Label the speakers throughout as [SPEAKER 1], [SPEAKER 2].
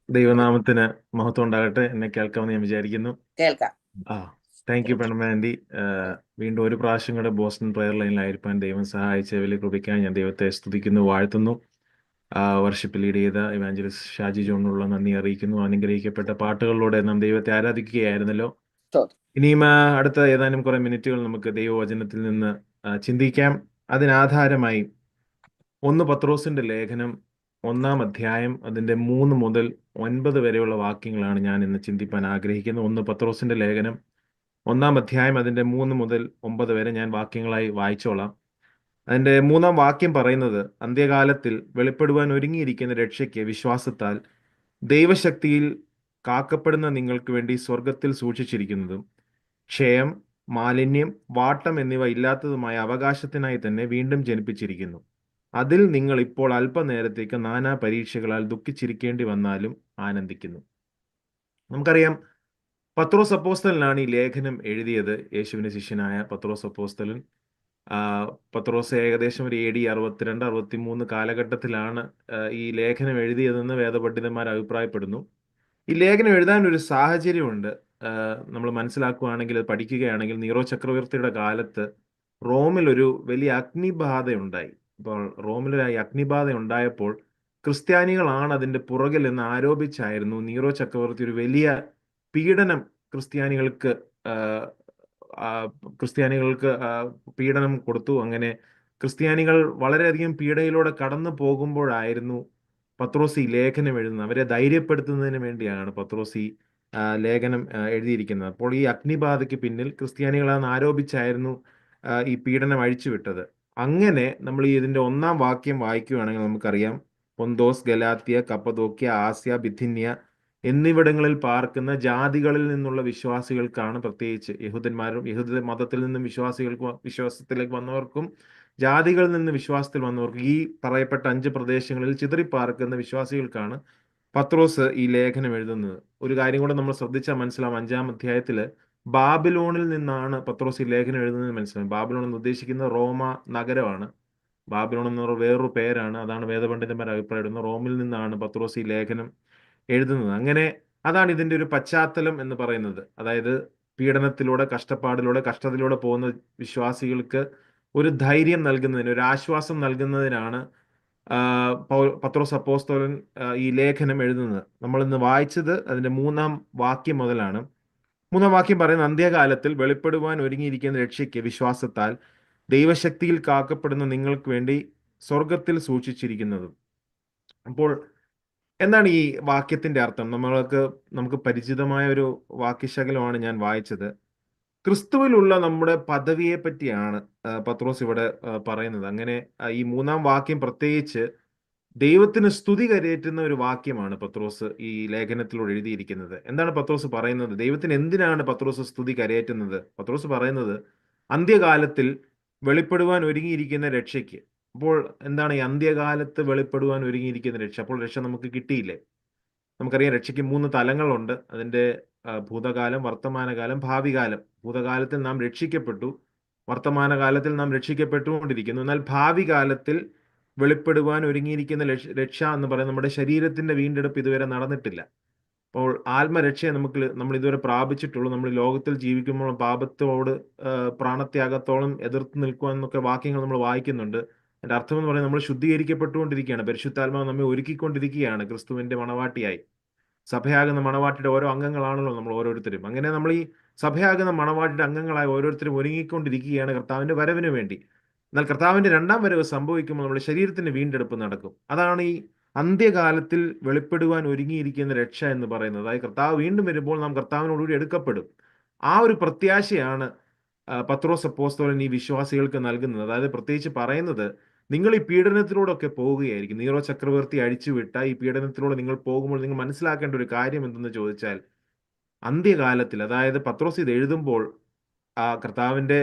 [SPEAKER 1] ദൈവനാമത്തിന് മഹത്വം ഉണ്ടാകട്ടെ. എന്നെ കേൾക്കാമെന്ന് ഞാൻ വിചാരിക്കുന്നു.
[SPEAKER 2] കേൾക്കാം.
[SPEAKER 1] ആ താങ്ക് യു പെൺമ ആൻറ്റി. വീണ്ടും ഒരു പ്രാവശ്യം കൂടെ ബോസ്റ്റൺ പ്രയർ ലൈനിലായിരിക്കാൻ ദൈവം സഹായിച്ച വലിയ കൃപയ്ക്കായി ഞാൻ ദൈവത്തെ സ്തുതിക്കുന്നു, വാഴ്ത്തുന്നു. വർഷിപ്പ് ലീഡ് ചെയ്ത ഇവാഞ്ചലിസ്റ്റ് ഷാജി ജോണിനുള്ള നന്ദി അറിയിക്കുന്നു. അനുഗ്രഹിക്കപ്പെട്ട പാട്ടുകളിലൂടെ നാം ദൈവത്തെ ആരാധിക്കുകയായിരുന്നല്ലോ.
[SPEAKER 2] സ്തോത്രം.
[SPEAKER 1] ഇനിയും അടുത്ത ഏതാനും കുറെ മിനിറ്റുകൾ നമുക്ക് ദൈവവചനത്തിൽ നിന്ന് ചിന്തിക്കാം. അതിനാധാരമായി 1 പത്രോസിന്റെ ലേഖനം 1-ാം അധ്യായം അതിന്റെ 3 മുതൽ 9 വരെയുള്ള വാക്യങ്ങളാണ് ഞാൻ ഇന്ന് ചിന്തിപ്പാൻ ആഗ്രഹിക്കുന്നത്. 1 പത്രോസിന്റെ ലേഖനം 1-ാം അധ്യായം അതിന്റെ 3 മുതൽ 9 വരെ ഞാൻ വാക്യങ്ങളായി വായിച്ചോളാം. അതിന്റെ 3-ാം വാക്യം പറയുന്നത്, അന്ത്യകാലത്തിൽ വെളിപ്പെടുവാൻ ഒരുങ്ങിയിരിക്കുന്ന രക്ഷയ്ക്ക് വിശ്വാസത്താൽ ദൈവശക്തിയിൽ കാക്കപ്പെടുന്ന നിങ്ങൾക്ക് വേണ്ടി സ്വർഗത്തിൽ സൂക്ഷിച്ചിരിക്കുന്നതും ക്ഷയം, മാലിന്യം, വാട്ടം എന്നിവ ഇല്ലാത്തതുമായ അവകാശത്തിനായി തന്നെ വീണ്ടും ജനിപ്പിച്ചിരിക്കുന്നു. അതിൽ നിങ്ങൾ ഇപ്പോൾ അല്പനേരത്തേക്ക് നാനാ പരീക്ഷകളാൽ ദുഃഖിച്ചിരിക്കേണ്ടി വന്നാലും ആനന്ദിക്കുന്നു. നമുക്കറിയാം, പത്രോസ് അപ്പോസ്തലനാണ് ഈ ലേഖനം എഴുതിയത്. യേശുവിന്റെ ശിഷ്യനായ പത്രോസ് അപ്പോസ്തലൻ. പത്രോസ് ഏകദേശം ഒരു AD 62-63 കാലഘട്ടത്തിലാണ് ഈ ലേഖനം എഴുതിയതെന്ന് വേദപണ്ഡിതന്മാർ അഭിപ്രായപ്പെടുന്നു. ഈ ലേഖനം എഴുതാൻ ഒരു സാഹചര്യമുണ്ട്. നമ്മൾ മനസ്സിലാക്കുകയാണെങ്കിൽ, അത് പഠിക്കുകയാണെങ്കിൽ, നീറോ ചക്രവർത്തിയുടെ കാലത്ത് റോമിൽ ഒരു വലിയ അഗ്നിബാധ ഉണ്ടായി. അപ്പോൾ റോമിലൊരു അഗ്നിബാധ ഉണ്ടായപ്പോൾ ക്രിസ്ത്യാനികളാണ് അതിന്റെ പുറകിൽ എന്ന് ആരോപിച്ചായിരുന്നു നീറോ ചക്രവർത്തി ഒരു വലിയ പീഡനം ക്രിസ്ത്യാനികൾക്ക് ക്രിസ്ത്യാനികൾക്ക് പീഡനം കൊടുത്തു. അങ്ങനെ ക്രിസ്ത്യാനികൾ വളരെയധികം പീഡയിലൂടെ കടന്നു പോകുമ്പോഴായിരുന്നു പത്രോസ് ഈ ലേഖനം എഴുതുന്നത്. അവരെ ധൈര്യപ്പെടുത്തുന്നതിന് വേണ്ടിയാണ് പത്രോസ് ഈ ലേഖനം എഴുതിയിരിക്കുന്നത്. അപ്പോൾ ഈ അഗ്നിബാധയ്ക്ക് പിന്നിൽ ക്രിസ്ത്യാനികളാണെന്ന് ആരോപിച്ചായിരുന്നു ഈ പീഡനം അഴിച്ചുവിട്ടത്. അങ്ങനെ നമ്മൾ ഈ ഇതിന്റെ 1-ാം വാക്യം വായിക്കുകയാണെങ്കിൽ നമുക്കറിയാം, പൊന്തോസ്, ഗലാത്യ, കപ്പദോക്യ, ആസ്യ, ബിഥിന്യ എന്നിവിടങ്ങളിൽ പാർക്കുന്ന ജാതികളിൽ നിന്നുള്ള വിശ്വാസികൾക്കാണ്, പ്രത്യേകിച്ച് യഹൂദന്മാരും യഹൂദ മതത്തിൽ നിന്നും വിശ്വാസത്തിലേക്ക് വന്നവർക്കും ജാതികളിൽ നിന്ന് വിശ്വാസത്തിൽ വന്നവർക്കും ഈ പറയപ്പെട്ട 5 പ്രദേശങ്ങളിൽ ചിതറിപ്പാർക്കുന്ന വിശ്വാസികൾക്കാണ് പത്രോസ് ഈ ലേഖനം എഴുതുന്നത്. ഒരു കാര്യം കൂടെ നമ്മൾ ശ്രദ്ധിച്ചാൽ മനസ്സിലാവും. 5-ാം അധ്യായത്തില് ബാബിലോണിൽ നിന്നാണ് പത്രോസ് ഈ ലേഖനം എഴുതുന്നത് മനസ്സിലാവും. ബാബിലോൺ എന്ന് ഉദ്ദേശിക്കുന്നത് റോമ നഗരമാണ്. ബാബിലോൺ എന്ന വേറൊരു പേരാണ്. അതാണ് വേദപണ്ഡിതന്മാർ അഭിപ്രായപ്പെടുന്നത്. റോമിൽ നിന്നാണ് പത്രോസ് ഈ ലേഖനം എഴുതുന്നത്. അങ്ങനെ അതാണ് ഇതിന്റെ ഒരു പശ്ചാത്തലം എന്ന് പറയുന്നത്. അതായത് പീഡനത്തിലൂടെ, കഷ്ടപ്പാടിലൂടെ, കഷ്ടതയിലൂടെ പോകുന്ന വിശ്വാസികൾക്ക് ഒരു ധൈര്യം നൽകുന്നതിന്, ഒരു ആശ്വാസം നൽകുന്നതിനാണ് പത്രോസ് അപ്പോസ്തലൻ ഈ ലേഖനം എഴുതുന്നത്. നമ്മൾ ഇന്ന് വായിച്ചത് അതിന്റെ 3-ാം വാക്യം മുതലാണ്. 3-ാം വാക്യം പറയുന്ന, അന്ത്യകാലത്തിൽ വെളിപ്പെടുവാൻ ഒരുങ്ങിയിരിക്കുന്ന രക്ഷയ്ക്ക് വിശ്വാസത്താൽ ദൈവശക്തിയിൽ കാക്കപ്പെടുന്ന നിങ്ങൾക്ക് വേണ്ടി സ്വർഗത്തിൽ സൂക്ഷിച്ചിരിക്കുന്നതും. അപ്പോൾ എന്താണ് ഈ വാക്യത്തിന്റെ അർത്ഥം? നമുക്ക് പരിചിതമായ ഒരു വാക്യശകലമാണ് ഞാൻ വായിച്ചത്. ക്രിസ്തുവിലുള്ള നമ്മുടെ പദവിയെ പറ്റിയാണ് പത്രോസ് ഇവിടെ പറയുന്നത്. അങ്ങനെ ഈ 3-ാം വാക്യം പ്രത്യേകിച്ച് ദൈവത്തിന് സ്തുതി കരയേറ്റുന്ന ഒരു വാക്യമാണ് പത്രോസ് ഈ ലേഖനത്തിലൂടെ എഴുതിയിരിക്കുന്നത്. എന്താണ് പത്രോസ് പറയുന്നത്? ദൈവത്തിന് എന്തിനാണ് പത്രോസ് സ്തുതി കരയേറ്റുന്നത്? പത്രോസ് പറയുന്നത്, അന്ത്യകാലത്തിൽ വെളിപ്പെടുവാൻ ഒരുങ്ങിയിരിക്കുന്ന രക്ഷയ്ക്ക്. അപ്പോൾ എന്താണ് ഈ അന്ത്യകാലത്ത് വെളിപ്പെടുവാൻ ഒരുങ്ങിയിരിക്കുന്ന രക്ഷ? അപ്പോൾ രക്ഷ നമുക്ക് കിട്ടിയില്ലേ? നമുക്കറിയാം, രക്ഷയ്ക്ക് 3 തലങ്ങളുണ്ട്. അതിന്റെ ഭൂതകാലം, വർത്തമാനകാലം, ഭാവികാലം. ഭൂതകാലത്തിൽ നാം രക്ഷിക്കപ്പെട്ടു, വർത്തമാനകാലത്തിൽ നാം രക്ഷിക്കപ്പെട്ടുകൊണ്ടിരിക്കുന്നു. എന്നാൽ ഭാവി കാലത്തിൽ വെളിപ്പെടുവാൻ ഒരുങ്ങിയിരിക്കുന്ന രക്ഷ എന്ന് പറയുന്നത് നമ്മുടെ ശരീരത്തിന്റെ വീണ്ടെടുപ്പ് ഇതുവരെ നടന്നിട്ടില്ല. അപ്പോൾ ആത്മരക്ഷയെ നമ്മൾ ഇതുവരെ പ്രാപിച്ചിട്ടുള്ളൂ. നമ്മൾ ഈ ലോകത്തിൽ ജീവിക്കുമ്പോൾ പാപത്തോട് പ്രാണത്യാഗത്തോളം എതിർത്ത് നിൽക്കുവാൻ എന്നൊക്കെ വാക്യങ്ങൾ നമ്മൾ വായിക്കുന്നുണ്ട്. അതിന്റെ അർത്ഥം എന്ന് പറയുന്നത് നമ്മൾ ശുദ്ധീകരിക്കപ്പെട്ടുകൊണ്ടിരിക്കുകയാണ്. പരിശുദ്ധാത്മാവ് നമ്മെ ഒരുക്കിക്കൊണ്ടിരിക്കുകയാണ് ക്രിസ്തുവിന്റെ മണവാട്ടിയായി. സഭയാകുന്ന മണവാട്ടിയുടെ ഓരോ അംഗങ്ങളാണല്ലോ നമ്മൾ ഓരോരുത്തരും. അങ്ങനെ നമ്മൾ ഈ സഭയാകുന്ന മണവാട്ടിയുടെ അംഗങ്ങളായി ഓരോരുത്തരും ഒരുങ്ങിക്കൊണ്ടിരിക്കുകയാണ് കർത്താവിന്റെ വരവിന് വേണ്ടി. എന്നാൽ കർത്താവിന്റെ 2-ാം വരവ് സംഭവിക്കുമ്പോൾ നമ്മുടെ ശരീരത്തിന്റെ വീണ്ടെടുപ്പ് നടക്കും. അതാണ് ഈ അന്ത്യകാലത്തിൽ വെളിപ്പെടുവാൻ ഒരുങ്ങിയിരിക്കുന്ന രക്ഷ എന്ന് പറയുന്നത്. അതായത് കർത്താവ് വീണ്ടും വരുമ്പോൾ നാം കർത്താവിനോടുകൂടി എടുക്കപ്പെടും. ആ ഒരു പ്രത്യാശയാണ് പത്രോസ് അപ്പോസ്തലൻ ഈ വിശ്വാസികൾക്ക് നൽകുന്നത്. അതായത് പ്രത്യേകിച്ച് പറയുന്നത്, നിങ്ങൾ ഈ പീഡനത്തിലൂടെ ഒക്കെ പോവുകയായിരിക്കും. നീറോ ചക്രവർത്തി അഴിച്ചുവിട്ട ഈ പീഡനത്തിലൂടെ നിങ്ങൾ പോകുമ്പോൾ നിങ്ങൾ മനസ്സിലാക്കേണ്ട ഒരു കാര്യം എന്തെന്ന് ചോദിച്ചാൽ, അന്ത്യകാലത്തിൽ, അതായത് പത്രോസ് ഇത് എഴുതുമ്പോൾ കർത്താവിന്റെ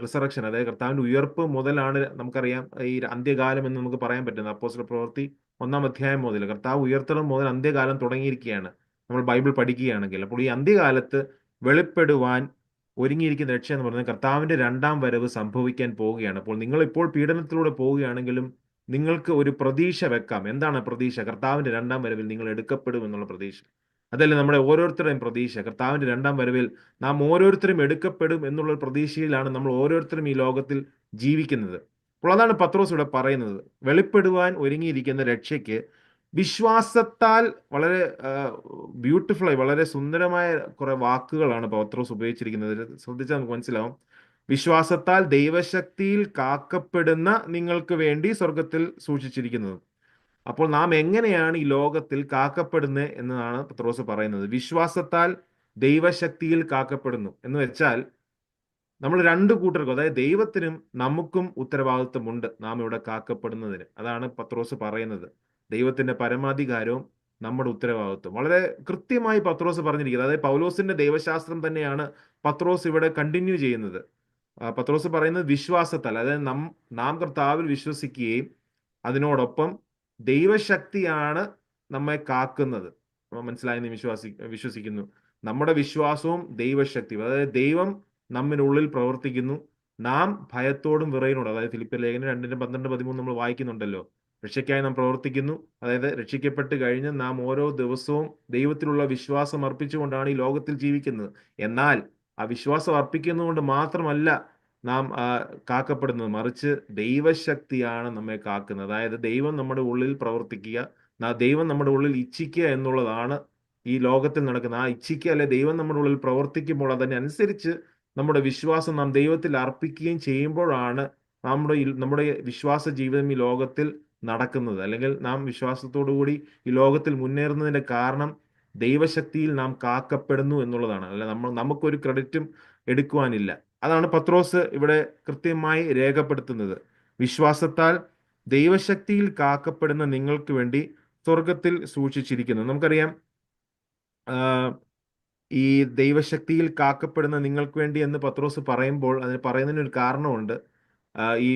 [SPEAKER 1] റിസറക്ഷൻ, അതായത് കർത്താവിന്റെ ഉയർപ്പ് മുതലാണ് നമുക്കറിയാം ഈ അന്ത്യകാലം എന്ന് നമുക്ക് പറയാൻ പറ്റുന്നത്. അപ്പോസ്തല പ്രവൃത്തി 1-ാം അധ്യായം മുതൽ കർത്താവ് ഉയർത്തണം മുതൽ അന്ത്യകാലം തുടങ്ങിയിരിക്കുകയാണ് നമ്മൾ ബൈബിൾ പഠിക്കുകയാണെങ്കിൽ. അപ്പോൾ ഈ അന്ത്യകാലത്ത് വെളിപ്പെടുവാൻ ഒരുങ്ങിയിരിക്കുന്ന രക്ഷ എന്ന് പറയുന്നത് കർത്താവിന്റെ 2-ാം വരവ് സംഭവിക്കാൻ പോവുകയാണ്. അപ്പോൾ നിങ്ങൾ ഇപ്പോൾ പീഡനത്തിലൂടെ പോവുകയാണെങ്കിലും നിങ്ങൾക്ക് ഒരു പ്രതീക്ഷ വെക്കാം. എന്താണ് പ്രതീക്ഷ? കർത്താവിന്റെ രണ്ടാം വരവിൽ നിങ്ങൾ എടുക്കപ്പെടും എന്നുള്ള പ്രതീക്ഷ. അതല്ലേ നമ്മുടെ ഓരോരുത്തരുടെയും പ്രതീക്ഷ. കർത്താവിന്റെ രണ്ടാം വരവിൽ നാം ഓരോരുത്തരും എടുക്കപ്പെടും എന്നുള്ള പ്രതീക്ഷയിലാണ് നമ്മൾ ഓരോരുത്തരും ഈ ലോകത്തിൽ ജീവിക്കുന്നത്. അപ്പോൾ അതാണ് പത്രോസ് ഇവിടെ പറയുന്നത്. വെളിപ്പെടുവാൻ ഒരുങ്ങിയിരിക്കുന്ന രക്ഷയ്ക്ക് വിശ്വാസത്താൽ വളരെ ബ്യൂട്ടിഫുള്ളായി, വളരെ സുന്ദരമായ കുറെ വാക്കുകളാണ് പത്രോസ് ഉപയോഗിച്ചിരിക്കുന്നത്. ശ്രദ്ധിച്ചാൽ നമുക്ക് മനസ്സിലാവും. വിശ്വാസത്താൽ ദൈവശക്തിയിൽ കാക്കപ്പെടുന്ന നിങ്ങൾക്ക് വേണ്ടി സ്വർഗത്തിൽ സൂക്ഷിച്ചിരിക്കുന്നത്. അപ്പോൾ നാം എങ്ങനെയാണ് ഈ ലോകത്തിൽ കാക്കപ്പെടുന്നത് എന്നതാണ് പത്രോസ് പറയുന്നത്. വിശ്വാസത്താൽ ദൈവശക്തിയിൽ കാക്കപ്പെടുന്നു എന്ന് വെച്ചാൽ നമ്മൾ രണ്ട് കൂട്ടർക്കും, അതായത് ദൈവത്തിനും നമുക്കും ഉത്തരവാദിത്വമുണ്ട് നാം ഇവിടെ കാക്കപ്പെടുന്നതിന്. അതാണ് പത്രോസ് പറയുന്നത്. ദൈവത്തിന്റെ പരമാധികാരവും നമ്മുടെ ഉത്തരവാദിത്വം വളരെ കൃത്യമായി പത്രോസ് പറഞ്ഞിരിക്കുന്നത്. അതായത് പൗലോസിന്റെ ദൈവശാസ്ത്രം തന്നെയാണ് പത്രോസ് ഇവിടെ കണ്ടിന്യൂ ചെയ്യുന്നത്. പത്രോസ് പറയുന്നത് വിശ്വാസത്താൽ, അതായത് നാം കർത്താവിൽ വിശ്വസിക്കുകയും അതിനോടൊപ്പം ദൈവശക്തിയാണ് നമ്മെ കാക്കുന്നത്. മനസ്സിലായെന്ന് വിശ്വസിക്കുന്നു. നമ്മുടെ വിശ്വാസവും ദൈവശക്തിയും, അതായത് ദൈവം നമ്മിനുള്ളിൽ പ്രവർത്തിക്കുന്നു. നാം ഭയത്തോടും വിറയലോടും, അതായത് ഫിലിപ്പിയർ ലേഖനം 2:12-13 നമ്മൾ വായിക്കുന്നുണ്ടല്ലോ. രക്ഷയ്ക്കായി നാം പ്രവർത്തിക്കുന്നു. അതായത് രക്ഷിക്കപ്പെട്ട് കഴിഞ്ഞ് നാം ഓരോ ദിവസവും ദൈവത്തിലുള്ള വിശ്വാസം അർപ്പിച്ചുകൊണ്ടാണ് ഈ ലോകത്തിൽ ജീവിക്കുന്നത്. എന്നാൽ ആ വിശ്വാസം അർപ്പിക്കുന്നതുകൊണ്ട് മാത്രമല്ല നാം കാക്കപ്പെടുന്നത്, മറിച്ച് ദൈവശക്തിയാണ് നമ്മെ കാക്കുന്നത്. അതായത് ദൈവം നമ്മുടെ ഉള്ളിൽ പ്രവർത്തിക്കുക, ദൈവം നമ്മുടെ ഉള്ളിൽ ഇച്ഛിക്കുക എന്നുള്ളതാണ് ഈ ലോകത്തിൽ നടക്കുന്ന. ആ ഇച്ഛിക്കുക അല്ലെ ദൈവം നമ്മുടെ ഉള്ളിൽ പ്രവർത്തിക്കുമ്പോൾ അതിനനുസരിച്ച് നമ്മുടെ വിശ്വാസം നാം ദൈവത്തിൽ അർപ്പിക്കുകയും ചെയ്യുമ്പോഴാണ് നമ്മുടെ വിശ്വാസ ജീവിതം ഈ ലോകത്തിൽ നടക്കുന്നത്. അല്ലെങ്കിൽ നാം വിശ്വാസത്തോടു കൂടി ഈ ലോകത്തിൽ മുന്നേറുന്നതിന്റെ കാരണം ദൈവശക്തിയിൽ നാം കാക്കപ്പെടുന്നു എന്നുള്ളതാണ്. അല്ല നമുക്കൊരു ക്രെഡിറ്റും എടുക്കുവാനില്ല. അതാണ് പത്രോസ് ഇവിടെ കൃത്യമായി രേഖപ്പെടുത്തുന്നത്. വിശ്വാസത്താൽ ദൈവശക്തിയിൽ കാക്കപ്പെടുന്ന നിങ്ങൾക്ക് വേണ്ടി സ്വർഗത്തിൽ സൂക്ഷിച്ചിരിക്കുന്നു. നമുക്കറിയാം, ഈ ദൈവശക്തിയിൽ കാക്കപ്പെടുന്ന നിങ്ങൾക്ക് വേണ്ടി എന്ന് പത്രോസ് പറയുമ്പോൾ അതിന് പറയുന്നതിന് ഒരു കാരണമുണ്ട്. ഈ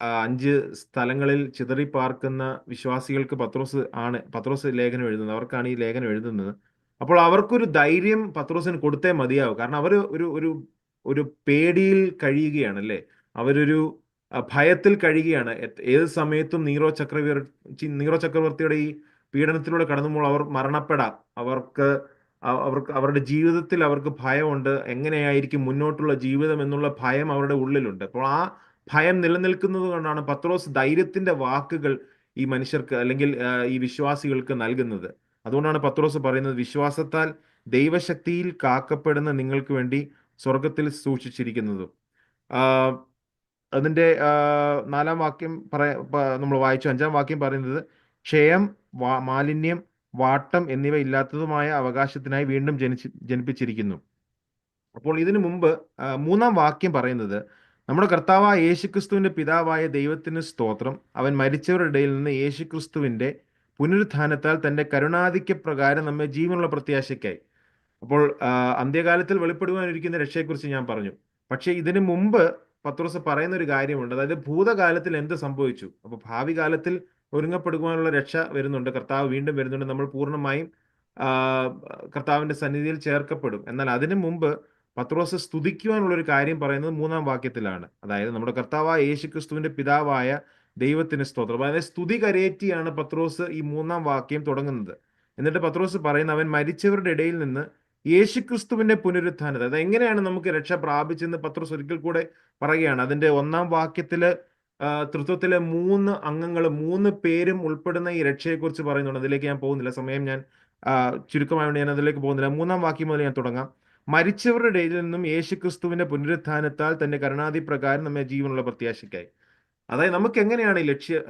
[SPEAKER 1] 5 സ്ഥലങ്ങളിൽ ചിതറിപ്പാർക്കുന്ന വിശ്വാസികൾക്ക് പത്രോസ് ലേഖനം എഴുതുന്നത്, അവർക്കാണ് ഈ ലേഖനം എഴുതുന്നത്. അപ്പോൾ അവർക്കൊരു ധൈര്യം പത്രോസിന് കൊടുത്തേ മതിയാവും. കാരണം അവർ ഒരു ഒരു പേടിയിൽ കഴിയുകയാണ്, അല്ലേ? അവരൊരു ഭയത്തിൽ കഴിയുകയാണ്. ഏത് സമയത്തും നീറോ ചക്രവർത്തിയുടെ ഈ പീഡനത്തിലൂടെ കടന്നുമ്പോൾ അവർ മരണപ്പെടാം. അവർക്ക് അവരുടെ ജീവിതത്തിൽ അവർക്ക് ഭയമുണ്ട്. എങ്ങനെയായിരിക്കും മുന്നോട്ടുള്ള ജീവിതം എന്നുള്ള ഭയം അവരുടെ ഉള്ളിലുണ്ട്. അപ്പോൾ ആ ഭയം നിലനിൽക്കുന്നത് കൊണ്ടാണ് പത്രോസ് ധൈര്യത്തിന്റെ വാക്കുകൾ ഈ മനുഷ്യർക്ക്, അല്ലെങ്കിൽ ഈ വിശ്വാസികൾക്ക് നൽകുന്നത്. അതുകൊണ്ടാണ് പത്രോസ് പറയുന്നത്, വിശ്വാസത്താൽ ദൈവശക്തിയിൽ കാക്കപ്പെടുന്ന നിങ്ങൾക്ക് വേണ്ടി സ്വർഗത്തിൽ സൂക്ഷിച്ചിരിക്കുന്നത്. അതിന്റെ 4-ാം വാക്യം നമ്മൾ വായിച്ചു. 5-ാം വാക്യം പറയുന്നത്, ക്ഷയം, മാലിന്യം, വാട്ടം എന്നിവ ഇല്ലാത്തതുമായ അവകാശത്തിനായി വീണ്ടും ജനിപ്പിച്ചിരിക്കുന്നു. അപ്പോൾ ഇതിനു മുമ്പ് 3-ാം വാക്യം പറയുന്നത്, നമ്മുടെ കർത്താവായ യേശുക്രിസ്തുവിന്റെ പിതാവായ ദൈവത്തിന് സ്തോത്രം, അവൻ മരിച്ചവരുടെ ഇടയിൽ നിന്ന് യേശുക്രിസ്തുവിന്റെ പുനരുത്ഥാനത്താൽ തന്റെ കരുണാധിക്യ പ്രകാരം നമ്മെ ജീവനുള്ള പ്രത്യാശയ്ക്കായി. അപ്പോൾ അന്ത്യകാലത്തിൽ വെളിപ്പെടുവാനിരിക്കുന്ന രക്ഷയെക്കുറിച്ച് ഞാൻ പറഞ്ഞു. പക്ഷെ ഇതിനു മുമ്പ് പത്രോസ് പറയുന്ന ഒരു കാര്യമുണ്ട്. അതായത് ഭൂതകാലത്തിൽ എന്ത് സംഭവിച്ചു, അപ്പൊ ഭാവി കാലത്തിൽ ഒരുങ്ങപ്പെടുവാനുള്ള രക്ഷ വരുന്നുണ്ട്. കർത്താവ് വീണ്ടും വരുന്നുണ്ട്. നമ്മൾ പൂർണ്ണമായും കർത്താവിന്റെ സന്നിധിയിൽ ചേർക്കപ്പെടും. എന്നാൽ അതിനു മുമ്പ് പത്രോസ് സ്തുതിക്കുവാനുള്ള ഒരു കാര്യം പറയുന്നത് 3-ാം വാക്യത്തിലാണ്. അതായത് നമ്മുടെ കർത്താവായ യേശുക്രിസ്തുവിന്റെ പിതാവായ ദൈവത്തിന് സ്തോത്രം. അതായത് സ്തുതി കരയേറ്റിയാണ് പത്രോസ് ഈ 3-ാം വാക്യം തുടങ്ങുന്നത്. എന്നിട്ട് പത്രോസ് പറയുന്ന, അവൻ മരിച്ചവരുടെ ഇടയിൽ നിന്ന് യേശുക്രിസ്തുവിന്റെ പുനരുത്ഥാനത. അത് എങ്ങനെയാണ് നമുക്ക് രക്ഷ പ്രാപിച്ചെന്ന് പത്രോസ് ഒരിക്കൽ കൂടെ പറയുകയാണ്. അതിന്റെ 1-ാം വാക്യത്തില് തൃത്വത്തിലെ 3 അംഗങ്ങൾ, 3 പേരും ഉൾപ്പെടുന്ന ഈ രക്ഷയെക്കുറിച്ച് പറയുന്നുണ്ട്. അതിലേക്ക് ഞാൻ പോകുന്നില്ല, സമയം ഞാൻ ചുരുക്കമായതുകൊണ്ട് ഞാൻ അതിലേക്ക് പോകുന്നില്ല. 3-ാം വാക്യം മുതൽ ഞാൻ തുടങ്ങാം. മരിച്ചവരുടെ ഇടയിൽ നിന്നും യേശുക്രിസ്തുവിന്റെ പുനരുത്ഥാനത്താൽ തന്റെ കരുണാധി പ്രകാരം നമ്മെ ജീവനുള്ള പ്രത്യാശയ്ക്കായി. അതായത് നമുക്ക് എങ്ങനെയാണ്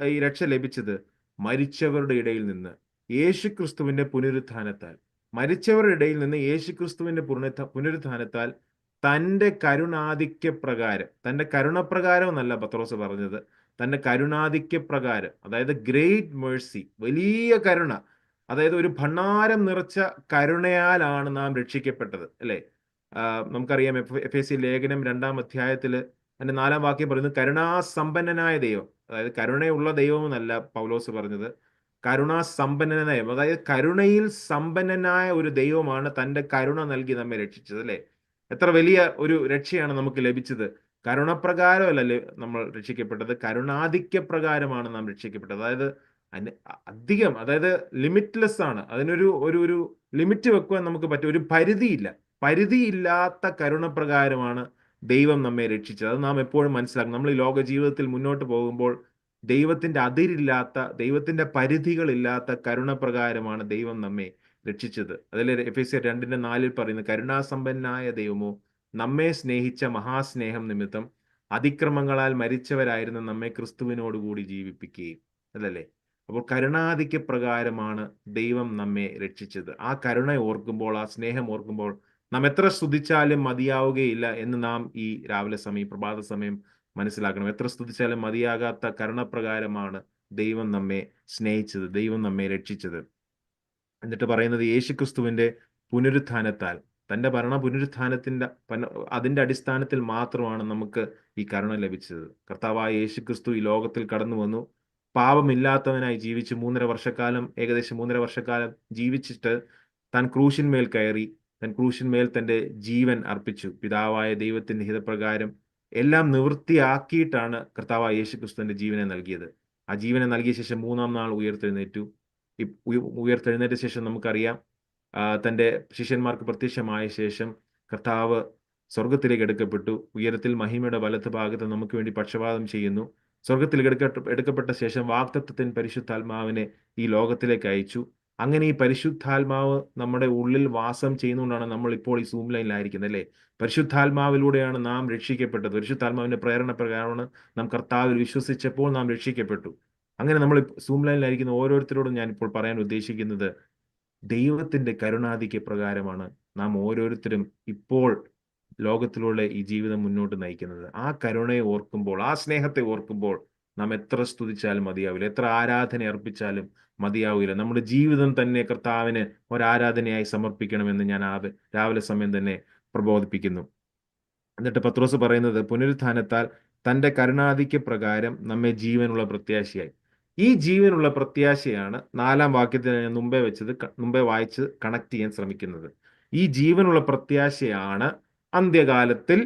[SPEAKER 1] ഈ രക്ഷ ലഭിച്ചത്? മരിച്ചവരുടെ ഇടയിൽ നിന്ന് യേശുക്രിസ്തുവിന്റെ പുനരുത്ഥാനത്താൽ. മരിച്ചവരുടെ ഇടയിൽ നിന്ന് യേശുക്രിസ്തുവിന്റെ പുനരുത്ഥാനത്താൽ തന്റെ കരുണാധിക്യ പ്രകാരം, തന്റെ കരുണപ്രകാരം എന്നല്ല പത്രോസ് പറഞ്ഞത്, തന്റെ കരുണാധിക്യ പ്രകാരം, അതായത് ഗ്രേറ്റ് മേഴ്സി, വലിയ കരുണ, അതായത് ഒരു ഭണ്ഡാരം നിറച്ച കരുണയാലാണ് നാം രക്ഷിക്കപ്പെട്ടത്, അല്ലെ? നമുക്കറിയാം, എഫേസ്യ ലേഖനം 2-ാം അധ്യായത്തില് അതിന്റെ 4-ാം വാക്യം പറയുന്നത്, കരുണാസമ്പന്നനായ ദൈവം. അതായത് കരുണയുള്ള ദൈവം എന്നല്ല പൗലോസ് പറഞ്ഞത്, കരുണാസമ്പന്നനായ, അതായത് കരുണയിൽ സമ്പന്നനായ ഒരു ദൈവമാണ് തന്റെ കരുണ നൽകി നമ്മെ രക്ഷിച്ചത്, അല്ലെ? എത്ര വലിയ ഒരു രക്ഷയാണ് നമുക്ക് ലഭിച്ചത്. കരുണപ്രകാരമല്ല നമ്മൾ രക്ഷിക്കപ്പെട്ടത്, കരുണാധിക്യ പ്രകാരമാണ് നാം രക്ഷിക്കപ്പെട്ടത്. അതായത് അധികം, അതായത് ലിമിറ്റ്ലെസ് ആണ്. അതിനൊരു ഒരു ഒരു ലിമിറ്റ് വെക്കുവാൻ നമുക്ക് പറ്റും. ഒരു പരിധിയില്ല. പരിധിയില്ലാത്ത കരുണപ്രകാരമാണ് ദൈവം നമ്മെ രക്ഷിച്ചത്. അത് നാം എപ്പോഴും മനസ്സിലാക്കണം. നമ്മൾ ഈ ലോക ജീവിതത്തിൽ മുന്നോട്ട് പോകുമ്പോൾ ദൈവത്തിന്റെ അതിരില്ലാത്ത, ദൈവത്തിന്റെ പരിധികളില്ലാത്ത കരുണപ്രകാരമാണ് ദൈവം നമ്മെ രക്ഷിച്ചത്. അതിൽ എഫെസ്യർ 2:4 പറയുന്നത്, കരുണാസമ്പന്നായ ദൈവമോ നമ്മെ സ്നേഹിച്ച മഹാസ്നേഹം നിമിത്തം അതിക്രമങ്ങളാൽ മരിച്ചവരായിരുന്ന നമ്മെ ക്രിസ്തുവിനോടുകൂടി ജീവിപ്പിക്കുകയും, അല്ലല്ലേ? അപ്പോൾ കരുണാധിക്യ പ്രകാരമാണ് ദൈവം നമ്മെ രക്ഷിച്ചത്. ആ കരുണ ഓർക്കുമ്പോൾ, ആ സ്നേഹം ഓർക്കുമ്പോൾ നാം എത്ര സ്തുതിച്ചാലും മതിയാവുകയില്ല എന്ന് നാം ഈ രാവിലെ സമയം, പ്രഭാത സമയം മനസ്സിലാക്കണം. എത്ര സ്തുതിച്ചാലും മതിയാകാത്ത കരുണപ്രകാരമാണ് ദൈവം നമ്മെ സ്നേഹിച്ചത്, ദൈവം നമ്മെ രക്ഷിച്ചത്. എന്നിട്ട് പറയുന്നത്, യേശുക്രിസ്തുവിന്റെ പുനരുത്ഥാനത്താൽ, തന്റെ പുനരുത്ഥാനത്തിന്റെ അതിന്റെ അടിസ്ഥാനത്തിൽ മാത്രമാണ് നമുക്ക് ഈ കരുണ ലഭിച്ചത്. കർത്താവായ യേശുക്രിസ്തു ഈ ലോകത്തിൽ കടന്നു വന്നു, പാപമില്ലാത്തവനായി ജീവിച്ച് ഏകദേശം 3.5 വർഷക്കാലം ജീവിച്ചിട്ട് താൻ ക്രൂശിന്മേൽ കയറി, താൻ ക്രൂശിന്മേൽ തന്റെ ജീവൻ അർപ്പിച്ചു. പിതാവായ ദൈവത്തിന്റെ ഹിതപ്രകാരം എല്ലാം നിവൃത്തിയാക്കിയിട്ടാണ് കർത്താവായ യേശുക്രിസ്തുവിന്റെ ജീവനെ നൽകിയത്. ആ ജീവനെ നൽകിയ ശേഷം 3-ാം നാൾ ഉയർത്തെഴുന്നേറ്റു. ഉയർത്തെഴുന്നേറ്റ ശേഷം നമുക്കറിയാം, തന്റെ ശിഷ്യന്മാർക്ക് പ്രത്യക്ഷമായ ശേഷം കർത്താവ് സ്വർഗത്തിലേക്ക് എടുക്കപ്പെട്ടു. ഉയരത്തിൽ മഹിമയുടെ വലത്ത് ഭാഗത്ത് നമുക്ക് വേണ്ടി പക്ഷപാതം ചെയ്യുന്നു. സ്വർഗത്തിലേക്ക് എടുക്കപ്പെട്ട ശേഷം വാഗ്ദത്തത്തിന് പരിശുദ്ധാത്മാവിനെ ഈ ലോകത്തിലേക്ക് അയച്ചു. അങ്ങനെ ഈ പരിശുദ്ധാത്മാവ് നമ്മുടെ ഉള്ളിൽ വാസം ചെയ്യുന്നതുകൊണ്ടാണ് നമ്മൾ ഇപ്പോൾ ഈ സൂം ലൈനിലായിരിക്കുന്നത്, അല്ലേ? പരിശുദ്ധാത്മാവിലൂടെയാണ് നാം രക്ഷിക്കപ്പെട്ടത്. പരിശുദ്ധാത്മാവിന്റെ പ്രേരണ പ്രകാരമാണ് നാം കർത്താവിൽ വിശ്വസിച്ചപ്പോൾ നാം രക്ഷിക്കപ്പെട്ടു. അങ്ങനെ നമ്മൾ സൂം ലൈനിലായിരിക്കുന്ന ഓരോരുത്തരോടും ഞാൻ ഇപ്പോൾ പറയാൻ ഉദ്ദേശിക്കുന്നത്, ദൈവത്തിന്റെ കരുണാധിക്യ പ്രകാരമാണ് നാം ഓരോരുത്തരും ഇപ്പോൾ ലോകത്തിലൂടെ ഈ ജീവിതം മുന്നോട്ട് നയിക്കുന്നത്. ആ കരുണയെ ഓർക്കുമ്പോൾ, ആ സ്നേഹത്തെ ഓർക്കുമ്പോൾ നാം എത്ര സ്തുതിച്ചാലും മതിയാവില്ല, എത്ര ആരാധന അർപ്പിച്ചാലും മതിയാവില്ല. നമ്മുടെ ജീവിതം തന്നെ കർത്താവിന് ഒരാരാധനയായി സമർപ്പിക്കണമെന്ന് ഞാൻ രാവിലെ സമയം തന്നെ പ്രബോധിപ്പിക്കുന്നു. എന്നിട്ട് പത്രോസ് പറയുന്നത്, പുനരുത്ഥാനത്താൽ തന്റെ കരുണാധിക്യ പ്രകാരം നമ്മെ ജീവനുള്ള പ്രത്യാശയായി. ഈ ജീവനുള്ള പ്രത്യാശയാണ് 4-ാം വാക്യത്തിൽ ഞാൻ മുമ്പേ വായിച്ച് കണക്ട് ചെയ്യാൻ ശ്രമിക്കുന്നത്. ഈ ജീവനുള്ള പ്രത്യാശയാണ് അന്ത്യകാലത്തിൽ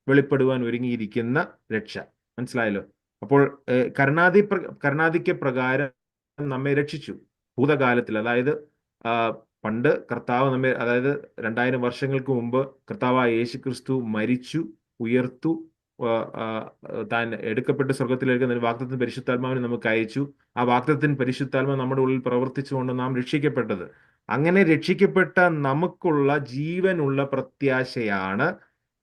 [SPEAKER 1] വെളിപ്പെടുവാൻ ഒരുങ്ങിയിരിക്കുന്ന രക്ഷ. മനസ്സിലായല്ലോ? അപ്പോൾ കരുണാധിക്യ പ്രകാരം നമ്മെ രക്ഷിച്ചു. ഭൂതകാലത്തിൽ, അതായത് പണ്ട് കർത്താവ് അതായത് 2000 വർഷങ്ങൾക്ക് മുമ്പ് കർത്താവായ യേശുക്രിസ്തു മരിച്ചു, ഉയർത്തു, താൻ എടുക്കപ്പെട്ട് സ്വർഗത്തിലേക്ക് വാഗ്ദത്തത്തിന് പരിശുദ്ധാത്മാവിനെ നമുക്ക് അയച്ചു. ആ വാഗ്ദത്തത്തിന് പരിശുദ്ധാത്മാവ് നമ്മുടെ ഉള്ളിൽ പ്രവർത്തിച്ചുകൊണ്ട് നാം രക്ഷിക്കപ്പെട്ടത്. അങ്ങനെ രക്ഷിക്കപ്പെട്ട നമുക്കുള്ള ജീവനുള്ള പ്രത്യാശയാണ്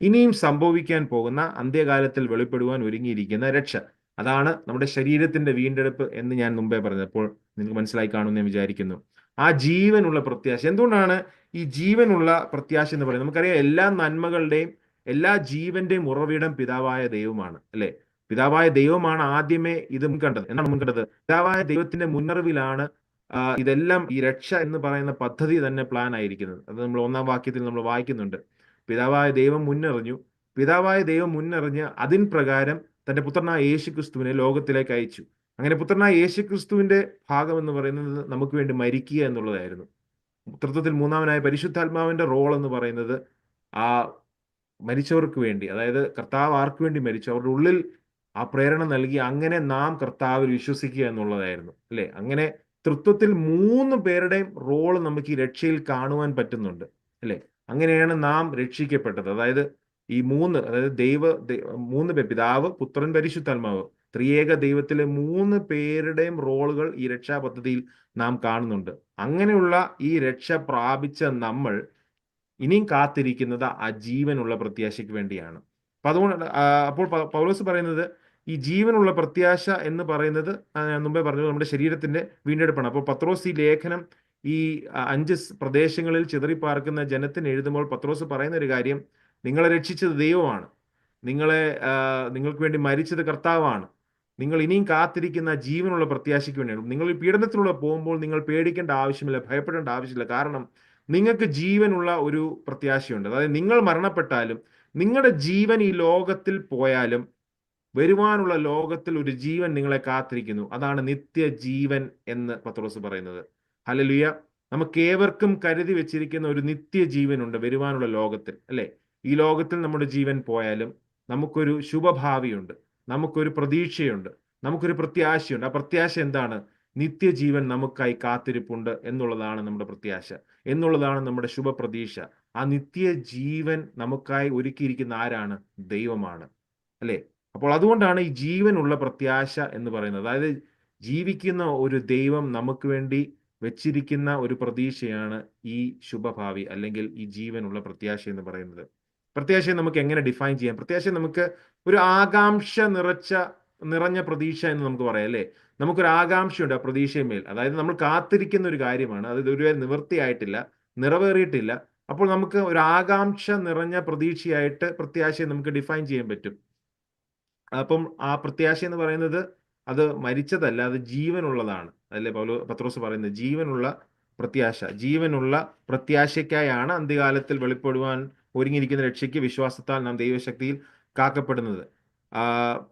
[SPEAKER 1] ഇനിയും സംഭവിക്കാൻ പോകുന്ന അന്ത്യകാലത്തിൽ വെളിപ്പെടുവാൻ ഒരുങ്ങിയിരിക്കുന്ന രക്ഷ. അതാണ് നമ്മുടെ ശരീരത്തിന്റെ വീണ്ടെടുപ്പ് എന്ന് ഞാൻ മുമ്പേ പറഞ്ഞത്. അപ്പോൾ നിങ്ങൾക്ക് മനസ്സിലായി കാണുമെന്ന് ഞാൻ വിചാരിക്കുന്നു. ആ ജീവനുള്ള പ്രത്യാശ, എന്തുകൊണ്ടാണ് ഈ ജീവനുള്ള പ്രത്യാശ എന്ന് പറയുന്നത്? നമുക്കറിയാം, എല്ലാ നന്മകളുടെയും എല്ലാ ജീവന്റെയും ഉറവിടം പിതാവായ ദൈവമാണ്, അല്ലെ? പിതാവായ ദൈവമാണ് ആദ്യമേ ഇത് മുൻകണ്ടത്. എന്താണ് മുൻകണ്ടത്? പിതാവായ ദൈവത്തിന്റെ മുന്നറിവിലാണ് ഇതെല്ലാം, ഈ രക്ഷ എന്ന് പറയുന്ന പദ്ധതി തന്നെ പ്ലാൻ ആയിരിക്കുന്നത്. അത് നമ്മൾ 1-ാം വാക്യത്തിൽ നമ്മൾ വായിക്കുന്നുണ്ട്. പിതാവായ ദൈവം മുന്നറിഞ്ഞ് അതിൻ പ്രകാരം തന്റെ പുത്രനായ യേശുക്രിസ്തുവിനെ ലോകത്തിലേക്ക് അയച്ചു. അങ്ങനെ പുത്രനായ യേശുക്രിസ്തുവിന്റെ ഭാഗം എന്ന് പറയുന്നത് നമുക്ക് വേണ്ടി മരിക്കുക എന്നുള്ളതായിരുന്നു. തൃത്വത്തിൽ 3-ാമനായ പരിശുദ്ധാത്മാവിന്റെ റോൾ എന്ന് പറയുന്നത് ആ മരിച്ചവർക്ക് വേണ്ടി, അതായത് കർത്താവ് ആർക്ക് വേണ്ടി മരിച്ചു, അവരുടെ ഉള്ളിൽ ആ പ്രേരണ നൽകി അങ്ങനെ നാം കർത്താവിൽ വിശ്വസിക്കുക എന്നുള്ളതായിരുന്നു, അല്ലെ? അങ്ങനെ തൃത്വത്തിൽ 3 പേരുടെയും റോള് നമുക്ക് ഈ രക്ഷയിൽ കാണുവാൻ പറ്റുന്നുണ്ട്, അല്ലെ? അങ്ങനെയാണ് നാം രക്ഷിക്കപ്പെട്ടത്. അതായത് ഈ 3, അതായത് 3 പേർ, പിതാവ്, പുത്രൻ, പരിശുദ്ധാത്മാവ്, ത്രിയേക ദൈവത്തിലെ 3 പേരുടെയും റോളുകൾ ഈ രക്ഷാ പദ്ധതിയിൽ നാം കാണുന്നുണ്ട്. അങ്ങനെയുള്ള ഈ രക്ഷ പ്രാപിച്ച നമ്മൾ ഇനിയും കാത്തിരിക്കുന്നത് ആ ജീവനുള്ള പ്രത്യാശയ്ക്ക് വേണ്ടിയാണ്. അപ്പോൾ പൗലോസ് പറയുന്നത്, ഈ ജീവനുള്ള പ്രത്യാശ എന്ന് പറയുന്നത് ഞാൻ മുമ്പേ പറഞ്ഞു, നമ്മുടെ ശരീരത്തിന്റെ വീണ്ടെടുപ്പാണ്. അപ്പോൾ പത്രോസ് ഈ ലേഖനം ഈ 5 പ്രദേശങ്ങളിൽ ചിതറിപ്പാർക്കുന്ന ജനത്തിന് എഴുതുമ്പോൾ പത്രോസ് പറയുന്ന ഒരു കാര്യം, നിങ്ങളെ രക്ഷിച്ചത് ദൈവമാണ്, നിങ്ങൾക്ക് വേണ്ടി മരിച്ചത് കർത്താവാണ്, നിങ്ങൾ ഇനിയും കാത്തിരിക്കുന്ന ജീവനുള്ള പ്രത്യാശയ്ക്ക് വേണ്ടിയാണ്. നിങ്ങൾ ഈ പീഡനത്തിലൂടെ പോകുമ്പോൾ നിങ്ങൾ പേടിക്കേണ്ട ആവശ്യമില്ല, ഭയപ്പെടേണ്ട ആവശ്യമില്ല. കാരണം നിങ്ങൾക്ക് ജീവനുള്ള ഒരു പ്രത്യാശയുണ്ട്. അതായത് നിങ്ങൾ മരണപ്പെട്ടാലും, നിങ്ങളുടെ ജീവൻ ഈ ലോകത്തിൽ പോയാലും, വരുവാനുള്ള ലോകത്തിൽ ഒരു ജീവൻ നിങ്ങളെ കാത്തിരിക്കുന്നു. അതാണ് നിത്യജീവൻ എന്ന് പത്രോസ് പറയുന്നത്. ഹല്ലേലൂയ! നമുക്ക് ഏവർക്കും കരുതി വെച്ചിരിക്കുന്ന ഒരു നിത്യജീവനുണ്ട് വരുവാനുള്ള ലോകത്തിൽ, അല്ലെ? ഈ ലോകത്തിൽ നമ്മുടെ ജീവൻ പോയാലും നമുക്കൊരു ശുഭഭാവിയുണ്ട്, നമുക്കൊരു പ്രതീക്ഷയുണ്ട്, നമുക്കൊരു പ്രത്യാശയുണ്ട്. ആ പ്രത്യാശ എന്താണ്? നിത്യജീവൻ നമുക്കായി കാത്തിരിപ്പുണ്ട് എന്നുള്ളതാണ് നമ്മുടെ പ്രത്യാശ, എന്നുള്ളതാണ് നമ്മുടെ ശുഭപ്രതീക്ഷ. ആ നിത്യജീവൻ നമുക്കായി ഒരുക്കിയിരിക്കുന്ന ആരാണ്? ദൈവമാണ്, അല്ലേ? അപ്പോൾ അതുകൊണ്ടാണ് ഈ ജീവനുള്ള പ്രത്യാശ എന്ന് പറയുന്നത്. അതായത് ജീവിക്കുന്ന ഒരു ദൈവം നമുക്ക് വേണ്ടി വെച്ചിരിക്കുന്ന ഒരു പ്രതീക്ഷയാണ് ഈ ശുഭഭാവി, അല്ലെങ്കിൽ ഈ ജീവനുള്ള പ്രത്യാശ എന്ന് പറയുന്നത്. പ്രത്യാശയെ നമുക്ക് എങ്ങനെ ഡിഫൈൻ ചെയ്യാം? പ്രത്യാശയെ നമുക്ക് ഒരു ആകാംക്ഷ നിറഞ്ഞ പ്രതീക്ഷ എന്ന് നമുക്ക് പറയാം, അല്ലേ? നമുക്കൊരു ആകാംക്ഷയുണ്ട് ആ പ്രതീക്ഷയുമേൽ. അതായത് നമ്മൾ കാത്തിരിക്കുന്ന ഒരു കാര്യമാണ്, അത് ഇതുവരെ നിവൃത്തിയായിട്ടില്ല, നിറവേറിയിട്ടില്ല. അപ്പോൾ നമുക്ക് ഒരു ആകാംക്ഷ നിറഞ്ഞ പ്രതീക്ഷയായിട്ട് പ്രത്യാശയെ നമുക്ക് ഡിഫൈൻ ചെയ്യാൻ പറ്റും. അപ്പം ആ പ്രത്യാശ എന്ന് പറയുന്നത് അത് മരിച്ചതല്ല, അത് ജീവനുള്ളതാണ്. അല്ലേ പത്രോസ് പറയുന്നത്? ജീവനുള്ള പ്രത്യാശ. ജീവനുള്ള പ്രത്യാശയ്ക്കായാണ് അന്ത്യകാലത്തിൽ വെളിപ്പെടുവാൻ ഒരുങ്ങിയിരിക്കുന്ന രക്ഷയ്ക്ക് വിശ്വാസത്താൽ നാം ദൈവശക്തിയിൽ കാക്കപ്പെടുന്നത്.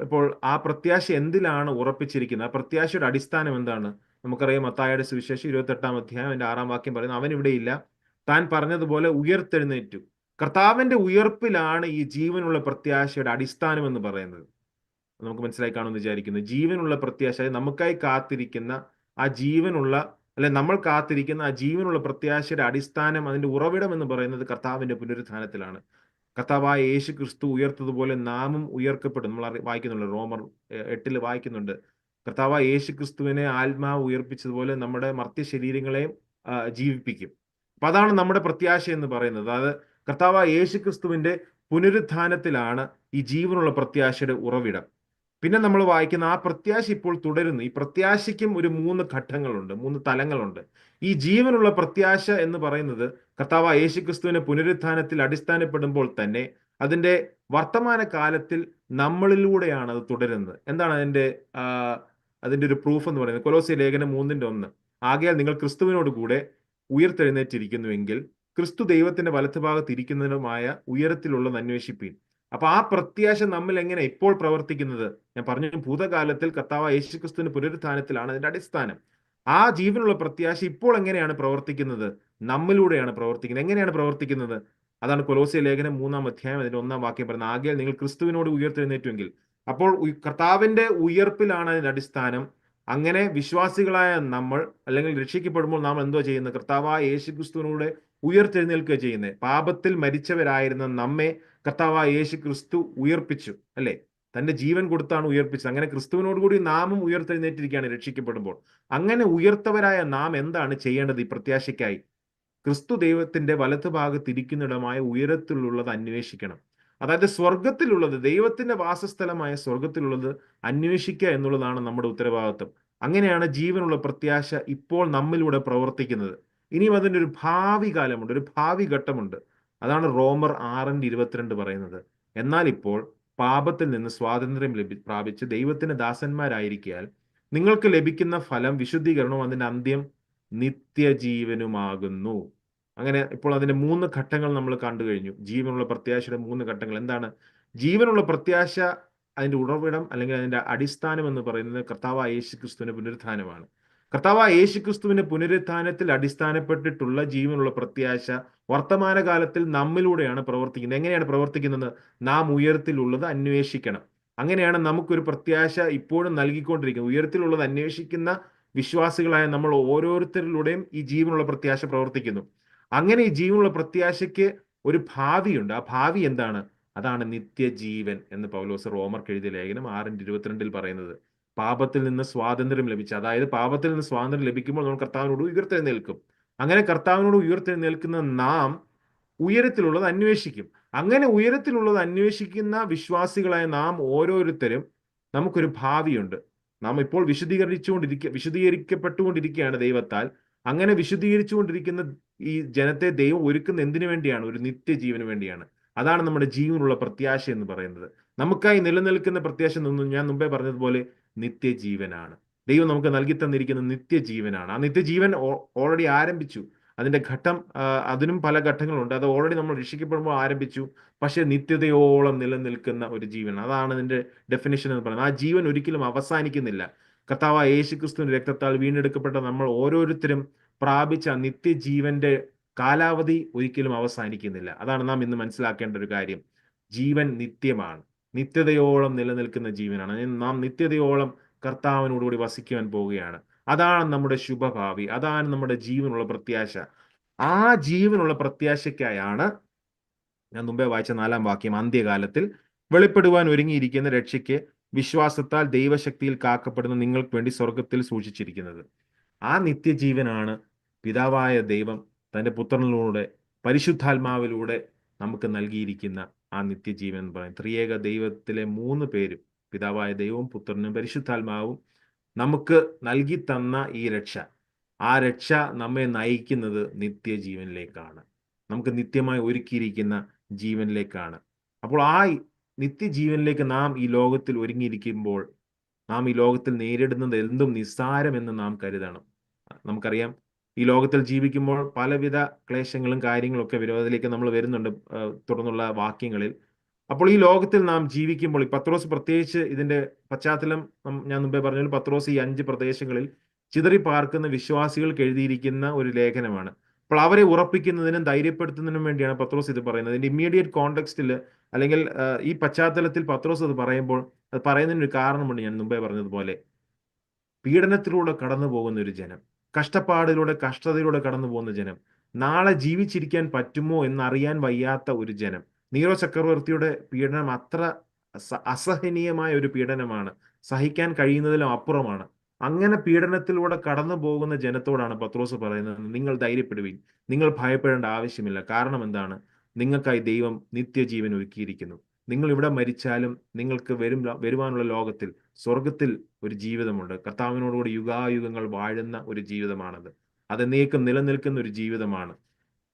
[SPEAKER 1] ഇപ്പോൾ ആ പ്രത്യാശ എന്തിലാണ് ഉറപ്പിച്ചിരിക്കുന്നത്? ആ പ്രത്യാശയുടെ അടിസ്ഥാനം എന്താണ്? നമുക്കറിയാം, മത്തായിയുടെ സുവിശേഷം 28-ാം അധ്യായം അതിന്റെ 6-ാം വാക്യം പറയുന്നത്, അവൻ ഇവിടെയില്ല, താൻ പറഞ്ഞതുപോലെ ഉയർത്തെഴുന്നേറ്റു. കർത്താവിന്റെ ഉയർപ്പിലാണ് ഈ ജീവനുള്ള പ്രത്യാശയുടെ അടിസ്ഥാനം എന്ന് പറയുന്നത്. നമുക്ക് മനസ്സിലായി കാണുമെന്ന് വിചാരിക്കുന്നു. ജീവനുള്ള പ്രത്യാശ, നമുക്കായി കാത്തിരിക്കുന്ന ആ ജീവനുള്ള, അല്ലെ, നമ്മൾ കാത്തിരിക്കുന്ന ആ ജീവനുള്ള പ്രത്യാശയുടെ അടിസ്ഥാനം, അതിന്റെ ഉറവിടം എന്ന് പറയുന്നത് കർത്താവിന്റെ പുനരുത്ഥാനത്തിലാണ്. കർത്താവായ യേശു ക്രിസ്തു ഉയർത്തതുപോലെ നാമും ഉയർക്കപ്പെടും. നമ്മൾ വായിക്കുന്നുണ്ട്, റോമർ 8 വായിക്കുന്നുണ്ട്. കർത്താവായ യേശു ക്രിസ്തുവിനെ ആത്മാവ് ഉയർപ്പിച്ചതുപോലെ നമ്മുടെ മർത്യ ശരീരങ്ങളെയും ജീവിപ്പിക്കും. അപ്പൊ അതാണ് നമ്മുടെ പ്രത്യാശ എന്ന് പറയുന്നത്. അതായത് കർത്താവായ യേശു ക്രിസ്തുവിന്റെ പുനരുത്ഥാനത്തിലാണ് ഈ ജീവനുള്ള പ്രത്യാശയുടെ ഉറവിടം. പിന്നെ നമ്മൾ വായിക്കുന്ന ആ പ്രത്യാശ ഇപ്പോൾ തുടരുന്നു. ഈ പ്രത്യാശയ്ക്കും ഒരു 3 ഘട്ടങ്ങളുണ്ട്, 3 തലങ്ങളുണ്ട്. ഈ ജീവനുള്ള പ്രത്യാശ എന്ന് പറയുന്നത് കർത്താവായ യേശുക്രിസ്തുവിന്റെ പുനരുത്ഥാനത്തിൽ അടിസ്ഥാനപ്പെടുമ്പോൾ തന്നെ അതിന്റെ വർത്തമാന കാലത്തിൽ നമ്മളിലൂടെയാണ് അത് തുടരുന്നത്. എന്താണ് അതിന്റെ ഒരു പ്രൂഫ് എന്ന് പറയുന്നത്? കൊലോസ്യ ലേഖനം 3:1. ആകയാൽ നിങ്ങൾ ക്രിസ്തുവിനോട് കൂടെ ഉയർത്തെഴുന്നേറ്റിരിക്കുന്നുവെങ്കിൽ ക്രിസ്തു ദൈവത്തിന്റെ വലത്തുഭാഗത്ത് ഇരിക്കുന്നതിനുമായ ഉയരത്തിലുള്ളത് അന്വേഷിപ്പീൻ. അപ്പൊ ആ പ്രത്യാശ നമ്മിൽ എങ്ങനെ ഇപ്പോൾ പ്രവർത്തിക്കുന്നത്? ഞാൻ പറഞ്ഞു, ഭൂതകാലത്തിൽ കർത്താവായ യേശുക്രിസ്തുവിന്റെ പുനരുത്ഥാനത്തിലാണ് അതിന്റെ അടിസ്ഥാനം. ആ ജീവനുള്ള പ്രത്യാശ ഇപ്പോൾ എങ്ങനെയാണ് പ്രവർത്തിക്കുന്നത്? നമ്മിലൂടെയാണ് പ്രവർത്തിക്കുന്നത്. എങ്ങനെയാണ് പ്രവർത്തിക്കുന്നത്? അതാണ് കൊലോസ്യ ലേഖനം 3-ാം അധ്യായം അതിന്റെ 1-ാം വാക്യം പറയുന്നത്, ആകയാൽ നിങ്ങൾ ക്രിസ്തുവിനോട് ഉയർത്തെഴുന്നേറ്റുവെങ്കിൽ. അപ്പോൾ കർത്താവിന്റെ ഉയർപ്പിലാണ് അതിന്റെ അടിസ്ഥാനം. അങ്ങനെ വിശ്വാസികളായ നമ്മൾ, അല്ലെങ്കിൽ രക്ഷിക്കപ്പെടുമ്പോൾ നാം എന്തോ ചെയ്യുന്നത്? കർത്താവായ യേശുക്രിസ്തുവിനൂടെ ഉയർത്തെഴുന്നേൽക്കുക ചെയ്യുന്നത്. പാപത്തിൽ മരിച്ചവരായിരുന്ന നമ്മെ കർത്താവായ യേശു ക്രിസ്തു ഉയർപ്പിച്ചു, അല്ലേ? തന്റെ ജീവൻ കൊടുത്താണ് ഉയർപ്പിച്ചത്. അങ്ങനെ ക്രിസ്തുവിനോട് കൂടി നാമും ഉയർത്തെഴുന്നേറ്റിരിക്കുകയാണ് രക്ഷിക്കപ്പെടുമ്പോൾ. അങ്ങനെ ഉയർത്തവരായ നാം എന്താണ് ചെയ്യേണ്ടത്? ഈ പ്രത്യാശയ്ക്കായി ക്രിസ്തു ദൈവത്തിന്റെ വലത്തുഭാഗത്ത് ഇരിക്കുന്നിടമായ ഉയരത്തിലുള്ളത് അന്വേഷിക്കണം. അതായത് സ്വർഗത്തിലുള്ളത്, ദൈവത്തിന്റെ വാസസ്ഥലമായ സ്വർഗത്തിലുള്ളത് അന്വേഷിക്കുക എന്നുള്ളതാണ് നമ്മുടെ ഉത്തരവാദിത്വം. അങ്ങനെയാണ് ജീവനുള്ള പ്രത്യാശ ഇപ്പോൾ നമ്മിലൂടെ പ്രവർത്തിക്കുന്നത്. ഇനിയും അതിൻ്റെ ഒരു ഭാവി കാലമുണ്ട്, ഒരു ഭാവി ഘട്ടമുണ്ട്. അതാണ് റോമർ 6:22 പറയുന്നത്. എന്നാൽ ഇപ്പോൾ പാപത്തിൽ നിന്ന് സ്വാതന്ത്ര്യം പ്രാപിച്ച് ദൈവത്തിന്റെ ദാസന്മാരായിരിക്കാൻ നിങ്ങൾക്ക് ലഭിക്കുന്ന ഫലം വിശുദ്ധീകരണവും അതിന്റെ അന്ത്യം നിത്യജീവനുമാകുന്നു. അങ്ങനെ ഇപ്പോൾ അതിന്റെ 3 ഘട്ടങ്ങൾ നമ്മൾ കണ്ടു കഴിഞ്ഞു. ജീവനുള്ള പ്രത്യാശയുടെ 3 ഘട്ടങ്ങൾ എന്താണ്? ജീവനുള്ള പ്രത്യാശ, അതിന്റെ ഉറവിടം അല്ലെങ്കിൽ അതിന്റെ അടിസ്ഥാനം എന്ന് പറയുന്നത് കർത്താവായ യേശുക്രിസ്തുവിന്റെ പുനരുത്ഥാനമാണ്. കർത്താവായ യേശുക്രിസ്തുവിന്റെ പുനരുത്ഥാനത്തിൽ അടിസ്ഥാനപ്പെട്ടിട്ടുള്ള ജീവനുള്ള പ്രത്യാശ വർത്തമാനകാലത്തിൽ നമ്മിലൂടെയാണ് പ്രവർത്തിക്കുന്നത്. എങ്ങനെയാണ് പ്രവർത്തിക്കുന്നത്? നാം ഉയരത്തിലുള്ളത് അന്വേഷിക്കണം. അങ്ങനെയാണ് നമുക്കൊരു പ്രത്യാശ ഇപ്പോഴും നൽകിക്കൊണ്ടിരിക്കുന്നത്. ഉയരത്തിലുള്ളത് അന്വേഷിക്കുന്ന വിശ്വാസികളായ നമ്മൾ ഓരോരുത്തരിലൂടെയും ഈ ജീവനുള്ള പ്രത്യാശ പ്രവർത്തിക്കുന്നു. അങ്ങനെ ഈ ജീവനുള്ള പ്രത്യാശയ്ക്ക് ഒരു ഭാവിയുണ്ട്. ആ ഭാവി എന്താണ്? അതാണ് നിത്യജീവൻ എന്ന് പൗലോസ് റോമർക്ക് എഴുതിയ ലേഖനം 6:22 പറയുന്നത്. പാപത്തിൽ നിന്ന് സ്വാതന്ത്ര്യം ലഭിച്ച, അതായത് പാപത്തിൽ നിന്ന് സ്വാതന്ത്ര്യം ലഭിക്കുമ്പോൾ നമ്മൾ കർത്താവിനോട് ഉയർത്തെഴുന്നേൽക്കും. അങ്ങനെ കർത്താവിനോട് ഉയർത്തെഴുന്നേൽക്കുന്ന നാം ഉയരത്തിലുള്ളത് അന്വേഷിക്കും. അങ്ങനെ ഉയരത്തിലുള്ളത് അന്വേഷിക്കുന്ന വിശ്വാസികളായ നാം ഓരോരുത്തരും, നമുക്കൊരു ഭാവിയുണ്ട്. നാം ഇപ്പോൾ വിശുദ്ധീകരിക്കപ്പെട്ടുകൊണ്ടിരിക്കുകയാണ് ദൈവത്താൽ. അങ്ങനെ വിശുദ്ധീകരിച്ചുകൊണ്ടിരിക്കുന്ന ഈ ജനത്തെ ദൈവം ഒരുക്കുന്ന എന്തിനു വേണ്ടിയാണ്? ഒരു നിത്യജീവന് വേണ്ടിയാണ്. അതാണ് നമ്മുടെ ജീവനുള്ള പ്രത്യാശ എന്ന് പറയുന്നത്. നമുക്കായി നിലനിൽക്കുന്ന പ്രത്യാശ ഞാൻ മുമ്പേ പറഞ്ഞതുപോലെ നിത്യജീവനാണ്. ദൈവം നമുക്ക് നൽകി തന്നിരിക്കുന്ന നിത്യജീവനാണ്. ആ നിത്യജീവൻ ഓൾറെഡി ആരംഭിച്ചു. അതിന്റെ ഘട്ടം, അതിനും പല ഘട്ടങ്ങളുണ്ട്. അത് ഓൾറെഡി നമ്മൾ രക്ഷിക്കപ്പെടുമ്പോൾ ആരംഭിച്ചു. പക്ഷെ നിത്യതയോളം നിലനിൽക്കുന്ന ഒരു ജീവൻ, അതാണ് അതിന്റെ ഡെഫിനിഷൻ എന്ന് പറയുന്നത്. ആ ജീവൻ ഒരിക്കലും അവസാനിക്കുന്നില്ല. കർത്താവായ യേശുക്രിസ്തുവിന്റെ രക്തത്താൽ വീണ്ടെടുക്കപ്പെട്ട നമ്മൾ ഓരോരുത്തരും പ്രാപിച്ച നിത്യജീവന്റെ കാലാവധി ഒരിക്കലും അവസാനിക്കുന്നില്ല. അതാണ് നാം ഇന്ന് മനസ്സിലാക്കേണ്ട ഒരു കാര്യം. ജീവൻ നിത്യമാണ്. നിത്യതയോളം നിലനിൽക്കുന്ന ജീവനാണ്. നാം നിത്യതയോളം കർത്താവിനോടുകൂടി വസിക്കുവാൻ പോവുകയാണ്. അതാണ് നമ്മുടെ ശുഭഭാവി, അതാണ് നമ്മുടെ ജീവനുള്ള പ്രത്യാശ. ആ ജീവനുള്ള പ്രത്യാശയ്ക്കായാണ് ഞാൻ മുമ്പേ വായിച്ച 4-ാം വാക്യം, അന്ത്യകാലത്തിൽ വെളിപ്പെടുവാൻ ഒരുങ്ങിയിരിക്കുന്ന രക്ഷയ്ക്ക് വിശ്വാസത്താൽ ദൈവശക്തിയിൽ കാക്കപ്പെടുന്ന നിങ്ങൾക്ക് വേണ്ടി സ്വർഗത്തിൽ സൂക്ഷിച്ചിരിക്കുന്നത്. ആ നിത്യജീവനാണ് പിതാവായ ദൈവം തൻ്റെ പുത്രനിലൂടെ പരിശുദ്ധാത്മാവിലൂടെ നമുക്ക് നൽകിയിരിക്കുന്ന ആ നിത്യജീവൻ എന്ന് പറയും. ത്രിയേക ദൈവത്തിലെ 3 പേരും, പിതാവായ ദൈവവും പുത്രനും പരിശുദ്ധാത്മാവും നമുക്ക് നൽകി തന്ന ഈ രക്ഷ, ആ രക്ഷ നമ്മെ നയിക്കുന്നത് നിത്യജീവനിലേക്കാണ്. നമുക്ക് നിത്യമായി ഒരുക്കിയിരിക്കുന്ന ജീവനിലേക്കാണ്. അപ്പോൾ ആ നിത്യജീവനിലേക്ക് നാം ഈ ലോകത്തിൽ ഒരുങ്ങിയിരിക്കുമ്പോൾ നാം ഈ ലോകത്തിൽ നേരിടുന്നത് എന്തും നിസ്സാരമെന്ന് നാം കരുതണം. നമുക്കറിയാം, ഈ ലോകത്തിൽ ജീവിക്കുമ്പോൾ പലവിധ ക്ലേശങ്ങളും കാര്യങ്ങളും ഒക്കെ വരും. അതിലേക്ക് നമ്മൾ വരുന്നുണ്ട് തുടർന്നുള്ള വാക്യങ്ങളിൽ. അപ്പോൾ ഈ ലോകത്തിൽ നാം ജീവിക്കുമ്പോൾ, ഈ പത്രോസ് പ്രത്യേകിച്ച് ഇതിന്റെ പശ്ചാത്തലം ഞാൻ മുമ്പേ പറഞ്ഞ പത്രോസ് ഈ 5 പ്രദേശങ്ങളിൽ ചിതറി പാർക്കുന്ന വിശ്വാസികൾക്ക് എഴുതിയിരിക്കുന്ന ഒരു ലേഖനമാണ്. അപ്പോൾ അവരെ ഉറപ്പിക്കുന്നതിനും ധൈര്യപ്പെടുത്തുന്നതിനും വേണ്ടിയാണ് പത്രോസ് ഇത് പറയുന്നത്. ഇതിന്റെ ഇമ്മീഡിയറ്റ് കോണ്ടെക്സ്റ്റിൽ അല്ലെങ്കിൽ ഈ പശ്ചാത്തലത്തിൽ പത്രോസ് അത് പറയുമ്പോൾ അത് പറയുന്നതിന് ഒരു കാരണമുണ്ട്. ഞാൻ മുമ്പേ പറഞ്ഞതുപോലെ, പീഡനത്തിലൂടെ കടന്നു പോകുന്ന ഒരു ജനം, കഷ്ടപ്പാടിലൂടെ കഷ്ടതയിലൂടെ കടന്നു പോകുന്ന ജനം, നാളെ ജീവിച്ചിരിക്കാൻ പറ്റുമോ എന്നറിയാൻ വയ്യാത്ത ഒരു ജനം. നീരോ ചക്രവർത്തിയുടെ പീഡനം അത്ര അസഹനീയമായ ഒരു പീഡനമാണ്, സഹിക്കാൻ കഴിയുന്നതിലും അപ്പുറമാണ്. അങ്ങനെ പീഡനത്തിലൂടെ കടന്നു പോകുന്ന ജനത്തോടാണ് പത്രോസ് പറയുന്നത്, നിങ്ങൾ ധൈര്യപ്പെടുവിൻ, നിങ്ങൾ ഭയപ്പെടേണ്ട ആവശ്യമില്ല. കാരണം എന്താണ്? നിങ്ങൾക്കായി ദൈവം നിത്യജീവൻ ഒരുക്കിയിരിക്കുന്നു. നിങ്ങൾ ഇവിടെ മരിച്ചാലും നിങ്ങൾക്ക് വരുവാനുള്ള ലോകത്തിൽ, സ്വർഗത്തിൽ ഒരു ജീവിതമുണ്ട്. കർത്താവിനോടുകൂടി യുഗായുഗങ്ങൾ വാഴുന്ന ഒരു ജീവിതമാണത്. അതെന്നേക്കും നിലനിൽക്കുന്ന ഒരു ജീവിതമാണ്.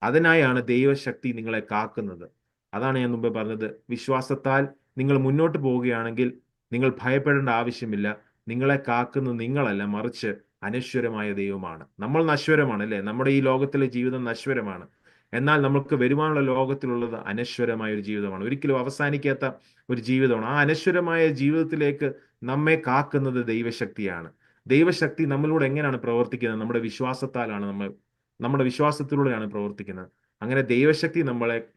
[SPEAKER 1] അതിനായാണ് ദൈവശക്തി നിങ്ങളെ കാക്കുന്നത്. അതാണ് ഞാൻ മുമ്പേ പറഞ്ഞത്. വിശ്വാസത്താൽ നിങ്ങൾ മുന്നോട്ട് പോവുകയാണെങ്കിൽ നിങ്ങൾ ഭയപ്പെടേണ്ട ആവശ്യമില്ല. നിങ്ങളെ കാക്കുന്നത് നിങ്ങളല്ല, മറിച്ച് അനശ്വരമായ ദൈവമാണ്. നമ്മൾ നശ്വരമാണ്, അല്ലേ? നമ്മുടെ ഈ ലോകത്തിലെ ജീവിതം നശ്വരമാണ്. എന്നാൽ നമുക്ക് വരുവാനുള്ള ലോകത്തിലുള്ളത് അനശ്വരമായ ഒരു ജീവിതമാണ്, ഒരിക്കലും അവസാനിക്കാത്ത ഒരു ജീവിതമാണ്. ആ അനശ്വരമായ ജീവിതത്തിലേക്ക് നമ്മെ കാക്കുന്നത് ദൈവശക്തിയാണ്. ദൈവശക്തി നമ്മളിലൂടെ എങ്ങനെയാണ് പ്രവർത്തിക്കുന്നത്? നമ്മുടെ വിശ്വാസത്താലാണ്. നമ്മുടെ വിശ്വാസത്തിലൂടെയാണ് പ്രവർത്തിക്കുന്നത്. അങ്ങനെ ദൈവശക്തി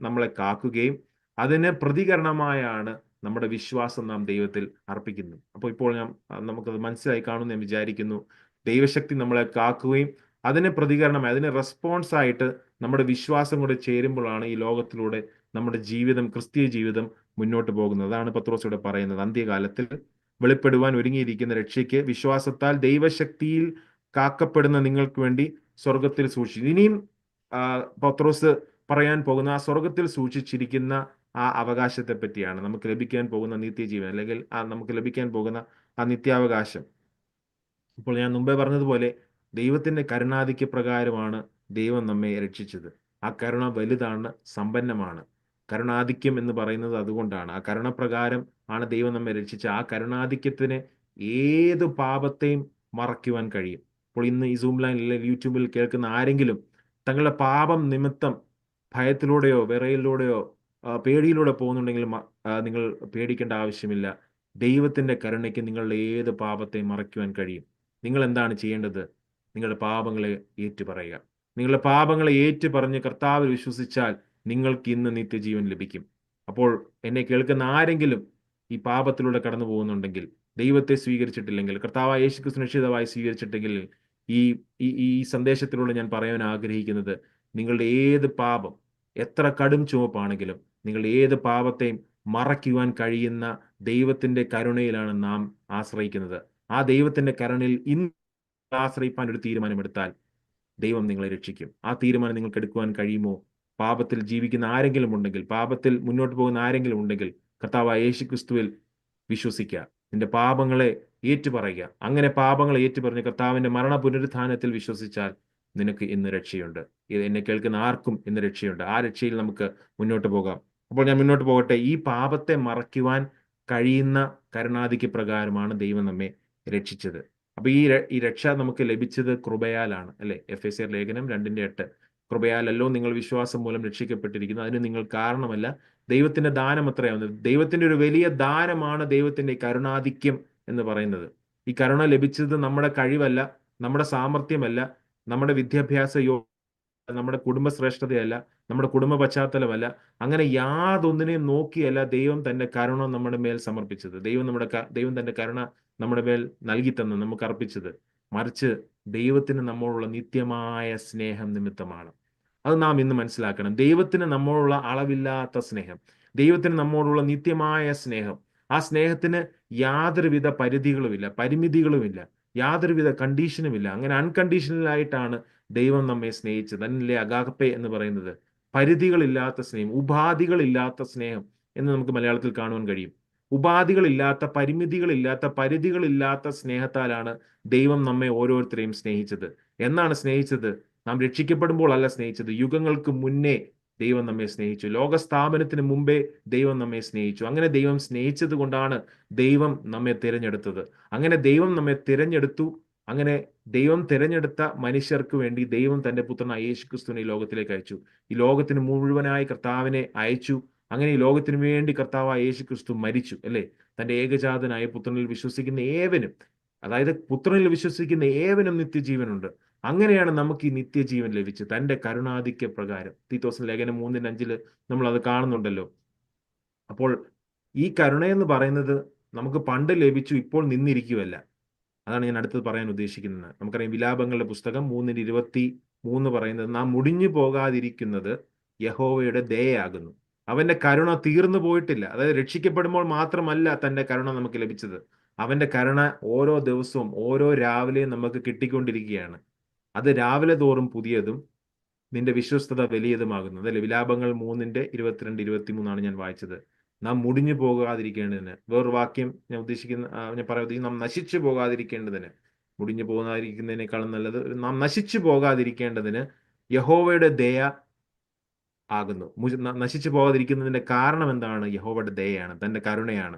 [SPEAKER 1] നമ്മളെ കാക്കുകയും അതിന് പ്രതികരണമായാണ് നമ്മുടെ വിശ്വാസം നാം ദൈവത്തിൽ അർപ്പിക്കുന്നു. അപ്പോൾ ഇപ്പോൾ നമുക്കത് മനസ്സിലായി കാണുമെന്ന് ഞാൻ വിചാരിക്കുന്നു. ദൈവശക്തി നമ്മളെ കാക്കുകയും അതിന് പ്രതികരണമായി, അതിന് റെസ്പോൺസ് ആയിട്ട് നമ്മുടെ വിശ്വാസം കൂടെ ചേരുമ്പോഴാണ് ഈ ലോകത്തിലൂടെ നമ്മുടെ ജീവിതം, ക്രിസ്തീയ ജീവിതം മുന്നോട്ട് പോകുന്നത്. അതാണ് പത്രോസ് ഇവിടെ പറയുന്നത്. അന്ത്യകാലത്തിൽ വെളിപ്പെടുവാൻ ഒരുങ്ങിയിരിക്കുന്ന രക്ഷയ്ക്ക് വിശ്വാസത്താൽ ദൈവശക്തിയിൽ കാക്കപ്പെടുന്ന നിങ്ങൾക്ക് വേണ്ടി സ്വർഗത്തിൽ സൂക്ഷിച്ചു. ഇനിയും പത്രോസ് പറയാൻ പോകുന്ന ആ സ്വർഗത്തിൽ സൂക്ഷിച്ചിരിക്കുന്ന ആ അവകാശത്തെ പറ്റിയാണ്, നമുക്ക് ലഭിക്കാൻ പോകുന്ന നിത്യജീവൻ, അല്ലെങ്കിൽ നമുക്ക് ലഭിക്കാൻ പോകുന്ന ആ നിത്യാവകാശം. ഇപ്പോൾ ഞാൻ മുമ്പേ പറഞ്ഞതുപോലെ ദൈവത്തിന്റെ കരുണാധിക്യ പ്രകാരമാണ് ദൈവം നമ്മെ രക്ഷിച്ചത്. ആ കരുണ വലുതാണ്, സമ്പന്നമാണ്. കരുണാധിക്യം എന്ന് പറയുന്നത് അതുകൊണ്ടാണ്. ആ കരുണപ്രകാരം ആണ് ദൈവം നമ്മെ രക്ഷിച്ച. ആ കരുണാധിക്യത്തിന് ഏത് പാപത്തെയും മറയ്ക്കുവാൻ കഴിയും. അപ്പോൾ ഇന്ന് ഈ സൂം ലൈനിൽ അല്ലെങ്കിൽ യൂട്യൂബിൽ കേൾക്കുന്ന ആരെങ്കിലും തങ്ങളുടെ പാപം നിമിത്തം ഭയത്തിലൂടെയോ വിറയലിലൂടെയോ പേടിയിലൂടെ പോകുന്നുണ്ടെങ്കിൽ നിങ്ങൾ പേടിക്കേണ്ട ആവശ്യമില്ല. ദൈവത്തിന്റെ കരുണയ്ക്ക് നിങ്ങളുടെ ഏത് പാപത്തെയും മറയ്ക്കുവാൻ കഴിയും. നിങ്ങൾ എന്താണ് ചെയ്യേണ്ടത്? നിങ്ങളുടെ പാപങ്ങളെ ഏറ്റുപറയുക. നിങ്ങളുടെ പാപങ്ങളെ ഏറ്റുപറഞ്ഞ് കർത്താവിൽ വിശ്വസിച്ചാൽ നിങ്ങൾക്ക് ഇന്ന് നിത്യജീവൻ ലഭിക്കും. അപ്പോൾ എന്നെ കേൾക്കുന്ന ആരെങ്കിലും ഈ പാപത്തിലൂടെ കടന്നു പോകുന്നുണ്ടെങ്കിൽ, ദൈവത്തെ സ്വീകരിച്ചിട്ടില്ലെങ്കിൽ, കർത്താവായ യേശുക്രിസ്തു നിശ്ചിതമായി സ്വീകരിച്ചിട്ടെങ്കിൽ, ഈ ഈ സന്ദേശത്തിലൂടെ ഞാൻ പറയാൻ ആഗ്രഹിക്കുന്നത്, നിങ്ങളുടെ ഏത് പാപം എത്ര കടും ചുവപ്പാണെങ്കിലും നിങ്ങളുടെ ഏത് പാപത്തെയും മറയ്ക്കുവാൻ കഴിയുന്ന ദൈവത്തിന്റെ കരുണയിലാണ് നാം ആശ്രയിക്കുന്നത്. ആ ദൈവത്തിന്റെ കരുണയിൽ ഇന്ന് ആശ്രയിപ്പാൻ ഒരു തീരുമാനമെടുത്താൽ ദൈവം നിങ്ങളെ രക്ഷിക്കും. ആ തീരുമാനം നിങ്ങൾക്ക് എടുക്കുവാൻ കഴിയുമോ? പാപത്തിൽ ജീവിക്കുന്ന ആരെങ്കിലും ഉണ്ടെങ്കിൽ, പാപത്തിൽ മുന്നോട്ട് പോകുന്ന ആരെങ്കിലും ഉണ്ടെങ്കിൽ, കർത്താവായ യേശുക്രിസ്തുവിൽ വിശ്വസിക്കുക, നിന്റെ പാപങ്ങളെ ഏറ്റുപറയുക. അങ്ങനെ പാപങ്ങളെ ഏറ്റുപറഞ്ഞ് കർത്താവിന്റെ മരണ പുനരുത്ഥാനത്തിൽ വിശ്വസിച്ചാൽ നിനക്ക് ഇന്ന് രക്ഷയുണ്ട്. എന്നെ കേൾക്കുന്ന ആർക്കും ഇന്ന് രക്ഷയുണ്ട്. ആ രക്ഷയിൽ നമുക്ക് മുന്നോട്ട് പോകാം. അപ്പോൾ ഞാൻ മുന്നോട്ട് പോകട്ടെ. ഈ പാപത്തെ മറയ്ക്കുവാൻ കഴിയുന്ന കരുണാധിക്യ പ്രകാരമാണ് ദൈവം നമ്മെ രക്ഷിച്ചത്. അപ്പൊ ഈ രക്ഷ നമുക്ക് ലഭിച്ചത് കൃപയാലാണ്, അല്ലെ? എഫെസ്യർ ലേഖനം 2:8. കൃപയാലല്ലോ നിങ്ങൾ വിശ്വാസം മൂലം രക്ഷിക്കപ്പെട്ടിരിക്കുന്നു, അതിന് നിങ്ങൾ കാരണമല്ല, ദൈവത്തിന്റെ ദാനം അത്രയാവുന്നത്. ദൈവത്തിന്റെ ഒരു വലിയ ദാനമാണ് ദൈവത്തിന്റെ കരുണാധിക്യം എന്ന് പറയുന്നത്. ഈ കരുണ ലഭിച്ചത് നമ്മുടെ കഴിവല്ല, നമ്മുടെ സാമർഥ്യമല്ല, നമ്മുടെ വിദ്യാഭ്യാസ നമ്മുടെ കുടുംബ ശ്രേഷ്ഠതയല്ല, നമ്മുടെ കുടുംബ പശ്ചാത്തലമല്ല, അങ്ങനെ യാതൊന്നിനെയും നോക്കിയല്ല ദൈവം തന്റെ കരുണ നമ്മുടെ മേൽ സമർപ്പിച്ചത്. ദൈവം തന്റെ കരുണ നമ്മുടെ മേൽ നൽകി തന്ന് നമുക്ക് അർപ്പിച്ചത്. മറിച്ച് ദൈവത്തിന് നമ്മോടുള്ള നിത്യമായ സ്നേഹം നിമിത്തമാണ്. അത് നാം ഇന്ന് മനസ്സിലാക്കണം. ദൈവത്തിന് നമ്മോടുള്ള അളവില്ലാത്ത സ്നേഹം, ദൈവത്തിന് നമ്മോടുള്ള നിത്യമായ സ്നേഹം, ആ സ്നേഹത്തിന് യാതൊരുവിധ പരിധികളുമില്ല, പരിമിതികളുമില്ല, യാതൊരുവിധ കണ്ടീഷനുമില്ല. അങ്ങനെ അൺകണ്ടീഷണലായിട്ടാണ് ദൈവം നമ്മെ സ്നേഹിച്ചത്. തന്നിലെ അഗാപ്പെ എന്ന് പറയുന്നത് പരിധികളില്ലാത്ത സ്നേഹം, ഉപാധികളില്ലാത്ത സ്നേഹം എന്ന് നമുക്ക് മലയാളത്തിൽ കാണുവാൻ കഴിയും. ഉപാധികളില്ലാത്ത, പരിമിതികളില്ലാത്ത, പരിധികളില്ലാത്ത സ്നേഹത്താലാണ് ദൈവം നമ്മെ ഓരോരുത്തരെയും സ്നേഹിച്ചത്. എന്നാണ് സ്നേഹിച്ചത്? നാം രക്ഷിക്കപ്പെടുമ്പോൾ അല്ല സ്നേഹിച്ചത്, യുഗങ്ങൾക്ക് മുന്നേ ദൈവം നമ്മെ സ്നേഹിച്ചു. ലോകസ്ഥാപനത്തിന് മുമ്പേ ദൈവം നമ്മെ സ്നേഹിച്ചു. അങ്ങനെ ദൈവം സ്നേഹിച്ചത് കൊണ്ടാണ് ദൈവം നമ്മെ തിരഞ്ഞെടുത്തത്. അങ്ങനെ ദൈവം നമ്മെ തിരഞ്ഞെടുത്തു. അങ്ങനെ ദൈവം തിരഞ്ഞെടുത്ത മനുഷ്യർക്ക് വേണ്ടി ദൈവം തന്റെ പുത്രനായ യേശുക്രിസ്തുവിനെ ഈ ലോകത്തിലേക്ക് അയച്ചു. ഈ ലോകത്തിന് മുഴുവനായി കർത്താവിനെ അയച്ചു. അങ്ങനെ ഈ ലോകത്തിന് വേണ്ടി കർത്താവായ യേശുക്രിസ്തു മരിച്ചു, അല്ലേ? തന്റെ ഏകജാതനായ പുത്രനിൽ വിശ്വസിക്കുന്ന ഏവനും, അതായത് പുത്രനിൽ വിശ്വസിക്കുന്ന ഏവനും നിത്യജീവനുണ്ട്. അങ്ങനെയാണ് നമുക്ക് ഈ നിത്യജീവൻ ലഭിച്ചത്, തന്റെ കരുണാധിക്യ പ്രകാരം. തീത്തോസിന്റെ ലേഖനം 3:5 നമ്മൾ അത് കാണുന്നുണ്ടല്ലോ. അപ്പോൾ ഈ കരുണയെന്ന് പറയുന്നത് നമുക്ക് പണ്ട് ലഭിച്ചു, ഇപ്പോൾ നിന്നിരിക്കുവല്ല. അതാണ് ഞാൻ അടുത്തത് പറയാൻ ഉദ്ദേശിക്കുന്നത്. നമുക്കറിയാം, വിലാപങ്ങളുടെ പുസ്തകം 3:23 പറയുന്നത്, നാം മുടിഞ്ഞു പോകാതിരിക്കുന്നത് യഹോവയുടെ ദയയാകുന്നു. അവന്റെ കരുണ തീർന്നു പോയിട്ടില്ല. അതായത് രക്ഷിക്കപ്പെടുമ്പോൾ മാത്രമല്ല തന്റെ കരുണ നമുക്ക് ലഭിച്ചത്. അവന്റെ കരുണ ഓരോ ദിവസവും, ഓരോ രാവിലെയും നമുക്ക് കിട്ടിക്കൊണ്ടിരിക്കുകയാണ്. അത് രാവിലെ തോറും പുതിയതും നിന്റെ വിശ്വസ്തത വലിയതുമാകുന്നു. അതല്ലേ വിലാപങ്ങൾ 3:22-23 ഞാൻ വായിച്ചത്. നാം മുടിഞ്ഞു പോകാതിരിക്കേണ്ടതിന്, വേറൊരു വാക്യം ഞാൻ പറയുന്നത്, നാം നശിച്ചു പോകാതിരിക്കേണ്ടതിന്, മുടിഞ്ഞു പോകാതിരിക്കുന്നതിനേക്കാളും നല്ലത് നാം നശിച്ചു പോകാതിരിക്കേണ്ടതിന് യഹോവയുടെ ദയ ആകുന്നു. നശിച്ചു പോകാതിരിക്കുന്നതിന്റെ കാരണം എന്താണ്? യഹോവയുടെ ദയയാണ്, തന്റെ കരുണയാണ്.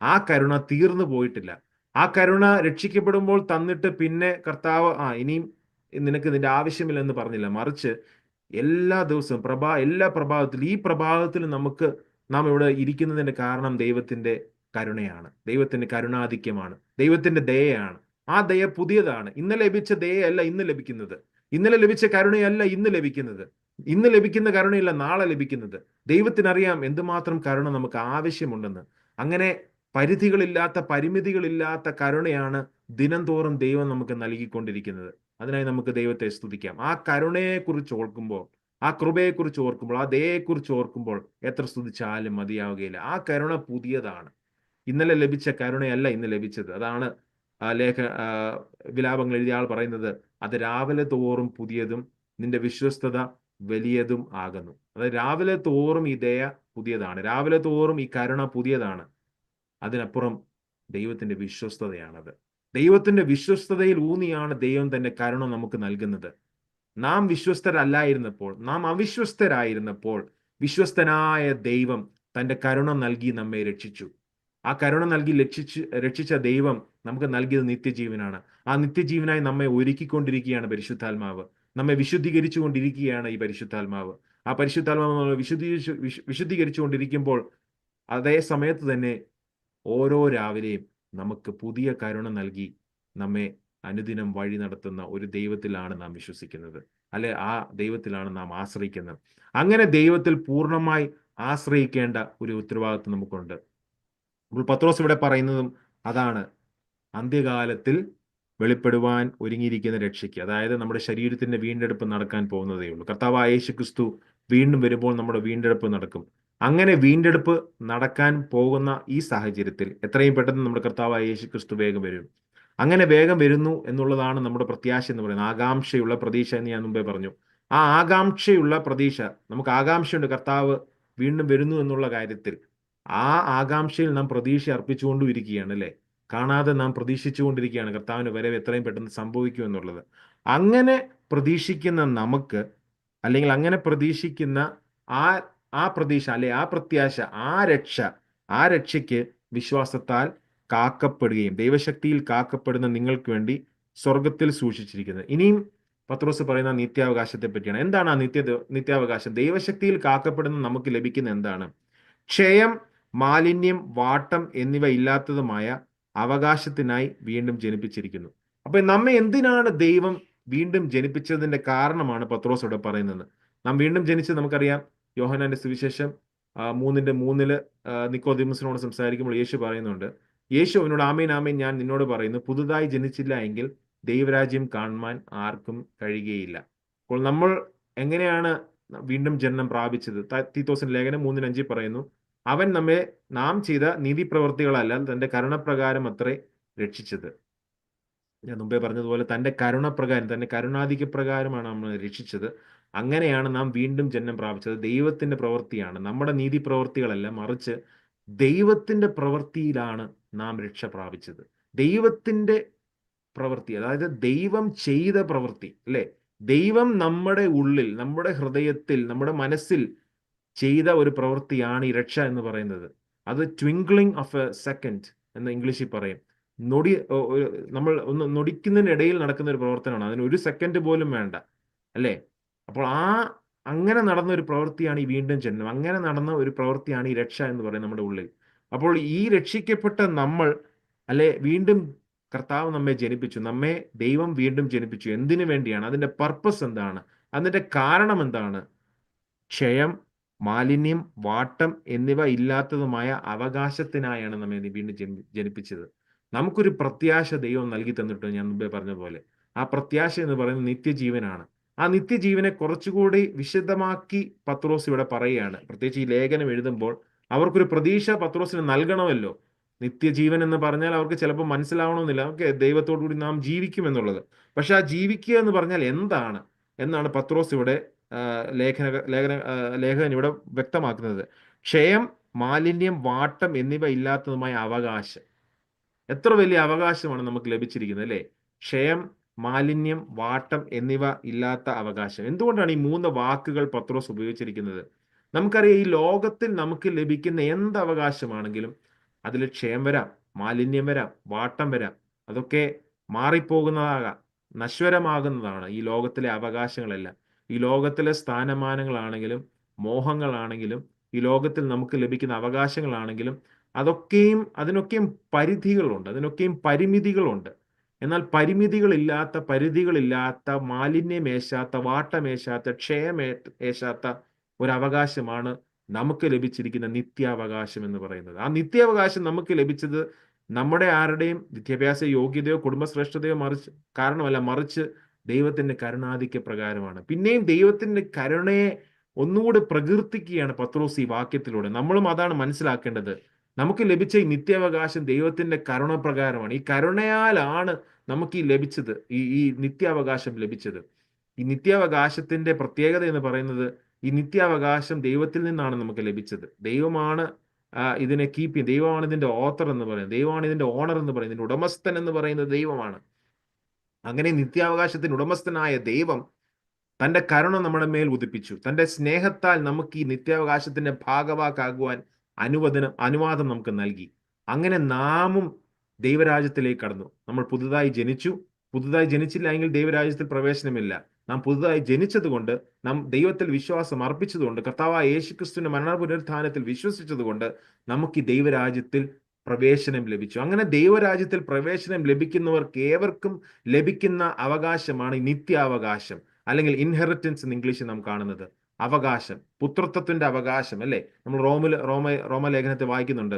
[SPEAKER 1] ആ കരുണ തീർന്നു പോയിട്ടില്ല. ആ കരുണ രക്ഷിക്കപ്പെടുമ്പോൾ തന്നിട്ട് പിന്നെ കർത്താവ് ഇനിയും നിനക്ക് ഇതിന്റെ ആവശ്യമില്ലെന്ന് പറഞ്ഞില്ല. മറിച്ച് എല്ലാ ദിവസവും എല്ലാ പ്രഭാതത്തിലും, ഈ പ്രഭാതത്തിലും നാം ഇവിടെ ഇരിക്കുന്നതിന്റെ കാരണം ദൈവത്തിന്റെ കരുണയാണ്, ദൈവത്തിന്റെ കരുണാധിക്യമാണ്, ദൈവത്തിന്റെ ദയയാണ്. ആ ദയ പുതിയതാണ്. ഇന്നലെ ലഭിച്ച ദയയല്ല ഇന്ന് ലഭിക്കുന്നത്. ഇന്നലെ ലഭിച്ച കരുണയല്ല ഇന്ന് ലഭിക്കുന്നത്. ഇന്ന് ലഭിക്കുന്ന കരുണയല്ല നാളെ ലഭിക്കുന്നത്. ദൈവത്തിനറിയാം എന്തുമാത്രം കരുണ നമുക്ക് ആവശ്യമുണ്ടെന്ന്. അങ്ങനെ പരിധികളില്ലാത്ത, പരിമിതികളില്ലാത്ത കരുണയാണ് ദിനം തോറും ദൈവം നമുക്ക് നൽകിക്കൊണ്ടിരിക്കുന്നത്. അതിനായി നമുക്ക് ദൈവത്തെ സ്തുതിക്കാം. ആ കരുണയെക്കുറിച്ച് ഓർക്കുമ്പോൾ, ആ കൃപയെക്കുറിച്ച് ഓർക്കുമ്പോൾ, ആ ദയയെക്കുറിച്ച് ഓർക്കുമ്പോൾ എത്ര സ്തുതിച്ചാലും മതിയാവുകയില്ല. ആ കരുണ പുതിയതാണ്. ഇന്നലെ ലഭിച്ച കരുണയല്ല ഇന്ന് ലഭിച്ചത്. അതാണ് വിലാപങ്ങൾ എഴുതിയ ആൾ പറയുന്നത്, അത് രാവിലെ തോറും പുതിയതും നിന്റെ വിശ്വസ്തത വലിയതും ആകുന്നു. അതായത് രാവിലെ തോറും ഈ ദയ പുതിയതാണ്, രാവിലെ തോറും ഈ കരുണ പുതിയതാണ്. അതിനപ്പുറം ദൈവത്തിന്റെ വിശ്വസ്തതയാണത്. ദൈവത്തിന്റെ വിശ്വസ്തതയിൽ ഊന്നിയാണ് ദൈവം തന്റെ കരുണ നമുക്ക് നൽകുന്നത്. നാം വിശ്വസ്തരല്ലായിരുന്നപ്പോൾ, നാം അവിശ്വസ്തരായിരുന്നപ്പോൾ വിശ്വസ്തനായ ദൈവം തന്റെ കരുണ നൽകി നമ്മെ രക്ഷിച്ചു. ആ കരുണ നൽകി രക്ഷിച്ച ദൈവം നമുക്ക് നൽകിയത് നിത്യജീവനാണ്. ആ നിത്യജീവനായി നമ്മെ ഒരുക്കിക്കൊണ്ടിരിക്കുകയാണ് പരിശുദ്ധാത്മാവ്. നമ്മെ വിശുദ്ധീകരിച്ചു കൊണ്ടിരിക്കുകയാണ് ഈ പരിശുദ്ധാത്മാവ്. ആ പരിശുദ്ധാത്മാവ് നമ്മളെ വിശുദ്ധീകരിച്ചു കൊണ്ടിരിക്കുമ്പോൾ അതേ സമയത്ത് തന്നെ ഓരോ രാവിലെയും നമുക്ക് പുതിയ കരുണ നൽകി നമ്മെ അനുദിനം വഴി നടത്തുന്ന ഒരു ദൈവത്തിലാണ് നാം വിശ്വസിക്കുന്നത്, അല്ലെ? ആ ദൈവത്തിലാണ് നാം ആശ്രയിക്കുന്നത്. അങ്ങനെ ദൈവത്തിൽ പൂർണ്ണമായി ആശ്രയിക്കേണ്ട ഒരു ഉത്തരവാദിത്വം നമുക്കുണ്ട്. അപ്പോൾ പത്രോസ് ഇവിടെ പറയുന്നതും അതാണ്. അന്ത്യകാലത്തിൽ വെളിപ്പെടുവാൻ ഒരുങ്ങിയിരിക്കുന്ന രക്ഷയ്ക്ക്, അതായത് നമ്മുടെ ശരീരത്തിന്റെ വീണ്ടെടുപ്പ് നടക്കാൻ പോകുന്നതേ ഉള്ളൂ. കർത്താവായ യേശുക്രിസ്തു വീണ്ടും വരുമ്പോൾ നമ്മുടെ വീണ്ടെടുപ്പ് നടക്കും. അങ്ങനെ വീണ്ടെടുപ്പ് നടക്കാൻ പോകുന്ന ഈ സാഹചര്യത്തിൽ എത്രയും പെട്ടെന്ന് നമ്മുടെ കർത്താവായ യേശുക്രിസ്തു വേഗം വരും. അങ്ങനെ വേഗം വരുന്നു എന്നുള്ളതാണ് നമ്മുടെ പ്രത്യാശ എന്ന് പറയുന്നത്. ആകാംക്ഷയുള്ള പ്രതീക്ഷ എന്ന് ഞാൻ മുമ്പേ പറഞ്ഞു. ആ ആകാംക്ഷയുള്ള പ്രതീക്ഷ, നമുക്ക് ആകാംക്ഷയുണ്ട് കർത്താവ് വീണ്ടും വരുന്നു എന്നുള്ള കാര്യത്തിൽ. ആ ആകാംക്ഷയിൽ നാം പ്രതീക്ഷ അർപ്പിച്ചുകൊണ്ടും ഇരിക്കുകയാണ്, അല്ലേ? കാണാതെ നാം പ്രതീക്ഷിച്ചുകൊണ്ടിരിക്കുകയാണ് കർത്താവിന് വരവ് എത്രയും പെട്ടെന്ന് സംഭവിക്കും എന്നുള്ളത്. അങ്ങനെ പ്രതീക്ഷിക്കുന്ന നമുക്ക്, അല്ലെങ്കിൽ അങ്ങനെ പ്രതീക്ഷിക്കുന്ന ആ ആ പ്രതീക്ഷ, അല്ലെ ആ പ്രത്യാശ, ആ രക്ഷയ്ക്ക് വിശ്വാസത്താൽ കാക്കപ്പെടുകയും ദൈവശക്തിയിൽ കാക്കപ്പെടുന്ന നിങ്ങൾക്ക് വേണ്ടി സ്വർഗത്തിൽ സൂക്ഷിച്ചിരിക്കുന്നത്. ഇനിയും പത്രോസ് പറയുന്ന നിത്യാവകാശത്തെ പറ്റിയാണ്. എന്താണ് ആ നിത്യാവകാശം? ദൈവശക്തിയിൽ കാക്കപ്പെടുന്ന നമുക്ക് ലഭിക്കുന്ന എന്താണ്? ക്ഷയം, മാലിന്യം, വാട്ടം എന്നിവ ഇല്ലാത്തതുമായ അവകാശത്തിനായി വീണ്ടും ജനിപ്പിച്ചിരിക്കുന്നു. അപ്പൊ നമ്മെ എന്തിനാണ് ദൈവം വീണ്ടും ജനിപ്പിച്ചതിന്റെ കാരണമാണ് പത്രോസ് ഇവിടെ പറയുന്നത്. നാം വീണ്ടും ജനിച്ച് നമുക്കറിയാം, യോഹന്നാന്റെ സുവിശേഷം 3:3 നിക്കോദീമസിനോട് സംസാരിക്കുമ്പോൾ യേശു പറയുന്നുണ്ട്, യേശു അവനോട്, ആമേൻ ആമേൻ ഞാൻ നിന്നോട് പറയുന്നു, പുതുതായി ജനിച്ചില്ല എങ്കിൽ ദൈവരാജ്യം കാണുവാൻ ആർക്കും കഴിയുകയില്ല. അപ്പോൾ നമ്മൾ എങ്ങനെയാണ് വീണ്ടും ജന്മം പ്രാപിച്ചത്? തീത്തോസിന്റെ ലേഖനം 3:5 പറയുന്നു, അവൻ നാം ചെയ്ത നീതിപ്രവൃത്തികളല്ല തന്റെ കരുണപ്രകാരം അത്രേ രക്ഷിച്ചത്. ഞാൻ മുമ്പേ പറഞ്ഞതുപോലെ തന്റെ കരുണപ്രകാരം, തന്റെ കരുണാധിക്യപ്രകാരമാണ് നമ്മൾ രക്ഷിച്ചത്. അങ്ങനെയാണ് നാം വീണ്ടും ജന്മം പ്രാപിച്ചത്. ദൈവത്തിന്റെ പ്രവൃത്തിയാണ്, നമ്മുടെ നീതി പ്രവൃത്തികളല്ല, മറിച്ച് ദൈവത്തിന്റെ പ്രവൃത്തിയിലാണ് നാം രക്ഷ പ്രാപിച്ചത്. ദൈവത്തിന്റെ പ്രവൃത്തി, അതായത് ദൈവം ചെയ്ത പ്രവൃത്തി, അല്ലെ? ദൈവം നമ്മുടെ ഉള്ളിൽ, നമ്മുടെ ഹൃദയത്തിൽ, നമ്മുടെ മനസ്സിൽ ചെയ്ത ഒരു പ്രവൃത്തിയാണ് ഈ രക്ഷ എന്ന് പറയുന്നത്. അത് ട്വിങ്ക്ലിംഗ് ഓഫ് എ സെക്കൻഡ് എന്ന് ഇംഗ്ലീഷിൽ പറയും. നമ്മൾ ഒന്ന് നൊടിക്കുന്നതിനിടയിൽ നടക്കുന്ന ഒരു പ്രവർത്തനമാണ്. അതിന് ഒരു സെക്കൻഡ് പോലും വേണ്ട, അല്ലേ? അപ്പോൾ അങ്ങനെ നടന്ന ഒരു പ്രവൃത്തിയാണ് ഈ വീണ്ടും ജന്മം. അങ്ങനെ നടന്ന ഒരു പ്രവൃത്തിയാണ് ഈ രക്ഷ എന്ന് പറയുന്നത് നമ്മുടെ ഉള്ളിൽ. അപ്പോൾ ഈ രക്ഷിക്കപ്പെട്ട നമ്മൾ, അല്ലെ, വീണ്ടും കർത്താവ് നമ്മെ ജനിപ്പിച്ചു, നമ്മെ ദൈവം വീണ്ടും ജനിപ്പിച്ചു. എന്തിനു വേണ്ടിയാണ്? അതിന്റെ പർപ്പസ് എന്താണ്? അതിന്റെ കാരണം എന്താണ്? ക്ഷയം, മാലിന്യം, വാട്ടം എന്നിവ ഇല്ലാത്തതുമായ അവകാശത്തിനായാണ് നമ്മെ വീണ്ടും ജനിപ്പിച്ചത്. നമുക്കൊരു പ്രത്യാശ ദൈവം നൽകി തന്നിട്ട്, ഞാൻ മുമ്പേ പറഞ്ഞ പോലെ, ആ പ്രത്യാശ എന്ന് പറയുന്നത് നിത്യജീവനാണ്. ആ നിത്യജീവനെ കുറച്ചുകൂടി വിശദമാക്കി പത്രോസ് ഇവിടെ പറയുകയാണ്. പ്രത്യേകിച്ച് ഈ ലേഖനം എഴുതുമ്പോൾ അവർക്കൊരു പ്രതീക്ഷ പത്രോസിന് നൽകണമല്ലോ. നിത്യജീവൻ എന്ന് പറഞ്ഞാൽ അവർക്ക് ചിലപ്പോൾ മനസ്സിലാവണമെന്നില്ല. ഓക്കെ, ദൈവത്തോടു കൂടി നാം ജീവിക്കും എന്നുള്ളത്. പക്ഷെ ആ ജീവിക്കുക എന്ന് പറഞ്ഞാൽ എന്താണ് എന്നാണ് പത്രോസ് ഇവിടെ ലേഖകൻ ഇവിടെ വ്യക്തമാക്കുന്നത്. ക്ഷയം, മാലിന്യം, വാട്ടം എന്നിവ ഇല്ലാത്തതുമായ അവകാശം. എത്ര വലിയ അവകാശമാണ് നമുക്ക് ലഭിച്ചിരിക്കുന്നത്, അല്ലേ? ക്ഷയം, മാലിന്യം, വാട്ടം എന്നിവ ഇല്ലാത്ത അവകാശം. എന്തുകൊണ്ടാണ് ഈ 3 വാക്കുകൾ പത്രോസ് ഉപയോഗിച്ചിരിക്കുന്നത്? നമുക്കറിയാം, ഈ ലോകത്തിൽ നമുക്ക് ലഭിക്കുന്ന എന്ത് അവകാശമാണെങ്കിലും അതിൽ ക്ഷയം വരാം, മാലിന്യം വരാം, വാട്ടം വരാം. അതൊക്കെ മാറിപ്പോകുന്നതാകാം, നശ്വരമാകുന്നതാണ് ഈ ലോകത്തിലെ അവകാശങ്ങളെല്ലാം. ഈ ലോകത്തിലെ സ്ഥാനമാനങ്ങളാണെങ്കിലും, മോഹങ്ങളാണെങ്കിലും, ഈ ലോകത്തിൽ നമുക്ക് ലഭിക്കുന്ന അവകാശങ്ങളാണെങ്കിലും, അതിനൊക്കെയും പരിധികളുണ്ട്, അതിനൊക്കെയും പരിമിതികളുണ്ട്. എന്നാൽ പരിധികളില്ലാത്ത, മാലിന്യമേശാത്ത, വാട്ടമേശാത്ത, ക്ഷയമേശാത്ത ഒരു അവകാശമാണ് നമുക്ക് ലഭിച്ചിരിക്കുന്ന നിത്യാവകാശം എന്ന് പറയുന്നത്. ആ നിത്യാവകാശം നമുക്ക് ലഭിച്ചത് നമ്മുടെ ആരുടെയും വിദ്യാഭ്യാസ യോഗ്യതയോ കുടുംബശ്രേഷ്ഠതയോ കാരണമല്ല, മറിച്ച് ദൈവത്തിന്റെ കരുണാധിക്യ പ്രകാരമാണ്. പിന്നെയും ദൈവത്തിന്റെ കരുണയെ ഒന്നുകൂടി പ്രകീർത്തിക്കുകയാണ് പത്രോസ് ഈ വാക്യത്തിലൂടെ. നമ്മളും അതാണ് മനസ്സിലാക്കേണ്ടത്. നമുക്ക് ലഭിച്ച ഈ നിത്യാവകാശം ദൈവത്തിന്റെ കരുണപ്രകാരമാണ്. ഈ കരുണയാലാണ് നമുക്ക് ഈ നിത്യാവകാശം ലഭിച്ചത്. ഈ നിത്യാവകാശത്തിന്റെ പ്രത്യേകത എന്ന് പറയുന്നത്, ഈ നിത്യാവകാശം ദൈവത്തിൽ നിന്നാണ് നമുക്ക് ലഭിച്ചത്. ദൈവമാണ് ഇതിനെ കീപ്പ് ചെയ്യുന്നത്. ദൈവമാണ് ഇതിന്റെ ഓത്തർ എന്ന് പറയുന്നത്, ദൈവമാണ് ഇതിന്റെ ഓണർ എന്ന് പറയുന്നത്, ഇതിന്റെ ഉടമസ്ഥൻ എന്ന് പറയുന്നത് ദൈവമാണ്. അങ്ങനെ നിത്യാവകാശത്തിന് ഉടമസ്ഥനായ ദൈവം തന്റെ കരുണ നമ്മുടെ മേൽ ഉദിപ്പിച്ചു. തന്റെ സ്നേഹത്താൽ നമുക്ക് ഈ നിത്യാവകാശത്തിന്റെ ഭാഗവാക്കാകുവാൻ അനുവാദം നമുക്ക് നൽകി. അങ്ങനെ നാമും ദൈവരാജ്യത്തിലേക്ക് കടന്നു. നമ്മൾ പുതുതായി ജനിച്ചു. പുതുതായി ജനിച്ചില്ല എങ്കിൽ ദൈവരാജ്യത്തിൽ പ്രവേശനമില്ല. നാം പുതുതായി ജനിച്ചതുകൊണ്ട്, നാം ദൈവത്തിൽ വിശ്വാസം അർപ്പിച്ചതുകൊണ്ട്, കർത്താവായ യേശുക്രിസ്തുവിന്റെ മരണ പുനരുത്ഥാനത്തിൽ വിശ്വസിച്ചതുകൊണ്ട് നമുക്ക് ഈ ദൈവരാജ്യത്തിൽ പ്രവേശനം ലഭിച്ചു. അങ്ങനെ ദൈവരാജ്യത്തിൽ പ്രവേശനം ലഭിക്കുന്നവർക്ക് ഏവർക്കും ലഭിക്കുന്ന അവകാശമാണ് ഈ നിത്യാവകാശം, അല്ലെങ്കിൽ ഇൻഹെറിറ്റൻസ് എന്ന് ഇംഗ്ലീഷിൽ നാം കാണുന്നത്. അവകാശം, പുത്രത്വത്തിന്റെ അവകാശം, അല്ലേ? നമ്മൾ റോമലേഖനത്തെ വായിക്കുന്നുണ്ട്,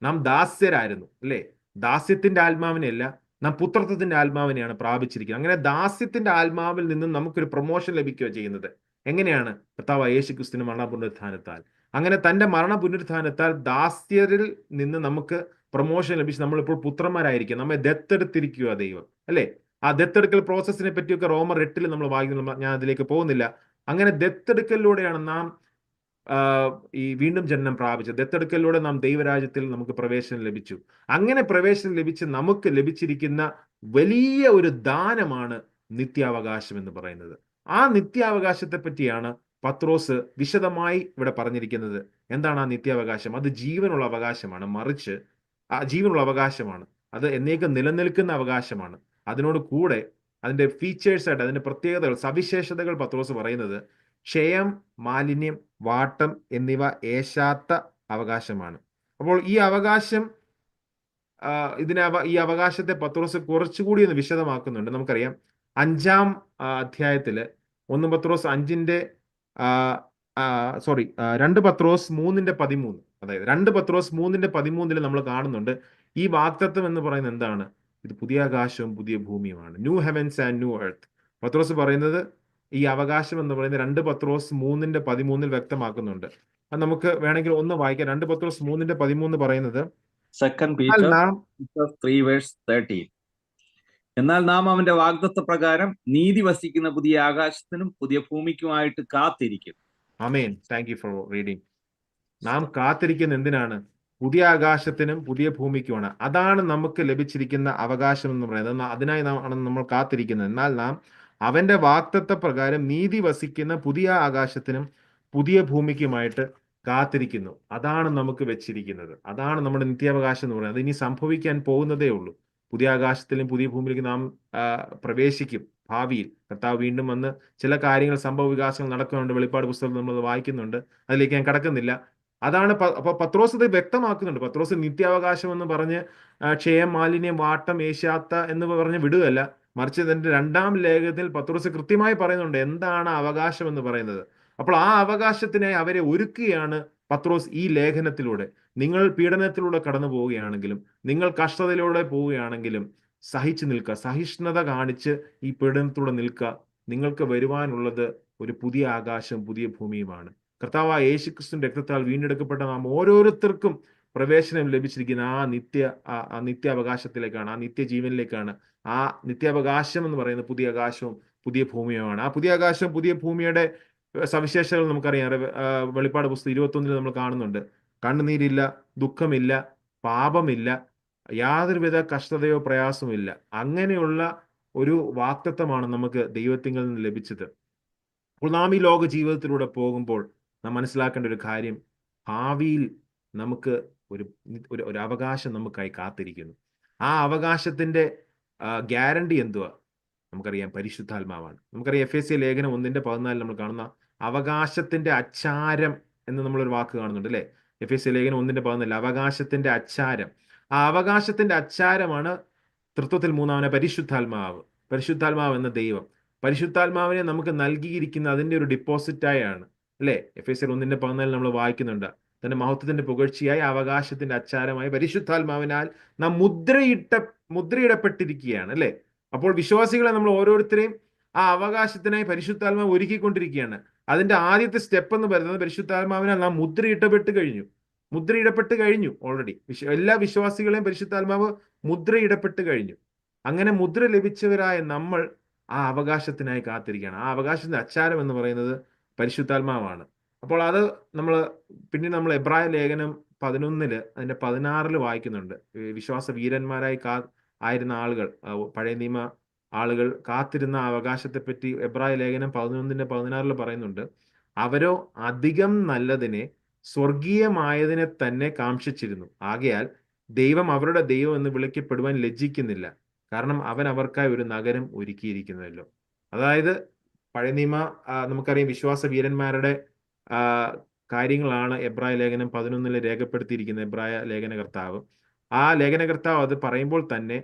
[SPEAKER 1] നാം ദാസ്യരായിരുന്നു, അല്ലേ? ദാസ്യത്തിന്റെ ആത്മാവിനെയല്ല, നാം പുത്രത്വത്തിന്റെ ആത്മാവിനെയാണ് പ്രാപിച്ചിരിക്കുന്നത്. അങ്ങനെ ദാസ്യത്തിന്റെ ആത്മാവിൽ നിന്നും നമുക്കൊരു പ്രൊമോഷൻ ലഭിക്കുകയോ ചെയ്യുന്നത് എങ്ങനെയാണ്? കർത്താവായ യേശുക്രിസ്തുവിന്റെ മരണ പുനരുത്ഥാനത്താൽ. അങ്ങനെ തന്റെ മരണ പുനരുത്ഥാനത്താൽ ദാസ്യരിൽ നിന്ന് നമുക്ക് പ്രൊമോഷൻ ലഭിച്ച് നമ്മളിപ്പോൾ പുത്രന്മാരായിരിക്കും. നമ്മെ ദത്തെടുത്തിരിക്കുക ദൈവം, അല്ലേ? ആ ദത്തെടുക്കൽ പ്രോസസ്സിനെ പറ്റിയൊക്കെ റോമർ 8 നമ്മൾ വായിക്കുന്നു. ഞാൻ അതിലേക്ക് പോകുന്നില്ല. അങ്ങനെ ദത്തെടുക്കലിലൂടെയാണ് നാം ഈ വീണ്ടും ജനനം പ്രാപിച്ചത്. ദത്തെടുക്കലിലൂടെ നാം ദൈവരാജ്യത്തിൽ നമുക്ക് പ്രവേശനം ലഭിച്ചു. അങ്ങനെ പ്രവേശനം ലഭിച്ച് നമുക്ക് ലഭിച്ചിരിക്കുന്ന വലിയ ഒരു ദാനമാണ് നിത്യാവകാശം എന്ന് പറയുന്നത്. ആ നിത്യാവകാശത്തെ പറ്റിയാണ് പത്രോസ് വിശദമായി ഇവിടെ പറഞ്ഞിരിക്കുന്നത്. എന്താണ് ആ നിത്യാവകാശം? അത് ജീവനുള്ള അവകാശമാണ്. മറിച്ച് ആ ജീവനുള്ള അവകാശമാണ്, അത് എന്നേക്കും നിലനിൽക്കുന്ന അവകാശമാണ്. അതിനോട് കൂടെ അതിന്റെ ഫീച്ചേഴ്സായിട്ട്, അതിന്റെ പ്രത്യേകതകൾ, സവിശേഷതകൾ പത്രോസ് പറയുന്നത് ക്ഷയം, മാലിന്യം, വാട്ടം എന്നിവ ഏശാത്ത അവകാശമാണ്. അപ്പോൾ ഈ അവകാശം, ഈ അവകാശത്തെ പത്രോസ് കുറച്ചുകൂടി ഒന്ന് വിശദമാക്കുന്നുണ്ട്. നമുക്കറിയാം, അഞ്ചാം അധ്യായത്തില് 1 പത്രോസ് 5-ന്റെ സോറി 2 പത്രോസ് 3-13, അതായത് 2 പത്രോസ് 3-13 നമ്മൾ കാണുന്നുണ്ട് ഈ വാഗ്ദത്തം എന്ന് പറയുന്നത് എന്താണ്? ഇത് പുതിയ ആകാശവും പുതിയ ഭൂമിയുമാണ്. New heavens and new earth. Pathros പറയുന്നത് ഈ അവകാശം എന്ന് പറയുന്നത് 2 പത്രോസ് 3-13 വ്യക്തമാക്കുന്നുണ്ട്. അത് നമുക്ക് വേണമെങ്കിൽ ഒന്ന് വായിക്കാം. 2 പത്രോസ് 3-13 പറയുന്നത്,
[SPEAKER 2] സെക്കൻഡ്
[SPEAKER 1] എന്നാൽ
[SPEAKER 2] പീറ്റർ
[SPEAKER 1] നാം
[SPEAKER 2] 3 വേഴ്സ് 13. എന്നാൽ നാം അവന്റെ വാഗ്ദത്ത പ്രകാരം നീതി വസിക്കുന്ന പുതിയ ആകാശത്തിനും പുതിയ ഭൂമിക്കുമായിട്ട് കാത്തിരിക്കും.
[SPEAKER 1] Amen. Thank you for reading. നാം കാത്തിരിക്കുന്ന എന്തിനാണ്? പുതിയ ആകാശത്തിനും പുതിയ ഭൂമിക്കുമാണ്. അതാണ് നമുക്ക് ലഭിച്ചിരിക്കുന്ന അവകാശം എന്ന് പറയുന്നത്. അതിനായി ആണ് നമ്മൾ കാത്തിരിക്കുന്നത്. എന്നാൽ നാം അവന്റെ വാഗ്ദത്ത പ്രകാരം നീതി വസിക്കുന്ന പുതിയ ആകാശത്തിനും പുതിയ ഭൂമിക്കുമായിട്ട് കാത്തിരിക്കുന്നു. അതാണ് നമുക്ക് വെച്ചിരിക്കുന്നത്. അതാണ് നമ്മുടെ നിത്യാവകാശം എന്ന് പറയുന്നത്. അത് ഇനി സംഭവിക്കാൻ പോകുന്നതേ ഉള്ളൂ. പുതിയ ആകാശത്തിലും പുതിയ ഭൂമിയിലേക്ക് നാം പ്രവേശിക്കും ഭാവിയിൽ. കർത്താവ് വീണ്ടും വന്ന് ചില കാര്യങ്ങൾ, സംഭവ വികാസങ്ങൾ നടക്കുന്നുണ്ട്. വെളിപ്പാട് പുസ്തകം നമ്മൾ വായിക്കുന്നുണ്ട്. അതിലേക്ക് ഞാൻ കടക്കുന്നില്ല. അതാണ് അപ്പൊ പത്രോസ് ഇത് വ്യക്തമാക്കുന്നുണ്ട്. പത്രോസ് നിത്യാവകാശം എന്ന് പറഞ്ഞ് ക്ഷയം, മാലിന്യം, വാട്ടം, ഏഷ്യാത്ത എന്ന് പറഞ്ഞ് വിടുകയല്ല. മറിച്ച് ഇതിന്റെ 2-ാം ലേഖനത്തിൽ പത്രോസ് കൃത്യമായി പറയുന്നുണ്ട് എന്താണ് അവകാശം എന്ന് പറയുന്നത്. അപ്പോൾ ആ അവകാശത്തിനായി അവരെ ഒരുക്കുകയാണ് പത്രോസ് ഈ ലേഖനത്തിലൂടെ. നിങ്ങൾ പീഡനത്തിലൂടെ കടന്നു പോവുകയാണെങ്കിലും, നിങ്ങൾ കഷ്ടതയിലൂടെ പോവുകയാണെങ്കിലും സഹിച്ചു നിൽക്കുക, സഹിഷ്ണുത കാണിച്ച് ഈ പീഡനത്തിലൂടെ നിൽക്കുക. നിങ്ങൾക്ക് വരുവാനുള്ളത് ഒരു പുതിയ ആകാശം പുതിയ ഭൂമിയുമാണ്. കർത്താവായ യേശുക്രിസ്തുവിന്റെ രക്തത്താൽ വീണ്ടെടുക്കപ്പെട്ട നാം ഓരോരുത്തർക്കും പ്രവേശനം ലഭിച്ചിരിക്കുന്ന ആ നിത്യാവകാശത്തിലേക്കാണ്, ആ നിത്യജീവനിലേക്കാണ്. ആ നിത്യാവകാശം എന്ന് പറയുന്നത് പുതിയ ആകാശവും പുതിയ ഭൂമിയുമാണ്. ആ പുതിയ ആകാശവും പുതിയ ഭൂമിയുടെ സവിശേഷതകൾ നമുക്കറിയാം. വെളിപ്പാട് പുസ്തകം 21 നമ്മൾ കാണുന്നുണ്ട്. കണ്ണുനീരില്ല, ദുഃഖമില്ല, പാപമില്ല, യാതൊരുവിധ കഷ്ടതയോ പ്രയാസമില്ല. അങ്ങനെയുള്ള ഒരു വാഗ്ദത്തമാണ് നമുക്ക് ദൈവത്തിങ്കിൽ നിന്ന് ലഭിച്ചത്. അപ്പോൾ നാം ഈ ലോക ജീവിതത്തിലൂടെ പോകുമ്പോൾ നാം മനസ്സിലാക്കേണ്ട ഒരു കാര്യം, ഭാവിയിൽ നമുക്ക് ഒരു ഒരു അവകാശം നമുക്കായി കാത്തിരിക്കുന്നു. ആ അവകാശത്തിന്റെ ഗ്യാരണ്ടി എന്തുവാ? നമുക്കറിയാം, പരിശുദ്ധാത്മാവാണ്. നമുക്കറിയാം എഫേസ്യ ലേഖനം 1-14 നമ്മൾ കാണുന്ന അവകാശത്തിന്റെ അച്ചാരം എന്ന് നമ്മളൊരു വാക്ക് കാണുന്നുണ്ട് അല്ലേ? എഫേസ്യ ലേഖനം 1-14 അവകാശത്തിന്റെ അച്ചാരം. ആ അവകാശത്തിന്റെ അച്ചാരമാണ് തൃത്വത്തിൽ മൂന്നാമനെ പരിശുദ്ധാത്മാവ്. പരിശുദ്ധാത്മാവ് എന്ന ദൈവം പരിശുദ്ധാത്മാവിനെ നമുക്ക് നൽകിയിരിക്കുന്ന അതിന്റെ ഒരു ഡെപ്പോസിറ്റായാണ് അല്ലേ? എഫേസ്യർ 1-14 നമ്മൾ വായിക്കുന്നുണ്ട്. തന്റെ മഹത്വത്തിന്റെ പുകഴ്ചയായി അവകാശത്തിന്റെ അച്ചാരമായി പരിശുദ്ധാത്മാവിനാൽ നാം മുദ്രയിടപ്പെട്ടിരിക്കുകയാണ് അല്ലേ? അപ്പോൾ വിശ്വാസികളെ നമ്മൾ ഓരോരുത്തരെയും ആ അവകാശത്തിനായി പരിശുദ്ധാത്മാവ് ഒരുക്കിക്കൊണ്ടിരിക്കുകയാണ്. അതിന്റെ ആദ്യത്തെ സ്റ്റെപ്പ് എന്ന് പറയുന്നത് പരിശുദ്ധാത്മാവിനാൽ നാം മുദ്രയിടപ്പെട്ട് കഴിഞ്ഞു ഓൾറെഡി. എല്ലാ വിശ്വാസികളെയും പരിശുദ്ധാത്മാവ് മുദ്രയിടപ്പെട്ട് കഴിഞ്ഞു. അങ്ങനെ മുദ്ര ലഭിച്ചവരായ നമ്മൾ ആ അവകാശത്തിനായി കാത്തിരിക്കുകയാണ്. ആ അവകാശത്തിന്റെ അച്ചാരം എന്ന് പറയുന്നത് പരിശുദ്ധാത്മാവാണ്. അപ്പോൾ അത് പിന്നീട് നമ്മൾ എബ്രായ ലേഖനം 11 അതിന്റെ 16 വായിക്കുന്നുണ്ട്. വിശ്വാസ വീരന്മാരായി ആയിരുന്ന ആളുകൾ, പഴയ നിയമ ആളുകൾ കാത്തിരുന്ന അവകാശത്തെപ്പറ്റി എബ്രായ ലേഖനം 11-16 പറയുന്നുണ്ട്. അവരോ അധികം നല്ലതിനെ, സ്വർഗീയമായതിനെ തന്നെ കാംക്ഷിച്ചിരുന്നു. ആകയാൽ ദൈവം അവരുടെ ദൈവം എന്ന് വിളിക്കപ്പെടുവാൻ ലജ്ജിക്കുന്നില്ല. കാരണം അവൻ അവർക്കായി ഒരു നഗരം ഒരുക്കിയിരിക്കുന്നല്ലോ. അതായത് പഴയ നിയമ നമുക്കറിയാം വിശ്വാസ വീരന്മാരുടെ കാര്യങ്ങളാണ് എബ്രായ ലേഖനം 11 രേഖപ്പെടുത്തിയിരിക്കുന്ന എബ്രായ ലേഖനകർത്താവ്. ആ ലേഖനകർത്താവ് അത് പറയുമ്പോൾ തന്നെ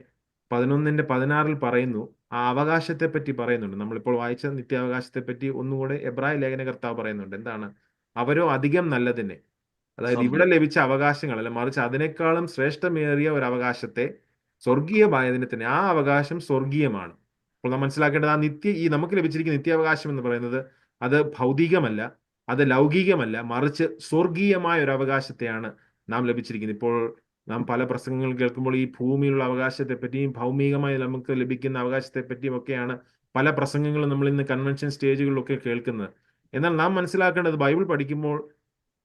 [SPEAKER 1] 11-16 പറയുന്നു, ആ അവകാശത്തെ പറ്റി പറയുന്നുണ്ട്. നമ്മളിപ്പോൾ വായിച്ച നിത്യാവകാശത്തെ പറ്റി ഒന്നുകൂടെ എബ്രായ ലേഖനകർത്താവ് പറയുന്നുണ്ട്. എന്താണ്? അവരോ അധികം നല്ലതിനെ, അതായത് ഇവിടെ ലഭിച്ച അവകാശങ്ങളല്ല, മറിച്ച് അതിനേക്കാളും ശ്രേഷ്ഠമേറിയ ഒരു അവകാശത്തെ, സ്വർഗീയമായതിനെ തന്നെ, ആ അവകാശം സ്വർഗീയമാണ്. അപ്പോൾ നാം മനസ്സിലാക്കേണ്ടത് ഈ നമുക്ക് ലഭിച്ചിരിക്കുന്ന നിത്യാവകാശം എന്ന് പറയുന്നത് അത് ഭൗതികമല്ല, അത് ലൗകികമല്ല, മറിച്ച് സ്വർഗീയമായ ഒരു അവകാശത്തെയാണ് നാം ലഭിച്ചിരിക്കുന്നത്. ഇപ്പോൾ നാം പല പ്രസംഗങ്ങൾ കേൾക്കുമ്പോൾ ഈ ഭൂമിയിലുള്ള അവകാശത്തെ പറ്റിയും ഭൗമികമായി നമുക്ക് ലഭിക്കുന്ന അവകാശത്തെ പറ്റിയും ഒക്കെയാണ് പല പ്രസംഗങ്ങളും നമ്മൾ ഇന്ന് കൺവെൻഷൻ സ്റ്റേജുകളിലൊക്കെ കേൾക്കുന്നത്. എന്നാൽ നാം മനസ്സിലാക്കേണ്ടത്, ബൈബിൾ പഠിക്കുമ്പോൾ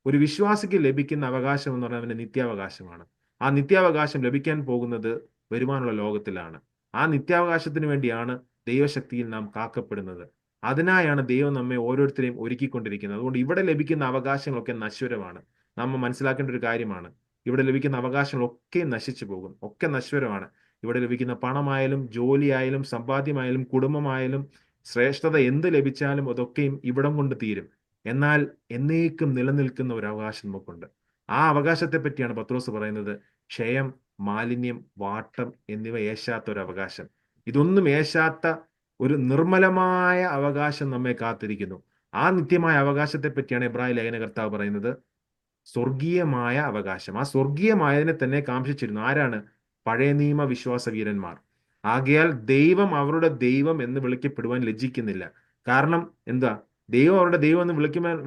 [SPEAKER 1] ഒരു വിശ്വാസിക്ക് ലഭിക്കുന്ന അവകാശം എന്ന് പറഞ്ഞാൽ അവന്റെ നിത്യാവകാശമാണ്. ആ നിത്യാവകാശം ലഭിക്കാൻ പോകുന്നത് വരുവാനുള്ള ലോകത്തിലാണ്. ആ നിത്യാവകാശത്തിന് വേണ്ടിയാണ് ദൈവശക്തിയിൽ നാം കാക്കപ്പെടുന്നത്. അതിനായാണ് ദൈവം നമ്മെ ഓരോരുത്തരെയും ഒരുക്കിക്കൊണ്ടിരിക്കുന്നത്. അതുകൊണ്ട് ഇവിടെ ലഭിക്കുന്ന അവകാശങ്ങളൊക്കെ നശ്വരമാണ്. നാം മനസ്സിലാക്കേണ്ട ഒരു കാര്യമാണ്, ഇവിടെ ലഭിക്കുന്ന അവകാശങ്ങളൊക്കെ നശിച്ചു പോകും, ഒക്കെ നശ്വരമാണ്. ഇവിടെ ലഭിക്കുന്ന പണമായാലും ജോലിയായാലും സമ്പാദ്യമായാലും കുടുംബമായാലും ശ്രേഷ്ഠത എന്ത് ലഭിച്ചാലും അതൊക്കെയും ഇവിടം കൊണ്ട് തീരും. എന്നാൽ എന്നേക്കും നിലനിൽക്കുന്ന ഒരു അവകാശം നമുക്കുണ്ട്. ആ അവകാശത്തെ പറ്റിയാണ് പത്രോസ് പറയുന്നത്, ക്ഷയം, മാലിന്യം, വാട്ടം എന്നിവ ഏശാത്ത ഒരു അവകാശം. ഇതൊന്നും ഏശാത്ത ഒരു നിർമ്മലമായ അവകാശം നമ്മെ കാത്തിരിക്കുന്നു. ആ നിത്യമായ അവകാശത്തെ പറ്റിയാണ് എബ്രായ ലേഖന കർത്താവ് പറയുന്നത്. സ്വർഗീയമായ അവകാശം. ആ സ്വർഗീയമായതിനെ തന്നെ കാംക്ഷിച്ചിരുന്നു. ആരാണ്? പഴയ നിയമ വിശ്വാസ വീരന്മാർ. ആകയാൽ ദൈവം അവരുടെ ദൈവം എന്ന് വിളിക്കപ്പെടുവാൻ ലജ്ജിക്കുന്നില്ല. കാരണം എന്താ? ദൈവം അവരുടെ ദൈവം എന്ന്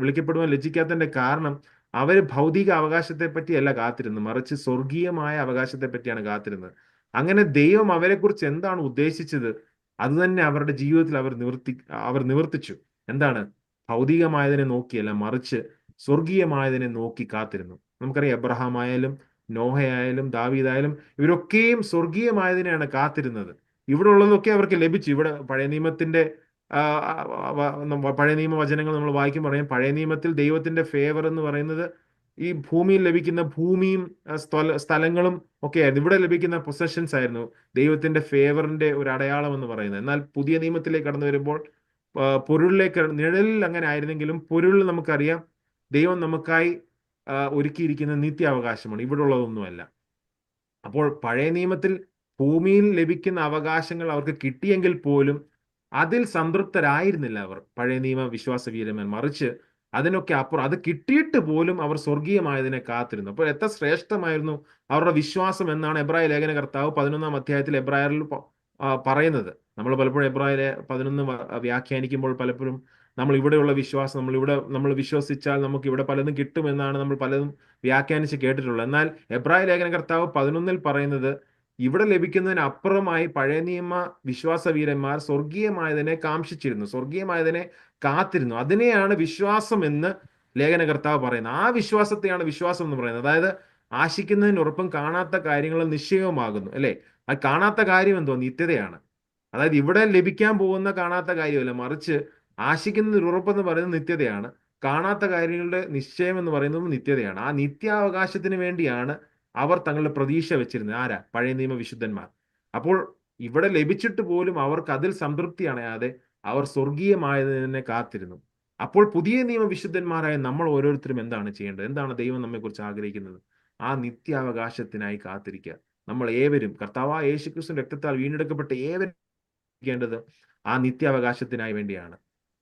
[SPEAKER 1] വിളിക്കപ്പെടുവാൻ ലജ്ജിക്കാത്തതിന്റെ കാരണം അവര് ഭൗതിക അവകാശത്തെ പറ്റിയല്ല കാത്തിരുന്നത്, മറിച്ച് സ്വർഗീയമായ അവകാശത്തെ പറ്റിയാണ് കാത്തിരുന്നത്. അങ്ങനെ ദൈവം അവരെക്കുറിച്ച് എന്താണ് ഉദ്ദേശിച്ചത് അത് തന്നെ അവരുടെ ജീവിതത്തിൽ അവർ നിവർത്തിച്ചു. എന്താണ്? ഭൗതികമായതിനെ നോക്കിയല്ല, മറിച്ച് സ്വർഗീയമായതിനെ നോക്കി കാത്തിരുന്നു. നമുക്കറിയാം, എബ്രഹാം ആയാലും നോഹയായാലും ദാവീദായാലും ഇവരൊക്കെയും സ്വർഗീയമായതിനെയാണ് കാത്തിരുന്നത്. ഇവിടെ ഉള്ളതൊക്കെ അവർക്ക് ലഭിച്ചു. ഇവിടെ പഴയ നിയമത്തിന്റെ പഴയ നിയമ വചനങ്ങൾ നമ്മൾ വായിക്കുമ്പോൾ പറയാം, പഴയ നിയമത്തിൽ ദൈവത്തിന്റെ ഫേവർ എന്ന് പറയുന്നത് ഈ ഭൂമിയിൽ ലഭിക്കുന്ന ഭൂമിയും സ്ഥലങ്ങളും ഒക്കെ ആയിരുന്നു. ഇവിടെ ലഭിക്കുന്ന പൊസഷൻസ് ആയിരുന്നു ദൈവത്തിന്റെ ഫേവറിന്റെ ഒരു അടയാളം എന്ന് പറയുന്നത്. എന്നാൽ പുതിയ നിയമത്തിലേക്ക് കടന്നു വരുമ്പോൾ പൊരുളിലേക്ക്, നിഴലിൽ അങ്ങനെ ആയിരുന്നെങ്കിലും പൊരുളിൽ നമുക്കറിയാം ദൈവം നമുക്കായി ഒരുക്കിയിരിക്കുന്ന നിത്യാവകാശമാണ്, ഇവിടെ ഉള്ളതൊന്നുമല്ല. അപ്പോൾ പഴയ നിയമത്തിൽ ഭൂമിയിൽ ലഭിക്കുന്ന അവകാശങ്ങൾ അവർക്ക് കിട്ടിയെങ്കിൽ പോലും അതിൽ സംതൃപ്തരായിരുന്നില്ല അവർ, പഴയ നിയമ വിശ്വാസ വീരന്മാർ. മറിച്ച് അതിനൊക്കെ അപ്പുറം, അത് കിട്ടിയിട്ട് പോലും അവർ സ്വർഗീയമായതിനെ കാത്തിരുന്നു. അപ്പോൾ എത്ര ശ്രേഷ്ഠമായിരുന്നു അവരുടെ വിശ്വാസം എന്നാണ് എബ്രായ ലേഖന കർത്താവ് 11-ാം അധ്യായത്തിൽ എബ്രായറിൽ പറയുന്നത്. നമ്മൾ പലപ്പോഴും എബ്രായ 11 വ്യാഖ്യാനിക്കുമ്പോൾ പലപ്പോഴും നമ്മൾ ഇവിടെയുള്ള വിശ്വാസം, നമ്മൾ വിശ്വസിച്ചാൽ നമുക്ക് ഇവിടെ പലതും കിട്ടുമെന്നാണ് നമ്മൾ പലതും വ്യാഖ്യാനിച്ച് കേട്ടിട്ടുള്ളത്. എന്നാൽ എബ്രായ ലേഖന കർത്താവ് 11-ൽ പറയുന്നത് ഇവിടെ ലഭിക്കുന്നതിന് അപ്പുറമായി പഴയ നിയമ വിശ്വാസ വീരന്മാർ സ്വർഗീയമായതിനെ കാംക്ഷിച്ചിരുന്നു, സ്വർഗീയമായതിനെ കാത്തിരുന്നു. അതിനെയാണ് വിശ്വാസം എന്ന് ലേഖന കർത്താവ് പറയുന്നത്. ആ വിശ്വാസത്തെയാണ് വിശ്വാസം എന്ന് പറയുന്നത്. അതായത് ആശിക്കുന്നതിനൊപ്പം കാണാത്ത കാര്യങ്ങൾ നിശ്ചയവുമാകുന്നു, അല്ലെ? ആ കാണാത്ത കാര്യം എന്തോ? നിത്യതയാണ്. അതായത് ഇവിടെ ലഭിക്കാൻ പോകുന്ന കാണാത്ത കാര്യമല്ല, മറിച്ച് ആശിക്കുന്നതിന് ഉറപ്പെന്ന് പറയുന്നത് നിത്യതയാണ്. കാണാത്ത കാര്യങ്ങളുടെ നിശ്ചയം എന്ന് പറയുന്നത് നിത്യതയാണ്. ആ നിത്യാവകാശത്തിന് വേണ്ടിയാണ് അവർ തങ്ങളുടെ പ്രതീക്ഷ വെച്ചിരുന്നത്. ആരാ? പഴയ നിയമ വിശുദ്ധന്മാർ. അപ്പോൾ ഇവിടെ ലഭിച്ചിട്ട് പോലും അവർക്ക് അതിൽ സംതൃപ്തി അണയാതെ അവർ സ്വർഗീയമായതിനെ കാത്തിരുന്നു. അപ്പോൾ പുതിയ നിയമ വിശുദ്ധന്മാരായ നമ്മൾ ഓരോരുത്തരും എന്താണ് ചെയ്യേണ്ടത്? എന്താണ് ദൈവം നമ്മെക്കുറിച്ച് ആഗ്രഹിക്കുന്നത്? ആ നിത്യാവകാശത്തിനായി കാത്തിരിക്കുക. നമ്മൾ ഏവരും കർത്താവായ യേശുക്രിസ്തുവിന്റെ രക്തത്താൽ വീണ്ടെടുക്കപ്പെട്ട ഏവരും േണ്ടത് ആ നിത്യാവകാശത്തിനായി വേണ്ടിയാണ്.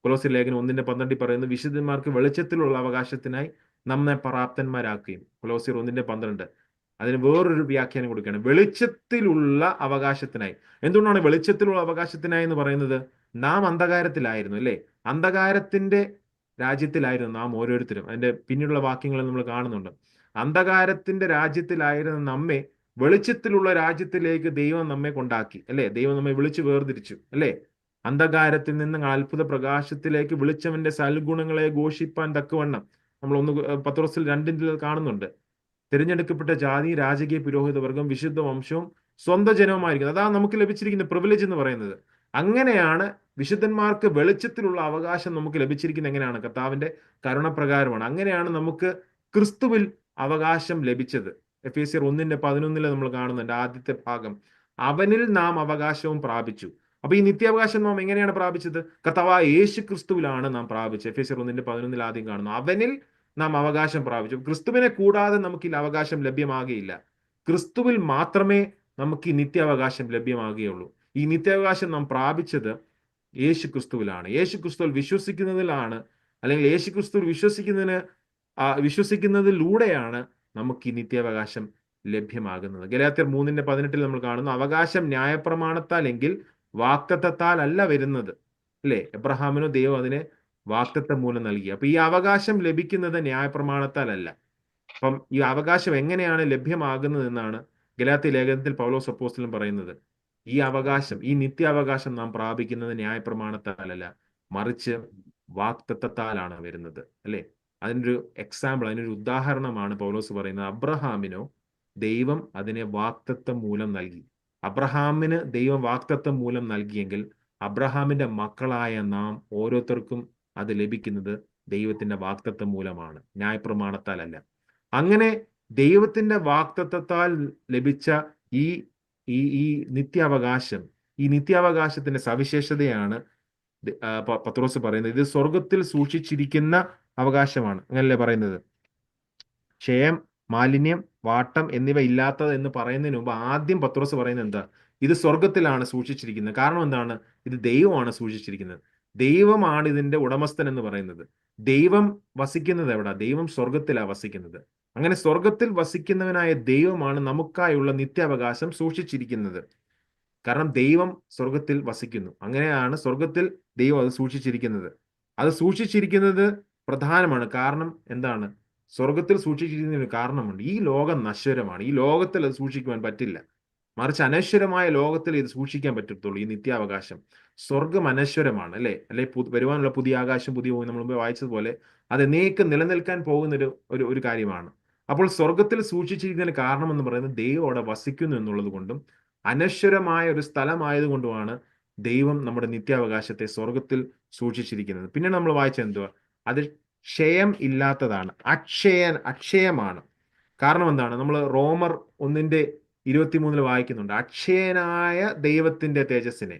[SPEAKER 1] കൊലോസ്യർ ലേഖനം 1:12 പറയുന്നത്, വിശുദ്ധന്മാർക്ക് വെളിച്ചത്തിലുള്ള അവകാശത്തിനായി നമ്മെ പ്രാപ്തന്മാരാക്കുകയും. കൊലോസ്യർ 1:12. അതിന് വേറൊരു വ്യാഖ്യാനം കൊടുക്കുകയാണ്, വെളിച്ചത്തിലുള്ള അവകാശത്തിനായി. എന്തുകൊണ്ടാണ് വെളിച്ചത്തിലുള്ള അവകാശത്തിനായി എന്ന് പറയുന്നത്? നാം അന്ധകാരത്തിലായിരുന്നു, അല്ലേ? അന്ധകാരത്തിന്റെ രാജ്യത്തിലായിരുന്നു നാം ഓരോരുത്തരും. അതിന്റെ പിന്നീടുള്ള വാക്യങ്ങൾ നമ്മൾ കാണുന്നുണ്ട്. അന്ധകാരത്തിന്റെ രാജ്യത്തിലായിരുന്ന നമ്മെ വെളിച്ചത്തിലുള്ള രാജ്യത്തിലേക്ക് ദൈവം നമ്മെ കൊണ്ടാക്കി, അല്ലെ? ദൈവം നമ്മെ വിളിച്ചു വേർതിരിച്ചു, അല്ലെ? അന്ധകാരത്തിൽ നിന്ന് അത്ഭുത പ്രകാശത്തിലേക്ക് വിളിച്ചവന്റെ സൽഗുണങ്ങളെ ഘോഷിപ്പാൻ തക്കവണ്ണം നമ്മൾ പത്രോസിൽ 2 കാണുന്നുണ്ട്. തിരഞ്ഞെടുക്കപ്പെട്ട ജാതി, രാജകീയ പുരോഹിത വർഗം, വിശുദ്ധ വംശവും സ്വന്തം ജനവുമായിരിക്കുന്നത്. അതാണ് നമുക്ക് ലഭിച്ചിരിക്കുന്ന പ്രിവിലേജ് എന്ന് പറയുന്നത്. അങ്ങനെയാണ് വിശുദ്ധന്മാർക്ക് വെളിച്ചത്തിലുള്ള അവകാശം നമുക്ക് ലഭിച്ചിരിക്കുന്നത്. എങ്ങനെയാണ്? കർത്താവിന്റെ കരുണപ്രകാരമാണ്. അങ്ങനെയാണ് നമുക്ക് ക്രിസ്തുവിൽ അവകാശം ലഭിച്ചത്. എഫേസ്യർ 1:11 നമ്മൾ കാണുന്നുണ്ട് ആദ്യത്തെ ഭാഗം, അവനിൽ നാം അവകാശവും പ്രാപിച്ചു. അപ്പൊ ഈ നിത്യാവകാശം നാം എങ്ങനെയാണ് പ്രാപിച്ചത്? കർത്താവായ യേശു ക്രിസ്തുവിലാണ് നാം പ്രാപിച്ചത്. എഫേസ്യർ 1:11 ആദ്യം കാണുന്നു, അവനിൽ നാം അവകാശം പ്രാപിച്ചു. ക്രിസ്തുവിനെ കൂടാതെ നമുക്ക് ഈ അവകാശം ലഭ്യമാകുകയില്ല. ക്രിസ്തുവിൽ മാത്രമേ നമുക്ക് ഈ നിത്യാവകാശം ലഭ്യമാകുകയുള്ളൂ. ഈ നിത്യാവകാശം നാം പ്രാപിച്ചത് യേശു ക്രിസ്തുവിലാണ്. യേശു ക്രിസ്തുവിൽ വിശ്വസിക്കുന്നതിലാണ്, അല്ലെങ്കിൽ യേശു ക്രിസ്തുവിൽ വിശ്വസിക്കുന്നതിലൂടെയാണ് നമുക്ക് ഈ നിത്യാവകാശം ലഭ്യമാകുന്നത്. ഗലാത്യർ 3:18 നമ്മൾ കാണുന്നു, അവകാശം ന്യായപ്രമാണത്താൽ എങ്കിൽ വാഗ്ദത്തത്താൽ അല്ല വരുന്നത്, അല്ലേ? എബ്രഹാമിനോ ദൈവം അതിനെ വാഗ്ദത്തം മൂലം നൽകി. അപ്പൊ ഈ അവകാശം ലഭിക്കുന്നത് ന്യായപ്രമാണത്താലല്ല. അപ്പം ഈ അവകാശം എങ്ങനെയാണ് ലഭ്യമാകുന്നത് എന്നാണ് ഗലാത്യ ലേഖനത്തിൽ പൗലോസ് അപ്പോസ്തലൻ പറയുന്നത്. ഈ അവകാശം, ഈ നിത്യാവകാശം നാം പ്രാപിക്കുന്നത് ന്യായപ്രമാണത്താലല്ല, മറിച്ച് വാഗ്ദത്തത്താലാണ് വരുന്നത്, അല്ലെ? അതിനൊരു എക്സാമ്പിൾ, അതിനൊരു ഉദാഹരണമാണ് പൗലോസ് പറയുന്നത്. അബ്രഹാമിനോ ദൈവം അതിനെ വാഗ്ദത്തം മൂലം നൽകി. അബ്രഹാമിന് ദൈവം വാഗ്ദത്തം മൂലം നൽകിയെങ്കിൽ അബ്രഹാമിന്റെ മക്കളായ നാം ഓരോരുത്തർക്കും അത് ലഭിക്കുന്നത് ദൈവത്തിന്റെ വാഗ്ദത്തം മൂലമാണ്, ന്യായപ്രമാണത്താലല്ല. അങ്ങനെ ദൈവത്തിന്റെ വാഗ്ദത്തത്താൽ ലഭിച്ച ഈ ഈ ഈ നിത്യാവകാശം, ഈ നിത്യാവകാശത്തിന്റെ സവിശേഷതയാണ് പത്രോസ് പറയുന്നത്. ഇത് സ്വർഗത്തിൽ സൂക്ഷിച്ചിരിക്കുന്ന അവകാശമാണ്, അങ്ങനല്ലേ പറയുന്നത്? ക്ഷയം, മാലിന്യം, വാട്ടം എന്നിവ ഇല്ലാത്തത് എന്ന് പറയുന്നതിന് മുമ്പ് ആദ്യം പത്രോസ് പറയുന്നത് എന്താ? ഇത് സ്വർഗത്തിലാണ് സൂക്ഷിച്ചിരിക്കുന്നത്. കാരണം എന്താണ്? ഇത് ദൈവമാണ് സൂക്ഷിച്ചിരിക്കുന്നത്. ദൈവമാണ് ഇതിന്റെ ഉടമസ്ഥൻ എന്ന് പറയുന്നത്. ദൈവം വസിക്കുന്നത് എവിടാ? ദൈവം സ്വർഗത്തിലാണ് വസിക്കുന്നത്. അങ്ങനെ സ്വർഗത്തിൽ വസിക്കുന്നവനായ ദൈവമാണ് നമുക്കായുള്ള നിത്യാവകാശം സൂക്ഷിച്ചിരിക്കുന്നത്. കാരണം ദൈവം സ്വർഗത്തിൽ വസിക്കുന്നു. അങ്ങനെയാണ് സ്വർഗത്തിൽ ദൈവം അത് സൂക്ഷിച്ചിരിക്കുന്നത്. അത് സൂക്ഷിച്ചിരിക്കുന്നത് പ്രധാനമാണ്. കാരണം എന്താണ്? സ്വർഗത്തിൽ സൂക്ഷിച്ചിരിക്കുന്നതിന് കാരണമുണ്ട്. ഈ ലോകം നശ്വരമാണ്. ഈ ലോകത്തിൽ അത് സൂക്ഷിക്കുവാൻ പറ്റില്ല. മറിച്ച് അനശ്വരമായ ലോകത്തിൽ ഇത് സൂക്ഷിക്കാൻ പറ്റത്തുള്ളൂ. ഈ നിത്യാവകാശം. സ്വർഗം അനശ്വരമാണ്, അല്ലെ വരുവാനുള്ള പുതിയ ആകാശം പുതിയ ഭൂമി നമ്മൾ മുമ്പ് വായിച്ചതുപോലെ അത് എന്നേക്കും നിലനിൽക്കാൻ പോകുന്ന ഒരു കാര്യമാണ്. അപ്പോൾ സ്വർഗത്തിൽ സൂക്ഷിച്ചിരിക്കുന്നതിന് കാരണം എന്ന് പറയുന്നത് ദൈവം അവിടെ വസിക്കുന്നു എന്നുള്ളത് കൊണ്ടും അനശ്വരമായ ഒരു സ്ഥലമായതുകൊണ്ടുമാണ് ദൈവം നമ്മുടെ നിത്യാവകാശത്തെ സ്വർഗത്തിൽ സൂക്ഷിച്ചിരിക്കുന്നത്. പിന്നെ നമ്മൾ വായിച്ചത് എന്തുവാ? അത് ക്ഷയം ഇല്ലാത്തതാണ്, അക്ഷയമാണ്. കാരണം എന്താണ്? നമ്മൾ റോമർ 1:23 വായിക്കുന്നുണ്ട്, അക്ഷയനായ ദൈവത്തിന്റെ തേജസ്സിനെ.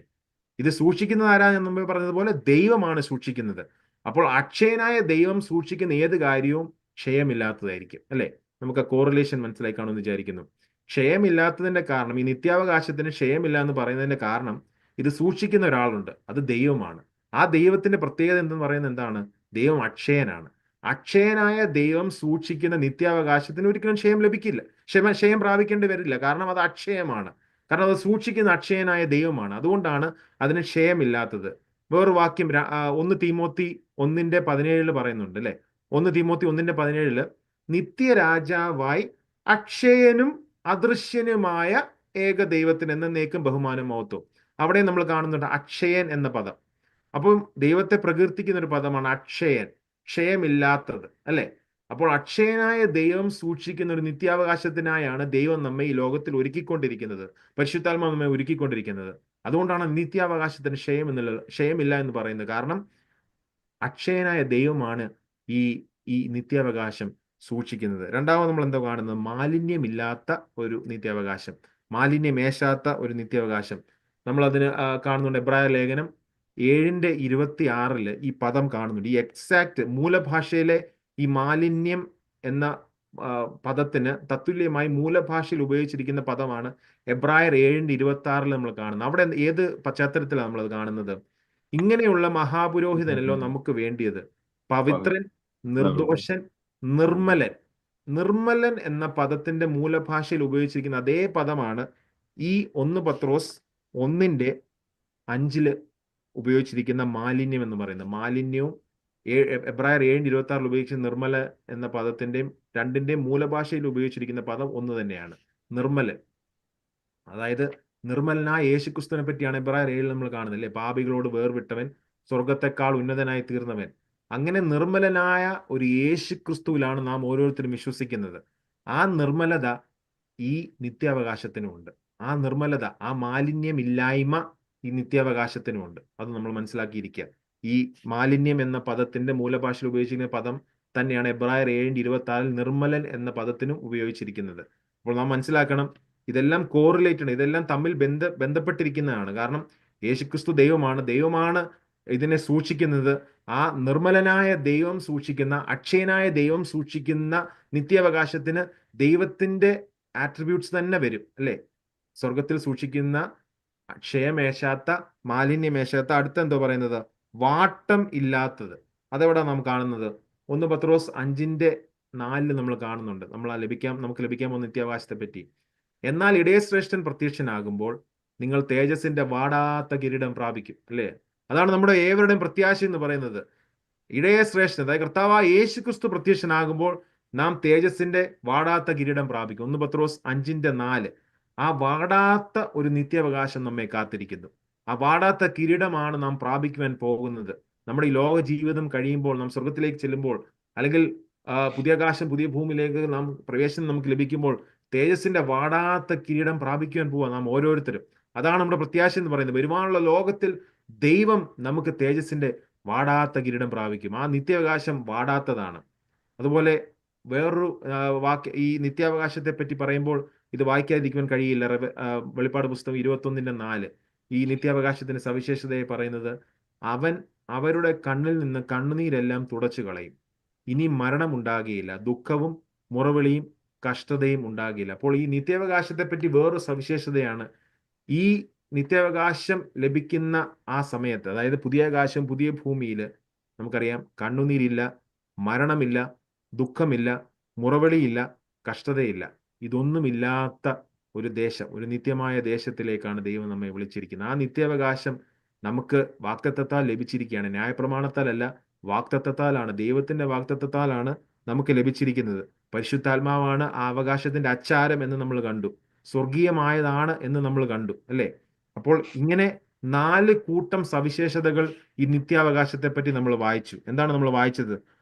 [SPEAKER 1] ഇത് സൂക്ഷിക്കുന്നത് ആരാ? ഞാൻ മുമ്പേ പറഞ്ഞതുപോലെ ദൈവമാണ് സൂക്ഷിക്കുന്നത്. അപ്പോൾ അക്ഷയനായ ദൈവം സൂക്ഷിക്കുന്ന ഏത് കാര്യവും ക്ഷയമില്ലാത്തതായിരിക്കും, അല്ലെ? നമുക്ക് ആ കോറിലേഷൻ മനസ്സിലായി കാണുമെന്ന് വിചാരിക്കുന്നു. ക്ഷയമില്ലാത്തതിന്റെ കാരണം, ഈ നിത്യാവകാശത്തിന് ക്ഷയമില്ല എന്ന് പറയുന്നതിന്റെ കാരണം, ഇത് സൂക്ഷിക്കുന്ന ഒരാളുണ്ട്, അത് ദൈവമാണ്. ആ ദൈവത്തിന്റെ പ്രത്യേകത എന്തെന്ന് പറയുന്നത് എന്താണ്? ദൈവം അക്ഷയനാണ്. അക്ഷയനായ ദൈവം സൂക്ഷിക്കുന്ന നിത്യാവകാശത്തിന് ഒരിക്കലും ക്ഷയം ലഭിക്കില്ല, ക്ഷയം പ്രാപിക്കേണ്ടി വരില്ല. കാരണം അത് അക്ഷയമാണ്. കാരണം അത് സൂക്ഷിക്കുന്ന അക്ഷയനായ ദൈവമാണ്. അതുകൊണ്ടാണ് അതിന് ക്ഷയമില്ലാത്തത്. വേറൊരു വാക്യം 1 തീമോത്തി 1:17 പറയുന്നുണ്ട്, അല്ലെ? 1 തീമോത്തി 1:17 നിത്യരാജാവായി അക്ഷയനും അദൃശ്യനുമായ ഏക ദൈവത്തിന് എന്നേക്കും ബഹുമാനം മഹത്വം. അവിടെ നമ്മൾ കാണുന്നുണ്ട് അക്ഷയൻ എന്ന പദം. അപ്പം ദൈവത്തെ പ്രകീർത്തിക്കുന്ന ഒരു പദമാണ് അക്ഷയൻ, ക്ഷയമില്ലാത്തത്, അല്ലെ? അപ്പോൾ അക്ഷയനായ ദൈവം സൂക്ഷിക്കുന്ന ഒരു നിത്യാവകാശത്തിനായാണ് ദൈവം നമ്മെ ഈ ലോകത്തിൽ ഒരുക്കിക്കൊണ്ടിരിക്കുന്നത്. പരിശുദ്ധാത്മാവ് നമ്മെ ഒരുക്കിക്കൊണ്ടിരിക്കുന്നത്. അതുകൊണ്ടാണ് നിത്യാവകാശത്തിന് ക്ഷയമില്ല എന്ന് പറയുന്നത്. കാരണം അക്ഷയനായ ദൈവമാണ് ഈ നിത്യാവകാശം സൂക്ഷിക്കുന്നത്. രണ്ടാമത് നമ്മൾ എന്താ കാണുന്നത്? മാലിന്യമില്ലാത്ത ഒരു നിത്യാവകാശം, മാലിന്യമേശാത്ത ഒരു നിത്യാവകാശം. നമ്മൾ അതിന് കാണുന്നുണ്ട്. എബ്രായ ലേഖനം 7:26 ഈ പദം കാണുന്നുണ്ട്. ഈ എക്സാക്ട് മൂലഭാഷയിലെ ഈ മാലിന്യം എന്ന പദത്തിന് തത്തുല്യമായി മൂലഭാഷയിൽ ഉപയോഗിച്ചിരിക്കുന്ന പദമാണ് എബ്രായർ 7:26 നമ്മൾ കാണുന്നത്. അവിടെ ഏത് പശ്ചാത്തലത്തിലാണ് നമ്മളത് കാണുന്നത്? ഇങ്ങനെയുള്ള മഹാപുരോഹിതനല്ലോ നമുക്ക് വേണ്ടിയത്, പവിത്രൻ, നിർദോഷൻ, നിർമ്മലൻ. നിർമ്മലൻ എന്ന പദത്തിന്റെ മൂലഭാഷയിൽ ഉപയോഗിച്ചിരിക്കുന്ന അതേ പദമാണ് ഈ 1 പത്രോസ് 1:5 ഉപയോഗിച്ചിരിക്കുന്ന മാലിന്യം എന്ന് പറയുന്നത്. മാലിന്യവും എബ്രായർ 7:26 ഉപയോഗിച്ച നിർമ്മല എന്ന പദത്തിന്റെയും രണ്ടിന്റെയും മൂലഭാഷയിൽ ഉപയോഗിച്ചിരിക്കുന്ന പദം ഒന്ന് തന്നെയാണ്, നിർമ്മലൻ. അതായത് നിർമ്മലനായ യേശുക്രിസ്തുവിനെ പറ്റിയാണ് എബ്രായർ 7 നമ്മൾ കാണുന്നത്, അല്ലെ? പാപികളോട് വേർവിട്ടവൻ, സ്വർഗത്തെക്കാൾ ഉന്നതനായി തീർന്നവൻ. അങ്ങനെ നിർമ്മലനായ ഒരു യേശുക്രിസ്തുവിലാണ് നാം ഓരോരുത്തരും വിശ്വസിക്കുന്നത്. ആ നിർമ്മലത ഈ നിത്യാവകാശത്തിനുമുണ്ട്. ആ നിർമ്മലത, ആ മാലിന്യമില്ലായ്മ ഈ നിത്യാവകാശത്തിനുമുണ്ട്. അത് നമ്മൾ മനസ്സിലാക്കിയിരിക്കുക. ഈ മാലിന്യം എന്ന പദത്തിന്റെ മൂലഭാഷയിൽ ഉപയോഗിച്ചിരിക്കുന്ന പദം തന്നെയാണ് എബ്രായർ 7:26 നിർമ്മലൻ എന്ന പദത്തിനും ഉപയോഗിച്ചിരിക്കുന്നത്. അപ്പോൾ നാം മനസ്സിലാക്കണം, ഇതെല്ലാം കോറിലേറ്റഡ്, ഇതെല്ലാം തമ്മിൽ ബന്ധപ്പെട്ടിരിക്കുന്നതാണ്. കാരണം യേശുക്രിസ്തു ദൈവമാണ് ഇതിനെ സൂക്ഷിക്കുന്നത്. ആ നിർമ്മലനായ ദൈവം സൂക്ഷിക്കുന്ന, അക്ഷയനായ ദൈവം സൂക്ഷിക്കുന്ന നിത്യാവകാശത്തിന് ദൈവത്തിന്റെ ആട്രിബ്യൂട്ട്സ് തന്നെ വരും, അല്ലെ? സ്വർഗത്തിൽ സൂക്ഷിക്കുന്ന ക്ഷയമേശാത്ത, മാലിന്യമേശാത്ത, അടുത്ത എന്തോ പറയുന്നത്? വാട്ടം ഇല്ലാത്തത്. അതെവിടെ നാം കാണുന്നത്? 1 പത്രോസ് 5:4 നമ്മൾ കാണുന്നുണ്ട്. നമുക്ക് ലഭിക്കാൻ പോകുന്ന നിത്യാവകാശത്തെ പറ്റി. എന്നാൽ ഇടയശ്രേഷ്ഠൻ പ്രത്യക്ഷനാകുമ്പോൾ നിങ്ങൾ തേജസ്സിന്റെ വാടാത്ത കിരീടം പ്രാപിക്കും, അല്ലേ? അതാണ് നമ്മുടെ ഏവരുടെയും പ്രത്യാശ എന്ന് പറയുന്നത്. ഇടയശ്രേഷ്ഠൻ, അതായത് കർത്താവായ യേശുക്രിസ്തു പ്രത്യക്ഷനാകുമ്പോൾ നാം തേജസ്സിന്റെ വാടാത്ത കിരീടം പ്രാപിക്കും. 1 പത്രോസ് 5:4. ആ വാടാത്ത ഒരു നിത്യാവകാശം നമ്മെ കാത്തിരിക്കുന്നു. ആ വാടാത്ത കിരീടമാണ് നാം പ്രാപിക്കുവാൻ പോകുന്നത്. നമ്മുടെ ഈ ലോക ജീവിതം കഴിയുമ്പോൾ, നാം സ്വർഗത്തിലേക്ക് ചെല്ലുമ്പോൾ, അല്ലെങ്കിൽ പുതിയ ആകാശം പുതിയ ഭൂമിയിലേക്ക് പ്രവേശനം നമുക്ക് ലഭിക്കുമ്പോൾ തേജസ്സിന്റെ വാടാത്ത കിരീടം പ്രാപിക്കുവാൻ പോവാ നാം ഓരോരുത്തരും. അതാണ് നമ്മുടെ പ്രത്യാശ എന്ന് പറയുന്നത്. വരുവാനുള്ള ലോകത്തിൽ ദൈവം നമുക്ക് തേജസ്സിന്റെ വാടാത്ത കിരീടം പ്രാപിക്കും. ആ നിത്യാവകാശം വാടാത്തതാണ്. അതുപോലെ വേറൊരു ഈ നിത്യാവകാശത്തെ പറ്റി പറയുമ്പോൾ ഇത് വായിക്കാതിരിക്കുവാൻ കഴിയില്ല. വെളിപ്പാട് പുസ്തകം 21:4 ഈ നിത്യാവകാശത്തിന്റെ സവിശേഷതയെ പറയുന്നത്, അവൻ അവരുടെ കണ്ണിൽ നിന്ന് കണ്ണുനീരെല്ലാം തുടച്ചു കളയും, ഇനി മരണം ഉണ്ടാകുകയില്ല, ദുഃഖവും മുറവിളിയും കഷ്ടതയും ഉണ്ടാകില്ല. അപ്പോൾ ഈ നിത്യാവകാശത്തെ പറ്റി വേറൊരു സവിശേഷതയാണ്, ഈ നിത്യാവകാശം ലഭിക്കുന്ന ആ സമയത്ത്, അതായത് പുതിയ ആകാശം പുതിയ ഭൂമിയിൽ നമുക്കറിയാം കണ്ണുനീരില്ല, മരണമില്ല, ദുഃഖമില്ല, മുറവിളിയില്ല, കഷ്ടതയില്ല. ഇതൊന്നുമില്ലാത്ത ഒരു ദേശം, ഒരു നിത്യമായ ദേശത്തിലേക്കാണ് ദൈവം നമ്മെ വിളിച്ചിരിക്കുന്നത്. ആ നിത്യാവകാശം നമുക്ക് വാഗ്ദത്തത്താൽ ലഭിച്ചിരിക്കുകയാണ്. ന്യായപ്രമാണത്താലല്ല, വാഗ്ദത്തത്താലാണ്, ദൈവത്തിന്റെ വാഗ്ദത്തത്താലാണ് നമുക്ക് ലഭിച്ചിരിക്കുന്നത്. പരിശുദ്ധാത്മാവാണ് ആ അവകാശത്തിന്റെ അച്ചാരം എന്ന് നമ്മൾ കണ്ടു. സ്വർഗീയമായതാണ് എന്ന് നമ്മൾ കണ്ടു, അല്ലേ? അപ്പോൾ ഇങ്ങനെ 4 കൂട്ടം സവിശേഷതകൾ ഈ നിത്യാവകാശത്തെ പറ്റി നമ്മൾ വായിച്ചു. എന്താണ് നമ്മൾ വായിച്ചത്?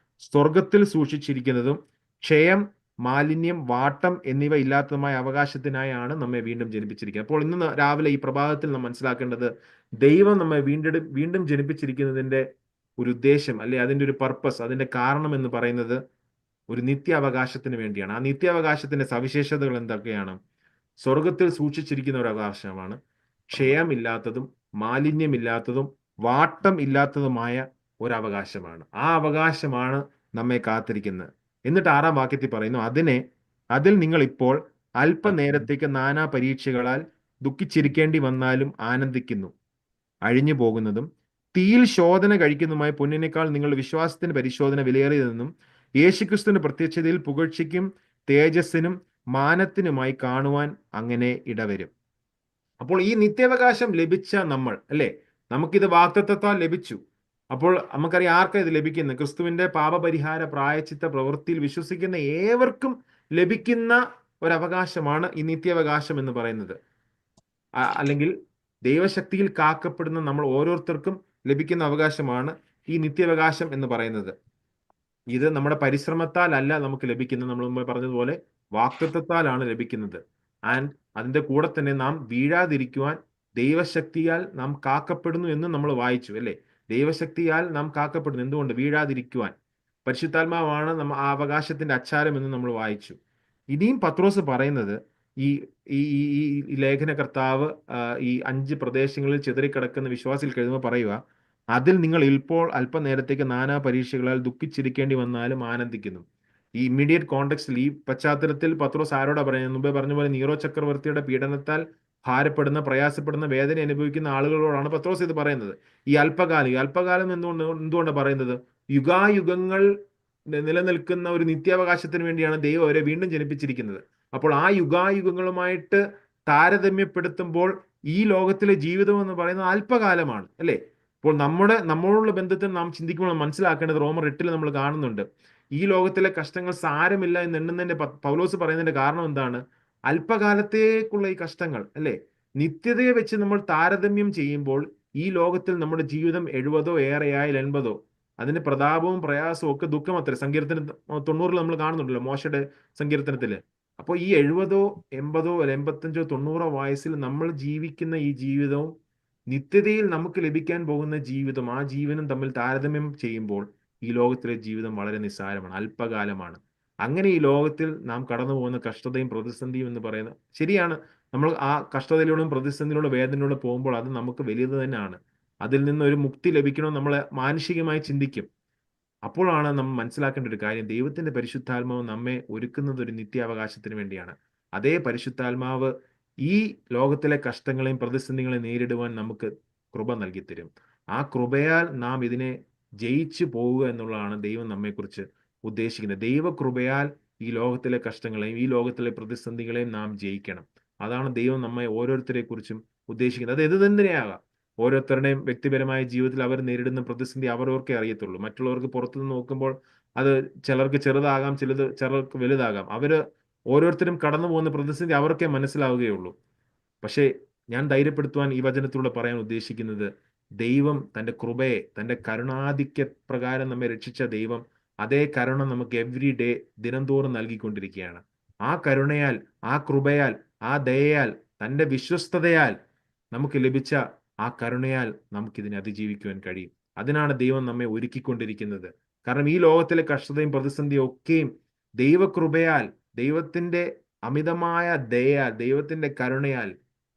[SPEAKER 1] സ്വർഗത്തിൽ സൂക്ഷിച്ചിരിക്കുന്നതും ക്ഷയം, മാലിന്യം, വാട്ടം എന്നിവ ഇല്ലാത്തതുമായ അവകാശത്തിനായാണ് നമ്മെ വീണ്ടും ജനിപ്പിച്ചിരിക്കുന്നത്. അപ്പോൾ ഇന്ന് രാവിലെ ഈ പ്രഭാതത്തിൽ നാം മനസ്സിലാക്കേണ്ടത്, ദൈവം നമ്മെ വീണ്ടും ജനിപ്പിച്ചിരിക്കുന്നതിന്റെ ഒരു ഉദ്ദേശം, അല്ലെ അതിന്റെ ഒരു പർപ്പസ്, അതിന്റെ കാരണം എന്ന് പറയുന്നത് ഒരു നിത്യാവകാശത്തിന് വേണ്ടിയാണ്. ആ നിത്യാവകാശത്തിന്റെ സവിശേഷതകൾ എന്തൊക്കെയാണ്? സ്വർഗത്തിൽ സൂക്ഷിച്ചിരിക്കുന്ന ഒരു അവകാശമാണ്, ക്ഷയമില്ലാത്തതും മാലിന്യമില്ലാത്തതും വാട്ടം ഇല്ലാത്തതുമായ ഒരു അവകാശമാണ്. ആ അവകാശമാണ് നമ്മെ കാത്തിരിക്കുന്നത്. എന്നിട്ട് 6-ാം വാക്യത്തിൽ പറയുന്നു, അതിൽ നിങ്ങൾ ഇപ്പോൾ അല്പനേരത്തേക്ക് നാനാ പരീക്ഷകളാൽ ദുഃഖിച്ചിരിക്കേണ്ടി വന്നാലും ആനന്ദിക്കുന്നു. അഴിഞ്ഞു പോകുന്നതും തീയിൽ ശോധന കഴിക്കുന്നതുമായ പൊന്നിനേക്കാൾ നിങ്ങളുടെ വിശ്വാസത്തിന് പരിശോധന വിലയേറിയതെന്നും യേശുക്രിസ്തുവിന്റെ പ്രത്യക്ഷതയിൽ പുകഴ്ചയ്ക്കും തേജസ്സിനും മാനത്തിനുമായി കാണുവാൻ അങ്ങനെ ഇടവരും. അപ്പോൾ ഈ നിത്യാവകാശം ലഭിച്ച നമ്മൾ, അല്ലേ, നമുക്കിത് വാഗ്ദത്തത്താൽ ലഭിച്ചു. അപ്പോൾ നമുക്കറിയാം ആർക്കാ ഇത് ലഭിക്കുന്നത്? ക്രിസ്തുവിന്റെ പാപപരിഹാര പ്രായശ്ചിത്ത പ്രവൃത്തിയിൽ വിശ്വസിക്കുന്ന ഏവർക്കും ലഭിക്കുന്ന ഒരവകാശമാണ് ഈ നിത്യാവകാശം എന്ന് പറയുന്നത്. അല്ലെങ്കിൽ ദൈവശക്തിയിൽ കാക്കപ്പെടുന്ന നമ്മൾ ഓരോരുത്തർക്കും ലഭിക്കുന്ന അവകാശമാണ് ഈ നിത്യാവകാശം എന്ന് പറയുന്നത്. ഇത് നമ്മുടെ പരിശ്രമത്താൽ അല്ല നമുക്ക് ലഭിക്കുന്നത്. നമ്മൾ മുമ്പ് പറഞ്ഞതുപോലെ വാക്തത്വത്താലാണ് ലഭിക്കുന്നത്. ആൻഡ് അതിന്റെ കൂടെ തന്നെ നാം വീഴാതിരിക്കുവാൻ ദൈവശക്തിയാൽ നാം കാക്കപ്പെടുന്നു എന്ന് നമ്മൾ വായിച്ചു, അല്ലേ? ദൈവശക്തിയാൽ നാം കാക്കപ്പെടുന്നു. എന്തുകൊണ്ട്? വീഴാതിരിക്കുവാൻ. പരിശുദ്ധാത്മാവാണ് ആ അവകാശത്തിന്റെ അച്ചാരം എന്ന് നമ്മൾ വായിച്ചു. ഇനിയും പത്രോസ് പറയുന്നത്, ഈ ഈ ഈ ഈ ലേഖനകർത്താവ് ഈ 5 പ്രദേശങ്ങളിൽ ചിതറിക്കിടക്കുന്ന വിശ്വാസികൾക്ക് എഴുതുമ്പോൾ പറയുക, അതിൽ നിങ്ങൾ ഇപ്പോൾ അല്പനേരത്തേക്ക് നാനാ പരീക്ഷകളാൽ ദുഃഖിച്ചിരിക്കേണ്ടി വന്നാലും ആനന്ദിക്കുന്നു. ഈ ഇമ്മീഡിയറ്റ് കോണ്ടെക്സ്റ്റിൽ, ഈ പശ്ചാത്തലത്തിൽ പത്രോസ് ആരോടാ പറയുന്നത്? മുമ്പേ പറഞ്ഞ പോലെ നീറോ ചക്രവർത്തിയുടെ പീഡനത്താൽ ഭാരപ്പെടുന്ന, പ്രയാസപ്പെടുന്ന, വേദന അനുഭവിക്കുന്ന ആളുകളോടാണ് പത്രോസ് ഇത് പറയുന്നത്. ഈ അല്പകാലം എന്തുകൊണ്ടാണ് പറയുന്നത്? യുഗായുഗങ്ങൾ നിലനിൽക്കുന്ന ഒരു നിത്യാവകാശത്തിന് വേണ്ടിയാണ് ദൈവം അവരെ വീണ്ടും ജനിപ്പിച്ചിരിക്കുന്നത്. അപ്പോൾ ആ യുഗായുഗങ്ങളുമായിട്ട് താരതമ്യപ്പെടുത്തുമ്പോൾ ഈ ലോകത്തിലെ ജീവിതം എന്ന് പറയുന്നത് അല്പകാലമാണ്, അല്ലേ? അപ്പോൾ നമ്മളോടുള്ള ബന്ധത്തിൽ നാം ചിന്തിക്കുമ്പോൾ മനസ്സിലാക്കേണ്ടത്, റോമർ 8 നമ്മൾ കാണുന്നുണ്ട്, ഈ ലോകത്തിലെ കഷ്ടങ്ങൾ സാരമില്ല എന്ന് എണ്ണുന്നതിന്റെ പൗലോസ് പറയുന്നതിന്റെ കാരണം എന്താണ്? അല്പകാലത്തേക്കുള്ള ഈ കഷ്ടങ്ങൾ, അല്ലേ? നിത്യതയെ വെച്ച് നമ്മൾ താരതമ്യം ചെയ്യുമ്പോൾ ഈ ലോകത്തിൽ നമ്മുടെ ജീവിതം 70 ഏറെയായാൽ 80, അതിന്റെ പ്രതാപവും പ്രയാസവും ഒക്കെ ദുഃഖം അത്ര. സങ്കീർത്തന 90 നമ്മൾ കാണുന്നുണ്ടല്ലോ, മോശയുടെ സങ്കീർത്തനത്തില്. അപ്പോൾ ഈ 70, 80, 85, 90 വയസ്സിൽ നമ്മൾ ജീവിക്കുന്ന ഈ ജീവിതവും നിത്യതയിൽ നമുക്ക് ലഭിക്കാൻ പോകുന്ന ജീവിതം, ആ ജീവനും തമ്മിൽ താരതമ്യം ചെയ്യുമ്പോൾ ഈ ലോകത്തിലെ ജീവിതം വളരെ നിസ്സാരമാണ്, അല്പകാലമാണ്. അങ്ങനെ ഈ ലോകത്തിൽ നാം കടന്നു പോകുന്ന കഷ്ടതയും പ്രതിസന്ധിയും എന്ന് പറയുന്നത് ശരിയാണ്. നമ്മൾ ആ കഷ്ടതയിലൂടെയും പ്രതിസന്ധിയിലൂടെ വേദനയിലൂടെ പോകുമ്പോൾ അത് നമുക്ക് വലുത് തന്നെയാണ്. അതിൽ നിന്ന് ഒരു മുക്തി ലഭിക്കണമെന്ന് നമ്മൾ മാനസികമായി ചിന്തിക്കും. അപ്പോഴാണ് നമ്മൾ മനസ്സിലാക്കേണ്ട ഒരു കാര്യം, ദൈവത്തിന്റെ പരിശുദ്ധാത്മാവ് നമ്മെ ഒരുക്കുന്നത് ഒരു നിത്യാവകാശത്തിന് വേണ്ടിയാണ്. അതേ പരിശുദ്ധാത്മാവ് ഈ ലോകത്തിലെ കഷ്ടങ്ങളെയും പ്രതിസന്ധികളെയും നേരിടുവാൻ നമുക്ക് കൃപ നൽകിത്തരും. ആ കൃപയാൽ നാം ഇതിനെ ജയിച്ചു പോവുക എന്നുള്ളതാണ് ദൈവം നമ്മെക്കുറിച്ച് ഉദ്ദേശിക്കുന്നത്. ദൈവകൃപയാൽ ഈ ലോകത്തിലെ കഷ്ടങ്ങളെയും ഈ ലോകത്തിലെ പ്രതിസന്ധികളെയും നാം ജയിക്കണം. അതാണ് ദൈവം നമ്മെ ഓരോരുത്തരെ കുറിച്ചും ഉദ്ദേശിക്കുന്നത്. അത് എന്ത് തന്നെയാകാം. ഓരോരുത്തരുടെയും വ്യക്തിപരമായ ജീവിതത്തിൽ അവർ നേരിടുന്ന പ്രതിസന്ധി അവരവർക്കേ അറിയത്തുള്ളൂ. മറ്റുള്ളവർക്ക് പുറത്തുനിന്ന് നോക്കുമ്പോൾ അത് ചിലർക്ക് ചെറുതാകാം, ചിലർക്ക് വലുതാകാം. ഓരോരുത്തരും കടന്നു പോകുന്ന പ്രതിസന്ധി അവർക്കേ മനസ്സിലാവുകയുള്ളൂ. പക്ഷേ ഞാൻ ധൈര്യപ്പെടുത്തുവാൻ ഈ വചനത്തിലൂടെ പറയാൻ ഉദ്ദേശിക്കുന്നത്, ദൈവം തന്റെ കൃപയെ, തന്റെ കരുണാധിക്യ പ്രകാരം നമ്മെ രക്ഷിച്ച ദൈവം അതേ കരുണ നമുക്ക് എവ്രി ഡേ ദിനംതോറും നൽകിക്കൊണ്ടിരിക്കുകയാണ്. ആ കരുണയാൽ, ആ കൃപയാൽ, ആ ദയയാൽ, തന്റെ വിശ്വസ്തതയാൽ നമുക്ക് ലഭിച്ച ആ കരുണയാൽ നമുക്കിതിനെ അതിജീവിക്കുവാൻ കഴിയും. അതിനാണ് ദൈവം നമ്മെ ഒരുക്കിക്കൊണ്ടിരിക്കുന്നത്. കാരണം ഈ ലോകത്തിലെ കഷ്ടതയും പ്രതിസന്ധിയും ഒക്കെയും ദൈവകൃപയാൽ, ദൈവത്തിന്റെ അമിതമായ ദയയാൽ, ദൈവത്തിന്റെ കരുണയാൽ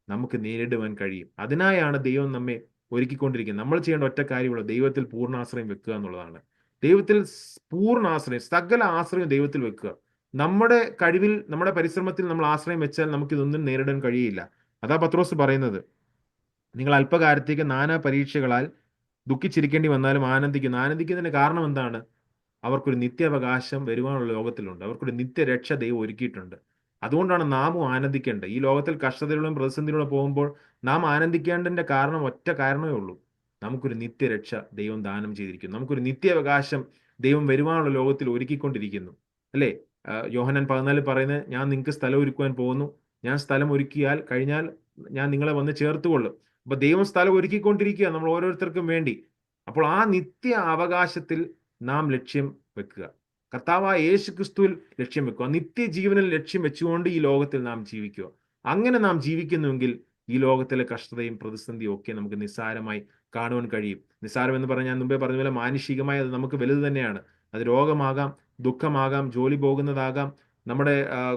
[SPEAKER 1] നമുക്ക് നേരിടുവാൻ കഴിയും. അതിനായാണ് ദൈവം നമ്മെ ഒരുക്കിക്കൊണ്ടിരിക്കുന്നത്. നമ്മൾ ചെയ്യേണ്ട ഒറ്റ കാര്യമുള്ളൂ, ദൈവത്തിൽ പൂർണ്ണാശ്രയം വെക്കുക എന്നുള്ളതാണ്. ദൈവത്തിൽ പൂർണ്ണാശ്രയം, സകല ആശ്രയം ദൈവത്തിൽ വെക്കുക. നമ്മുടെ കഴിവിൽ, നമ്മുടെ പരിശ്രമത്തിൽ നമ്മൾ ആശ്രയം വെച്ചാൽ നമുക്കിതൊന്നും നേരിടാൻ കഴിയില്ല. അതാ പത്രോസ് പറയുന്നത്, നിങ്ങൾ അല്പകാലത്തേക്ക് നാനാ പരീക്ഷകളാൽ ദുഃഖിച്ചിരിക്കേണ്ടി വന്നാലും ആനന്ദിക്കുന്നു. ആനന്ദിക്കുന്നതിന്റെ കാരണം എന്താണ്? അവർക്കൊരു നിത്യാവകാശം വരുവാനുള്ള ലോകത്തിലുണ്ട്. അവർക്കൊരു നിത്യരക്ഷ ദൈവം ഒരുക്കിയിട്ടുണ്ട്. അതുകൊണ്ടാണ് നാമും ആനന്ദിക്കേണ്ടത്. ഈ ലോകത്തിൽ കഷ്ടതയിലൂടെയും പ്രതിസന്ധിയിലൂടെ പോകുമ്പോൾ നാം ആനന്ദിക്കേണ്ടതിന്റെ കാരണം ഒറ്റ കാരണമേ ഉള്ളൂ. നമുക്കൊരു നിത്യരക്ഷ ദൈവം ദാനം ചെയ്തിരിക്കുന്നു. നമുക്കൊരു നിത്യാവകാശം ദൈവം വരുവാനുള്ള ലോകത്തിൽ ഒരുക്കിക്കൊണ്ടിരിക്കുന്നു. അല്ലേ? യോഹന്നാൻ 14 പറയുന്നത്, ഞാൻ നിങ്ങൾക്ക് സ്ഥലം ഒരുക്കുവാൻ പോകുന്നു. ഞാൻ സ്ഥലം ഒരുക്കിയാൽ കഴിഞ്ഞാൽ ഞാൻ നിങ്ങളെ വന്ന് ചേർത്തുകൊള്ളും. അപ്പൊ ദൈവം സ്ഥലം ഒരുക്കിക്കൊണ്ടിരിക്കുക നമ്മൾ ഓരോരുത്തർക്കും വേണ്ടി. അപ്പോൾ ആ നിത്യ അവകാശത്തിൽ നാം ലക്ഷ്യം വെക്കുക. കർത്താവായ യേശു ക്രിസ്തുവിൽ ലക്ഷ്യം വെക്കുക. നിത്യജീവനിൽ ലക്ഷ്യം വെച്ചുകൊണ്ട് ഈ ലോകത്തിൽ നാം ജീവിക്കുക. അങ്ങനെ നാം ജീവിക്കുന്നുവെങ്കിൽ ഈ ലോകത്തിലെ കഷ്ടതയും പ്രതിസന്ധിയും ഒക്കെ നമുക്ക് നിസ്സാരമായി കാണുവാൻ കഴിയും. നിസ്സാരം എന്ന് പറഞ്ഞാൽ ഞാൻ മുമ്പേ പറഞ്ഞ പോലെ മാനുഷികമായി അത് നമുക്ക് വലുത് തന്നെയാണ്. അത് രോഗമാകാം, ദുഃഖമാകാം, ജോലി പോകുന്നതാകാം, നമ്മുടെ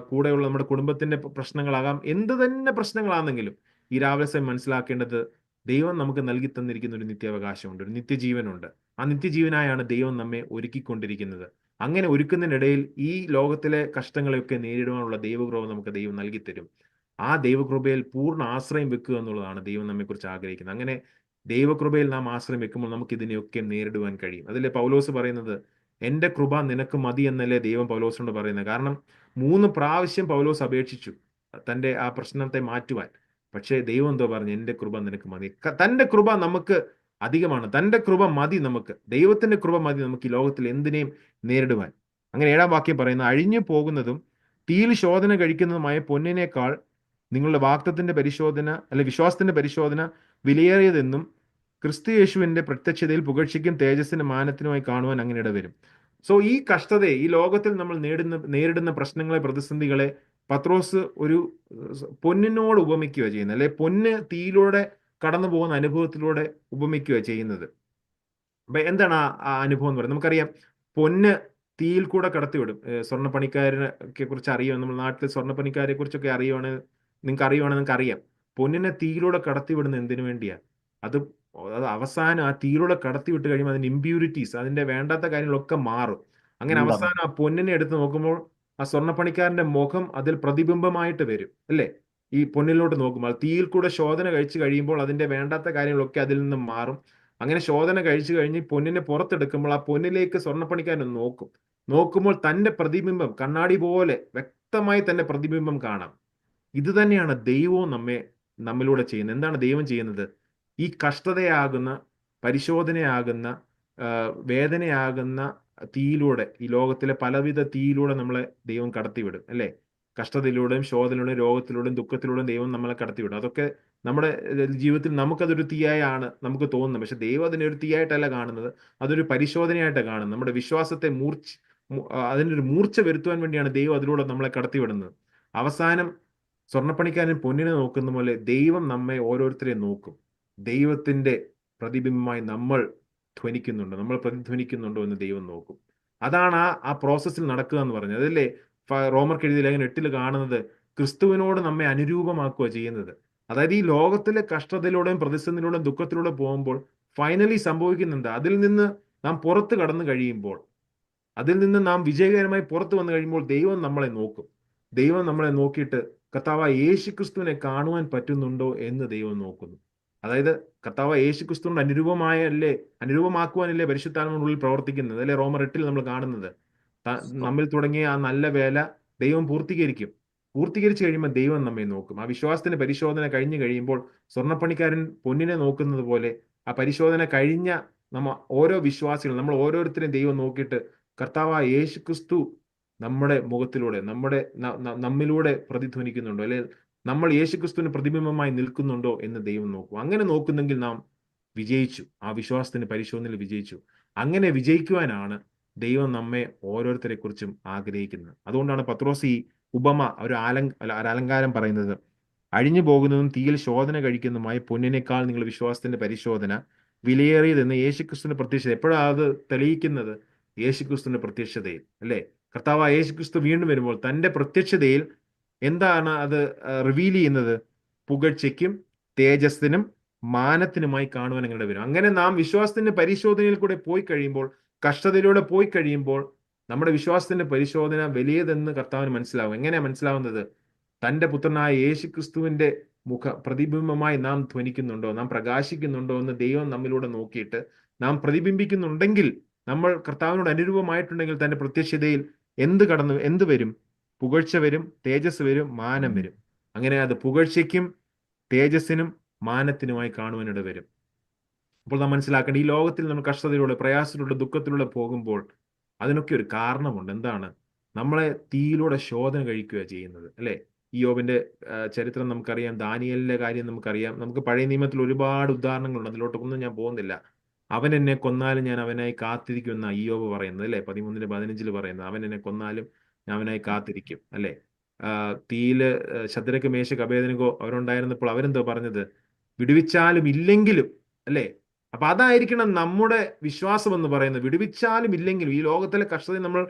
[SPEAKER 1] കൂടെയുള്ള നമ്മുടെ കുടുംബത്തിന്റെ പ്രശ്നങ്ങളാകാം, എന്ത് തന്നെ പ്രശ്നങ്ങളാണെങ്കിലും ഈ രാവിലെ സമയം മനസ്സിലാക്കേണ്ടത്, ദൈവം നമുക്ക് നൽകി തന്നിരിക്കുന്ന ഒരു നിത്യാവകാശമുണ്ട്, ഒരു നിത്യജീവനുണ്ട്. ആ നിത്യജീവനായാണ് ദൈവം നമ്മെ ഒരുക്കിക്കൊണ്ടിരിക്കുന്നത്. അങ്ങനെ ഒരുക്കുന്നതിനിടയിൽ ഈ ലോകത്തിലെ കഷ്ടങ്ങളെയൊക്കെ നേരിടുവാനുള്ള ദൈവകൃപ നമുക്ക് ദൈവം നൽകിത്തരും. ആ ദൈവകൃപയിൽ പൂർണ്ണ ആശ്രയം വെക്കുക എന്നുള്ളതാണ് ദൈവം നമ്മെക്കുറിച്ച് ആഗ്രഹിക്കുന്നത്. അങ്ങനെ ദൈവകൃപയിൽ നാം ആശ്രയം വെക്കുമ്പോൾ നമുക്ക് ഇതിനെയൊക്കെ നേരിടുവാൻ കഴിയും. അതിലെ പൗലോസ് പറയുന്നത്, എന്റെ കൃപ നിനക്ക് മതി എന്നല്ലേ ദൈവം പൗലോസിനോട് പറയുന്നത്. കാരണം 3 പ്രാവശ്യം പൗലോസ് അപേക്ഷിച്ചു തന്റെ ആ പ്രശ്നത്തെ മാറ്റുവാൻ. പക്ഷേ ദൈവം എന്തോ പറഞ്ഞു, എന്റെ കൃപ നിനക്ക് മതി. തന്റെ കൃപ നമുക്ക് അധികമാണ്. തന്റെ കൃപ മതി നമുക്ക്. ദൈവത്തിന്റെ കൃപ മതി നമുക്ക് ഈ ലോകത്തിൽ എന്തിനേയും നേരിടുവാൻ. അങ്ങനെ 7-ാം വാക്യം പറയുന്നത്, അഴിഞ്ഞു പോകുന്നതും തീയിൽ ശോധന കഴിക്കുന്നതുമായ പൊന്നിനേക്കാൾ നിങ്ങളുടെ വാഗ്ദത്തത്തിന്റെ പരിശോധന വിശ്വാസത്തിന്റെ പരിശോധന വിലയേറിയതെന്നും ക്രിസ്തു യേശുവിന്റെ പ്രത്യക്ഷതയിൽ പുകഴ്ചയ്ക്കും തേജസ്സിന്റെ മാനത്തിനുമായി കാണുവാൻ അങ്ങനെ ഇടവരും. സോ ഈ കഷ്ടതയെ, ഈ ലോകത്തിൽ നമ്മൾ നേരിടുന്ന പ്രശ്നങ്ങളെ, പ്രതിസന്ധികളെ പത്രോസ് ഒരു പൊന്നിനോട് ഉപമിക്കുക ചെയ്യുന്നത്, അല്ലെ പൊന്ന് തീയിലൂടെ കടന്നു പോകുന്ന അനുഭവത്തിലൂടെ ഉപമിക്കുക ചെയ്യുന്നത്. അപ്പൊ എന്താണ് ആ അനുഭവം എന്ന് പറയുന്നത്? നമുക്കറിയാം, പൊന്ന് തീയിൽ കൂടെ കടത്തിവിടും. സ്വർണ്ണപ്പണിക്കാരെ കുറിച്ച് അറിയാം, നമ്മൾ നാട്ടിൽ സ്വർണ്ണപ്പണിക്കാരെ കുറിച്ചൊക്കെ നിങ്ങൾക്ക് അറിയാം. പൊന്നിനെ തീയിലൂടെ കടത്തിവിടുന്നത് എന്തിനു വേണ്ടിയാ? അത് അവസാനം ആ തീയിലൂടെ കടത്തിവിട്ട് കഴിയുമ്പോൾ അതിന്റെ ഇമ്പ്യൂരിറ്റീസ്, അതിന്റെ വേണ്ടാത്ത കാര്യങ്ങളൊക്കെ മാറും. അങ്ങനെ അവസാനം ആ പൊന്നിനെ എടുത്ത് നോക്കുമ്പോൾ ആ സ്വർണ്ണപ്പണിക്കാരന്റെ മുഖം അതിൽ പ്രതിബിംബമായിട്ട് വരും, അല്ലേ? ഈ പൊന്നിലോട്ട് നോക്കുമ്പോൾ തീയിൽ കൂടെ ശോധന കഴിച്ചു കഴിയുമ്പോൾ അതിന്റെ വേണ്ടാത്ത കാര്യങ്ങളൊക്കെ അതിൽ നിന്ന് മാറും. അങ്ങനെ ശോധന കഴിച്ചു കഴിഞ്ഞ് പൊന്നിനെ പുറത്തെടുക്കുമ്പോൾ ആ പൊന്നിലേക്ക് സ്വർണ്ണപ്പണിക്കാരൻ നോക്കുമ്പോൾ തന്റെ പ്രതിബിംബം കണ്ണാടി പോലെ വ്യക്തമായി തന്റെ പ്രതിബിംബം കാണാം. ഇത് തന്നെയാണ് ദൈവവും നമ്മിലൂടെ ചെയ്യുന്നത്. എന്താണ് ദൈവം ചെയ്യുന്നത്? ഈ കഷ്ടതയാകുന്ന, പരിശോധനയാകുന്ന, വേദനയാകുന്ന തീയിലൂടെ, ഈ ലോകത്തിലെ പലവിധ തീയിലൂടെ നമ്മളെ ദൈവം കടത്തിവിടും, അല്ലേ? കഷ്ടതയിലൂടെയും ശോധനയിലൂടെയും രോഗത്തിലൂടെയും ദുഃഖത്തിലൂടെയും ദൈവം നമ്മളെ കടത്തിവിടും. അതൊക്കെ നമ്മുടെ ജീവിതത്തിൽ നമുക്കതൊരു തീയായാണ് നമുക്ക് തോന്നുന്നത്. പക്ഷെ ദൈവം അതിനെ ഒരു തീയായിട്ടല്ല കാണുന്നത്, അതൊരു പരിശോധനയായിട്ടാണ് കാണുന്നത്. നമ്മുടെ വിശ്വാസത്തെ അതിനൊരു മൂർച്ച വരുത്തുവാൻ വേണ്ടിയാണ് ദൈവം അതിലൂടെ നമ്മളെ കടത്തിവിടുന്നത്. അവസാനം സ്വർണ്ണപ്പണിക്കാരൻ പൊന്നിനെ നോക്കുന്ന പോലെ ദൈവം നമ്മെ ഓരോരുത്തരെയും നോക്കും. ദൈവത്തിന്റെ പ്രതിബിംബമായി നമ്മൾ പ്രതിധ്വനിക്കുന്നുണ്ടോ എന്ന് ദൈവം നോക്കും. അതാണ് ആ പ്രോസസ്സിൽ നടക്കുക എന്ന് പറഞ്ഞത്. അതല്ലേ റോമർക്ക് എഴുതിയ ലേഖനം 8 കാണുന്നത്, ക്രിസ്തുവിനോട് നമ്മെ അനുരൂപമാക്കുക ചെയ്യുന്നത്. അതായത് ഈ ലോകത്തിലെ കഷ്ടതയിലൂടെയും പ്രതിസന്ധിയിലൂടെയും ദുഃഖത്തിലൂടെ പോകുമ്പോൾ ഫൈനലി സംഭവിക്കുന്നുണ്ട്, അതിൽ നിന്ന് നാം പുറത്ത് കടന്നു കഴിയുമ്പോൾ, അതിൽ നിന്ന് നാം വിജയകരമായി പുറത്തു വന്നു കഴിയുമ്പോൾ ദൈവം നമ്മളെ നോക്കും. ദൈവം നമ്മളെ നോക്കിയിട്ട് കർത്താവായ യേശു ക്രിസ്തുവിനെ കാണുവാൻ പറ്റുന്നുണ്ടോ എന്ന് ദൈവം നോക്കുന്നു. അതായത് കർത്താവായ യേശു ക്രിസ്തുവിന്റെ അനുരൂപമാക്കുവാനല്ലേ പരിശുദ്ധാത്മാവിനുള്ളിൽ പ്രവർത്തിക്കുന്നത്, അല്ലെ? റോമർ 8 നമ്മൾ കാണുന്നത്, നമ്മിൽ തുടങ്ങിയ ആ നല്ല വേല ദൈവം പൂർത്തീകരിച്ചു കഴിയുമ്പോൾ ദൈവം നമ്മെ നോക്കും. ആ വിശ്വാസത്തിന്റെ പരിശോധന കഴിഞ്ഞു കഴിയുമ്പോൾ സ്വർണ്ണപ്പണിക്കാരൻ പൊന്നിനെ നോക്കുന്നത് പോലെ ആ പരിശോധന കഴിഞ്ഞ ഓരോ വിശ്വാസികളും, നമ്മൾ ഓരോരുത്തരെയും ദൈവം നോക്കിയിട്ട് കർത്താവായ യേശു ക്രിസ്തു നമ്മുടെ മുഖത്തിലൂടെ, നമ്മിലൂടെ പ്രതിധ്വനിക്കുന്നുണ്ടോ, അല്ലെ നമ്മൾ യേശുക്രിസ്തുവിന് പ്രതിബിംബമായി നിൽക്കുന്നുണ്ടോ എന്ന് ദൈവം നോക്കും. അങ്ങനെ നോക്കുന്നെങ്കിൽ നാം വിജയിച്ചു, ആ വിശ്വാസത്തിന്റെ പരിശോധനയിൽ വിജയിച്ചു. അങ്ങനെ വിജയിക്കുവാനാണ് ദൈവം നമ്മെ ഓരോരുത്തരെ കുറിച്ചും ആഗ്രഹിക്കുന്നത്. അതുകൊണ്ടാണ് പത്രോസ് ഈ ഉപമ, ഒരു അലങ്കാരം പറയുന്നത്, അഴിഞ്ഞു പോകുന്നതും തീയിൽ ശോധന കഴിക്കുന്നതുമായ പൊന്നിനേക്കാൾ നിങ്ങൾ വിശ്വാസത്തിന്റെ പരിശോധന വിലയേറിയതെന്ന് യേശുക്രിസ്തുവിന്റെ പ്രത്യക്ഷത. എപ്പോഴാണ് അത് തെളിയിക്കുന്നത്? യേശുക്രിസ്തുവിന്റെ പ്രത്യക്ഷതയിൽ, അല്ലേ? കർത്താവായ യേശുക്രിസ്തു വീണ്ടും വരുമ്പോൾ തന്റെ പ്രത്യക്ഷതയിൽ എന്താണ് അത് റിവീൽ ചെയ്യുന്നത്? പുകഴ്ചയ്ക്കും തേജസ്സിനും മാനത്തിനുമായി കാണുവാൻ അങ്ങനെ വരും. അങ്ങനെ നാം വിശ്വാസത്തിന്റെ പരിശോധനയിൽ കൂടെ പോയി കഴിയുമ്പോൾ, കഷ്ടതയിലൂടെ പോയി കഴിയുമ്പോൾ നമ്മുടെ വിശ്വാസത്തിന്റെ പരിശോധന വലിയതെന്ന് കർത്താവിന് മനസ്സിലാവും. എങ്ങനെയാ മനസ്സിലാവുന്നത്? തന്റെ പുത്രനായ യേശുക്രിസ്തുവിന്റെ പ്രതിബിംബമായി നാം ധ്വനിക്കുന്നുണ്ടോ, നാം പ്രകാശിക്കുന്നുണ്ടോ എന്ന് ദൈവം നമ്മിലൂടെ നോക്കിയിട്ട് നാം പ്രതിബിംബിക്കുന്നുണ്ടെങ്കിൽ, നമ്മൾ കർത്താവിനോട് അനുരൂപമായിട്ടുണ്ടെങ്കിൽ തന്റെ പ്രത്യക്ഷതയിൽ എന്ത് വരും? പുകഴ്ച വരും, തേജസ് വരും, മാനം വരും. അങ്ങനെ അത് പുകഴ്ചയ്ക്കും തേജസ്സിനും മാനത്തിനുമായി കാണുവാനിട വരും. അപ്പോൾ നാം മനസ്സിലാക്കേണ്ട, ഈ ലോകത്തിൽ നമ്മൾ കഷ്ടതയിലൂടെ, പ്രയാസത്തിലൂടെ, ദുഃഖത്തിലൂടെ പോകുമ്പോൾ അതിനൊക്കെ ഒരു കാരണമുണ്ട്. എന്താണ്? നമ്മളെ തീയിലൂടെ ശോധന കഴിക്കുക ചെയ്യുന്നത്, അല്ലേ? ഈ യോബിന്റെ ചരിത്രം നമുക്കറിയാം, ദാനിയേലിന്റെ കാര്യം നമുക്കറിയാം. നമുക്ക് പഴയ നിയമത്തിൽ ഒരുപാട് ഉദാഹരണങ്ങളുണ്ട്, അതിലോട്ടൊന്നും ഞാൻ പോകുന്നില്ല. അവൻ എന്നെ കൊന്നാലും ഞാൻ അവനായി കാത്തിരിക്കുമെന്ന ഇയ്യോബ് പറയുന്നത്, അല്ലേ? 13:15 പറയുന്നത്, അവൻ എന്നെ കൊന്നാലും ഞാൻ അവനായി കാത്തിരിക്കും, അല്ലേ? തീയില് ശദ്രക്ക്, മേശക്ക്, അബേദ്നെഗോ അവരുണ്ടായിരുന്നപ്പോൾ അവരെന്തോ പറഞ്ഞത്? വിടുവിച്ചാലും ഇല്ലെങ്കിലും, അല്ലേ? അപ്പൊ അതായിരിക്കണം നമ്മുടെ വിശ്വാസം എന്ന് പറയുന്നത്. വിടുവിച്ചാലും ഇല്ലെങ്കിലും, ഈ ലോകത്തിലെ കഷ്ടത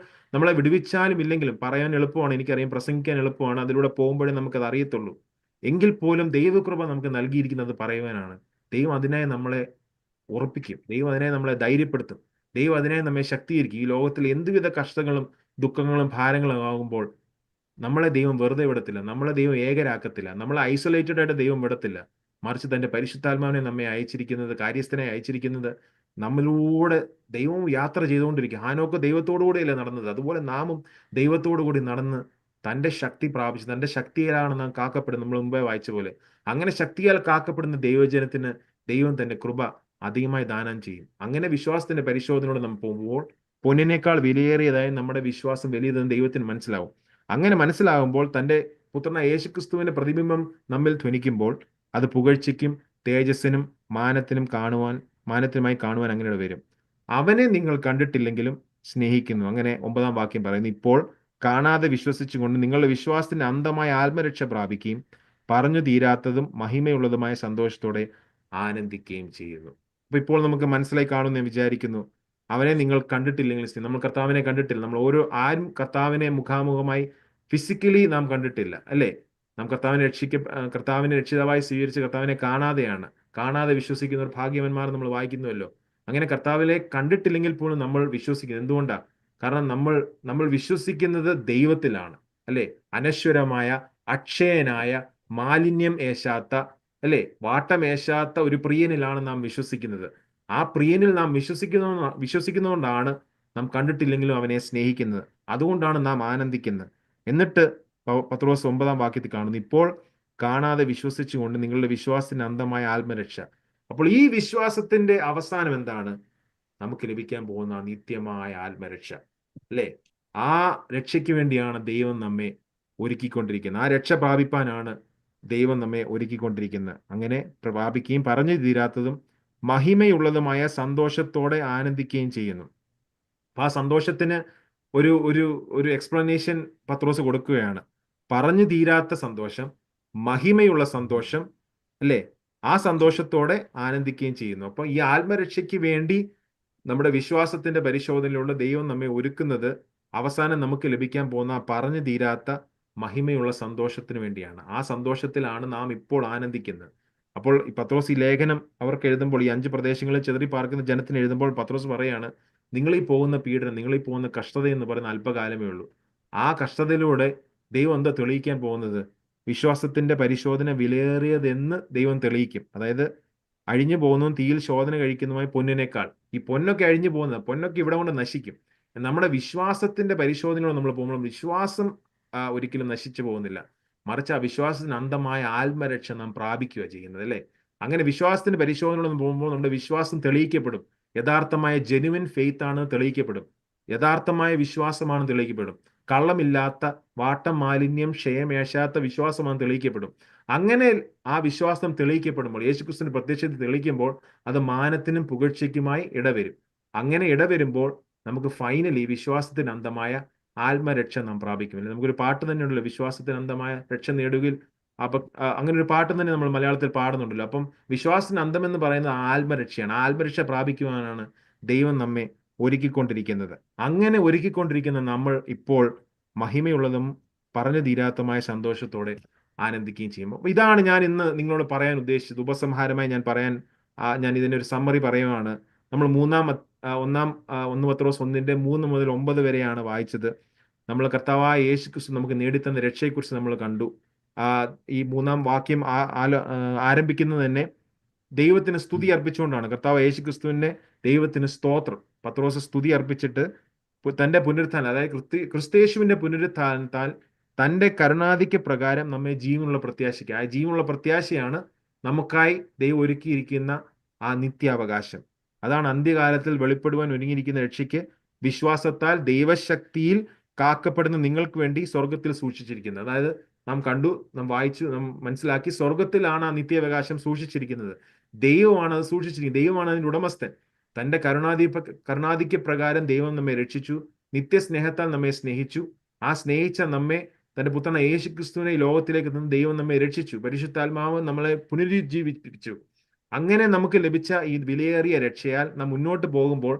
[SPEAKER 1] നമ്മളെ വിടുവിച്ചാലും ഇല്ലെങ്കിലും, പറയാൻ എളുപ്പമാണ്, എനിക്കറിയാം, പ്രസംഗിക്കാൻ എളുപ്പമാണ്, അതിലൂടെ പോകുമ്പോഴേ നമുക്കത് അറിയത്തുള്ളൂ. എങ്കിൽ പോലും ദൈവകൃപ നമുക്ക് നൽകിയിരിക്കുന്നത് പറയുവാനാണ്. ദൈവം അതിനായി നമ്മളെ ഉറപ്പിക്കും, ദൈവം അതിനായി നമ്മളെ ധൈര്യപ്പെടുത്തും, ദൈവം അതിനായി നമ്മെ ശക്തീകരിക്കും. ഈ ലോകത്തിൽ എന്തുവിധ കഷ്ടങ്ങളും ദുഃഖങ്ങളും ഭാരങ്ങളും ആകുമ്പോൾ നമ്മളെ ദൈവം വെറുതെ വിടത്തില്ല, നമ്മളെ ദൈവം ഏകരാക്കത്തില്ല, നമ്മളെ ഐസൊലേറ്റഡ് ആയിട്ട് ദൈവം വിടത്തില്ല. മറിച്ച് തന്റെ പരിശുദ്ധാത്മാവിനെ നമ്മെ അയച്ചിരിക്കുന്നത്, കാര്യസ്ഥനെ അയച്ചിരിക്കുന്നത് നമ്മളിലൂടെ ദൈവം യാത്ര ചെയ്തുകൊണ്ടിരിക്കുക. ഹാനോക്ക് ദൈവത്തോടു കൂടിയല്ലേ നടന്നത്, അതുപോലെ നാമും ദൈവത്തോടു കൂടി നടന്ന് തന്റെ ശക്തി പ്രാപിച്ച്, തന്റെ ശക്തിയിലാണ് നാം കാക്കപ്പെടുന്നത്. നമ്മൾ മുമ്പേ വായിച്ച പോലെ, അങ്ങനെ ശക്തിയാൽ കാക്കപ്പെടുന്ന ദൈവജനത്തിന് ദൈവം തന്റെ കൃപ അധികമായി ദാനം ചെയ്യും. അങ്ങനെ വിശ്വാസത്തിന്റെ പരിശോധനയോടെ നമ്മൾ പോകുമ്പോൾ പൊന്നിനേക്കാൾ വിലയേറിയതായി നമ്മുടെ വിശ്വാസം വലിയതെന്ന് ദൈവത്തിന് മനസ്സിലാവും. അങ്ങനെ മനസ്സിലാകുമ്പോൾ തന്റെ പുത്രനായ യേശുക്രിസ്തുവിന്റെ പ്രതിബിംബം നമ്മിൽ ധ്വനിക്കുമ്പോൾ അത് പുകഴ്ചയ്ക്കും തേജസ്സിനും മാനത്തിനുമായി കാണുവാൻ അങ്ങനെ വരും. അവനെ നിങ്ങൾ കണ്ടിട്ടില്ലെങ്കിലും സ്നേഹിക്കുന്നു. അങ്ങനെ 9-ാം വാക്യം പറയുന്നു, ഇപ്പോൾ കാണാതെ വിശ്വസിച്ചുകൊണ്ട് നിങ്ങളുടെ വിശ്വാസത്തിന്റെ അന്തമായ ആത്മരക്ഷ പ്രാപിക്കുകയും പറഞ്ഞു തീരാത്തതും മഹിമയുള്ളതുമായ സന്തോഷത്തോടെ ആനന്ദിക്കുകയും ചെയ്യുന്നു. അപ്പൊ ഇപ്പോൾ നമുക്ക് മനസ്സിലായി കാണുമെന്ന് ഞാൻ വിചാരിക്കുന്നു. അവനെ നിങ്ങൾ കണ്ടിട്ടില്ലെങ്കിൽ, നമ്മൾ കർത്താവിനെ കണ്ടിട്ടില്ല. നമ്മൾ ആരും കർത്താവിനെ മുഖാമുഖമായി ഫിസിക്കലി നാം കണ്ടിട്ടില്ല, അല്ലേ? നാം കർത്താവിനെ രക്ഷിതാവായി സ്വീകരിച്ച് കർത്താവിനെ കാണാതെ വിശ്വസിക്കുന്ന ഒരു ഭാഗ്യവന്മാർ നമ്മൾ വായിക്കുന്നുവല്ലോ. അങ്ങനെ കർത്താവിനെ കണ്ടിട്ടില്ലെങ്കിൽ പോലും നമ്മൾ വിശ്വസിക്കുന്നത് എന്തുകൊണ്ടാണ്? കാരണം നമ്മൾ വിശ്വസിക്കുന്നത് ദൈവത്തിലാണ്, അല്ലേ? അനശ്വരമായ, അക്ഷയനായ, മാലിന്യം ഏശാത്ത, അല്ലേ, വാട്ടമേശാത്ത ഒരു പ്രിയനിലാണ് നാം വിശ്വസിക്കുന്നത്. ആ പ്രിയനിൽ നാം വിശ്വസിക്കുന്നതുകൊണ്ടാണ് നാം കണ്ടിട്ടില്ലെങ്കിലും അവനെ സ്നേഹിക്കുന്നത്. അതുകൊണ്ടാണ് നാം ആനന്ദിക്കുന്നത്. എന്നിട്ട് പത്രോസ് 9-ാം വാക്യത്തിൽ കാണുന്നു, ഇപ്പോൾ കാണാതെ വിശ്വസിച്ചുകൊണ്ട് നിങ്ങളുടെ വിശ്വാസത്തിന്റെ അന്തമായ ആത്മരക്ഷ. അപ്പോൾ ഈ വിശ്വാസത്തിന്റെ അവസാനം എന്താണ്? നമുക്ക് ലഭിക്കാൻ പോകുന്ന നിത്യമായ ആത്മരക്ഷ, അല്ലേ? ആ രക്ഷയ്ക്ക് വേണ്ടിയാണ് ദൈവം നമ്മെ ഒരുക്കിക്കൊണ്ടിരിക്കുന്നത്. ആ രക്ഷ പ്രാപിപ്പാനാണ് ദൈവം നമ്മെ ഒരുക്കിക്കൊണ്ടിരിക്കുന്നത്. അങ്ങനെ പ്രാപിക്കുകയും പറഞ്ഞു തീരാത്തതും മഹിമയുള്ളതുമായ സന്തോഷത്തോടെ ആനന്ദിക്കുകയും ചെയ്യുന്നു. അപ്പൊ ആ സന്തോഷത്തിന് ഒരു ഒരു ഒരു എക്സ്പ്ലനേഷൻ പത്രോസ് കൊടുക്കുകയാണ്. പറഞ്ഞു തീരാത്ത സന്തോഷം, മഹിമയുള്ള സന്തോഷം, അല്ലേ? ആ സന്തോഷത്തോടെ ആനന്ദിക്കുകയും ചെയ്യുന്നു. അപ്പൊ ഈ ആത്മരക്ഷയ്ക്ക് വേണ്ടി നമ്മുടെ വിശ്വാസത്തിന്റെ പരിശോധനയിലുള്ള ദൈവം നമ്മെ ഒരുക്കുന്നത് അവസാനം നമുക്ക് ലഭിക്കാൻ പോകുന്ന ആ പറഞ്ഞു തീരാത്ത മഹിമയുള്ള സന്തോഷത്തിന് വേണ്ടിയാണ്. ആ സന്തോഷത്തിലാണ് നാം ഇപ്പോൾ ആനന്ദിക്കുന്നത്. അപ്പോൾ ഈ പത്രോസ് ഈ ലേഖനം അവർക്ക് എഴുതുമ്പോൾ, ഈ 5 പ്രദേശങ്ങളിൽ ചെതറി പാർക്കുന്ന ജനത്തിന് എഴുതുമ്പോൾ പത്രോസ് പറയാണ്, നിങ്ങൾ ഈ പോകുന്ന പീഡനം, നിങ്ങൾ ഈ പോകുന്ന കഷ്ടത എന്ന് പറയുന്ന അല്പകാലമേ ഉള്ളൂ. ആ കഷ്ടതയിലൂടെ ദൈവം എന്താ തെളിയിക്കാൻ പോകുന്നത്? വിശ്വാസത്തിന്റെ പരിശോധന വിലയേറിയതെന്ന് ദൈവം തെളിയിക്കും. അതായത് അഴിഞ്ഞു പോകുന്നതും തീയിൽ ശോധന കഴിക്കുന്നതുമായി പൊന്നിനേക്കാൾ. ഈ പൊന്നൊക്കെ അഴിഞ്ഞു പോകുന്നത്, പൊന്നൊക്കെ ഇവിടെ കൊണ്ട് നശിക്കും. നമ്മുടെ വിശ്വാസത്തിന്റെ പരിശോധനയോട് നമ്മൾ പോകുമ്പോൾ വിശ്വാസം ഒരിക്കലും നശിച്ചു പോകുന്നില്ല. മറിച്ച് ആ വിശ്വാസത്തിന് അന്തമായ ആത്മരക്ഷ നാം പ്രാപിക്കുക ചെയ്യുന്നത്, അല്ലേ? അങ്ങനെ വിശ്വാസത്തിന്റെ പരിശോധനയോട് പോകുമ്പോൾ നമ്മുടെ വിശ്വാസം തെളിയിക്കപ്പെടും. യഥാർത്ഥമായ ജെനുവിൻ ഫെയ്ത്ത് ആണ് തെളിയിക്കപ്പെടും. യഥാർത്ഥമായ വിശ്വാസമാണ് തെളിയിക്കപ്പെടും. കള്ളമില്ലാത്ത, വാട്ടം, മാലിന്യം, ക്ഷയമേശാത്ത വിശ്വാസമാണ് തെളിയിക്കപ്പെടും. അങ്ങനെ ആ വിശ്വാസം തെളിയിക്കപ്പെടുമ്പോൾ, യേശുക്രിസ്തുവിന്റെ പ്രത്യക്ഷത്തിൽ തെളിയിക്കുമ്പോൾ അത് മാനത്തിനും പുകഴ്ചയ്ക്കുമായി ഇടവരും. അങ്ങനെ ഇടവരുമ്പോൾ നമുക്ക് ഫൈനലി വിശ്വാസത്തിന് അന്തമായ ആത്മരക്ഷ നാം പ്രാപിക്കും. നമുക്കൊരു പാട്ട് തന്നെ ഉണ്ടല്ലോ, വിശ്വാസത്തിന് അന്തമായ രക്ഷ നേടുകയിൽ. അങ്ങനെ ഒരു പാട്ട് തന്നെ നമ്മൾ മലയാളത്തിൽ പാടുന്നുണ്ടല്ലോ. അപ്പം വിശ്വാസത്തിന് അന്തം എന്ന് പറയുന്നത് ആത്മരക്ഷയാണ്. ആത്മരക്ഷ പ്രാപിക്കുവാനാണ് ദൈവം നമ്മെ ഒരുക്കിക്കൊണ്ടിരിക്കുന്നത്. അങ്ങനെ ഒരുക്കിക്കൊണ്ടിരിക്കുന്ന നമ്മൾ ഇപ്പോൾ മഹിമയുള്ളതും പറഞ്ഞു തീരാത്തതുമായ സന്തോഷത്തോടെ ആനന്ദിക്കുകയും ചെയ്യും. അപ്പൊ ഇതാണ് ഞാൻ ഇന്ന് നിങ്ങളോട് പറയാൻ ഉദ്ദേശിച്ചത്. ഉപസംഹാരമായി ഞാൻ ഇതിന്റെ ഒരു സമ്മറി പറയുവാണ്. നമ്മൾ 1 പത്രോസ് 1:3 മുതൽ 9 വരെയാണ് വായിച്ചത്. നമ്മൾ കർത്താവായ യേശുക്രിസ്തു നമുക്ക് നേടിത്തന്ന രക്ഷയെക്കുറിച്ച് നമ്മൾ കണ്ടു. ആ, ഈ 3-ാം വാക്യം ആരംഭിക്കുന്നത് തന്നെ ദൈവത്തിന് സ്തുതി അർപ്പിച്ചുകൊണ്ടാണ്. കർത്താവ് യേശു ക്രിസ്തുവിനെ ദൈവത്തിന് സ്തോത്രം. പത്രോസ് സ്തുതി അർപ്പിച്ചിട്ട് തന്റെ പുനരുത്ഥാനം, അതായത് ക്രിസ്തയേശുവിന്റെ പുനരുത്ഥാനത്താൽ തന്റെ കരുണാധിക്യ പ്രകാരം നമ്മെ ജീവനുള്ള പ്രത്യാശയ്ക്ക്, ആ ജീവനുള്ള പ്രത്യാശയാണ് നമുക്കായി ദൈവം ഒരുക്കിയിരിക്കുന്ന ആ നിത്യാവകാശം. അതാണ് അന്ത്യകാലത്തിൽ വെളിപ്പെടുവാൻ ഒരുങ്ങിയിരിക്കുന്ന രക്ഷയ്ക്ക് വിശ്വാസത്താൽ ദൈവശക്തിയിൽ കാക്കപ്പെടുന്ന നിങ്ങൾക്ക് വേണ്ടി സ്വർഗത്തിൽ സൂക്ഷിച്ചിരിക്കുന്നത്. അതായത് നാം കണ്ടു, നാം വായിച്ചു, നാം മനസ്സിലാക്കി, സ്വർഗത്തിലാണ് ആ നിത്യാവകാശം സൂക്ഷിച്ചിരിക്കുന്നത്. ദൈവമാണ് അത് സൂക്ഷിച്ചിരിക്കുന്നത്. ദൈവമാണ് അതിന്റെ ഉടമസ്ഥൻ. തന്റെ കരുണാധിക്യ പ്രകാരം ദൈവം നമ്മെ രക്ഷിച്ചു, നിത്യസ്നേഹത്താൽ നമ്മെ സ്നേഹിച്ചു. ആ സ്നേഹിച്ച നമ്മെ തന്റെ പുത്രന യേശു ക്രിസ്തുവിനെ ഈ ലോകത്തിലേക്ക് തന്ന് ദൈവം നമ്മെ രക്ഷിച്ചു. പരിശുദ്ധാത്മാവ് നമ്മളെ പുനരുജ്ജീവിപ്പിച്ചു. അങ്ങനെ നമുക്ക് ലഭിച്ച ഈ വിലയേറിയ രക്ഷയാൽ നാം മുന്നോട്ട് പോകുമ്പോൾ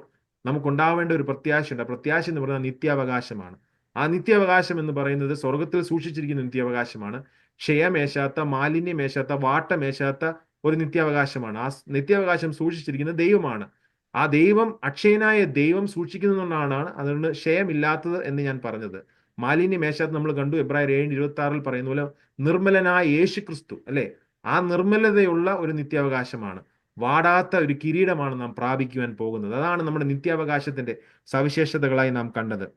[SPEAKER 1] നമുക്കുണ്ടാവേണ്ട ഒരു പ്രത്യാശയുണ്ട്. ആ പ്രത്യാശ എന്ന് പറയുന്നത് നിത്യാവകാശമാണ്. ആ നിത്യാവകാശം എന്ന് പറയുന്നത് സ്വർഗത്തിൽ സൂക്ഷിച്ചിരിക്കുന്ന നിത്യാവകാശമാണ്. ക്ഷയമേശാത്ത, മാലിന്യമേശാത്ത, വാട്ടമേശാത്ത ഒരു നിത്യാവകാശമാണ്. ആ നിത്യാവകാശം സൂക്ഷിച്ചിരിക്കുന്നത് ദൈവമാണ്. ആ ദൈവം, അക്ഷയനായ ദൈവം സൂക്ഷിക്കുന്നതുകൊണ്ടാണ് അതുകൊണ്ട് ക്ഷയമില്ലാത്തത് എന്ന് ഞാൻ പറഞ്ഞത്. മാലിന്യമേശാത്ത നമ്മൾ കണ്ടു, എബ്രായർ 7:26 പറയുന്ന പോലെ നിർമ്മലനായ യേശു ക്രിസ്തു, അല്ലെ, ആ നിർമ്മലതയുള്ള ഒരു നിത്യാവകാശമാണ്. വാടാത്ത ഒരു കിരീടമാണ് നാം പ്രാപിക്കുവാൻ പോകുന്നത്. അതാണ് നമ്മുടെ നിത്യാവകാശത്തിന്റെ സവിശേഷതകളായി നാം കണ്ടത്.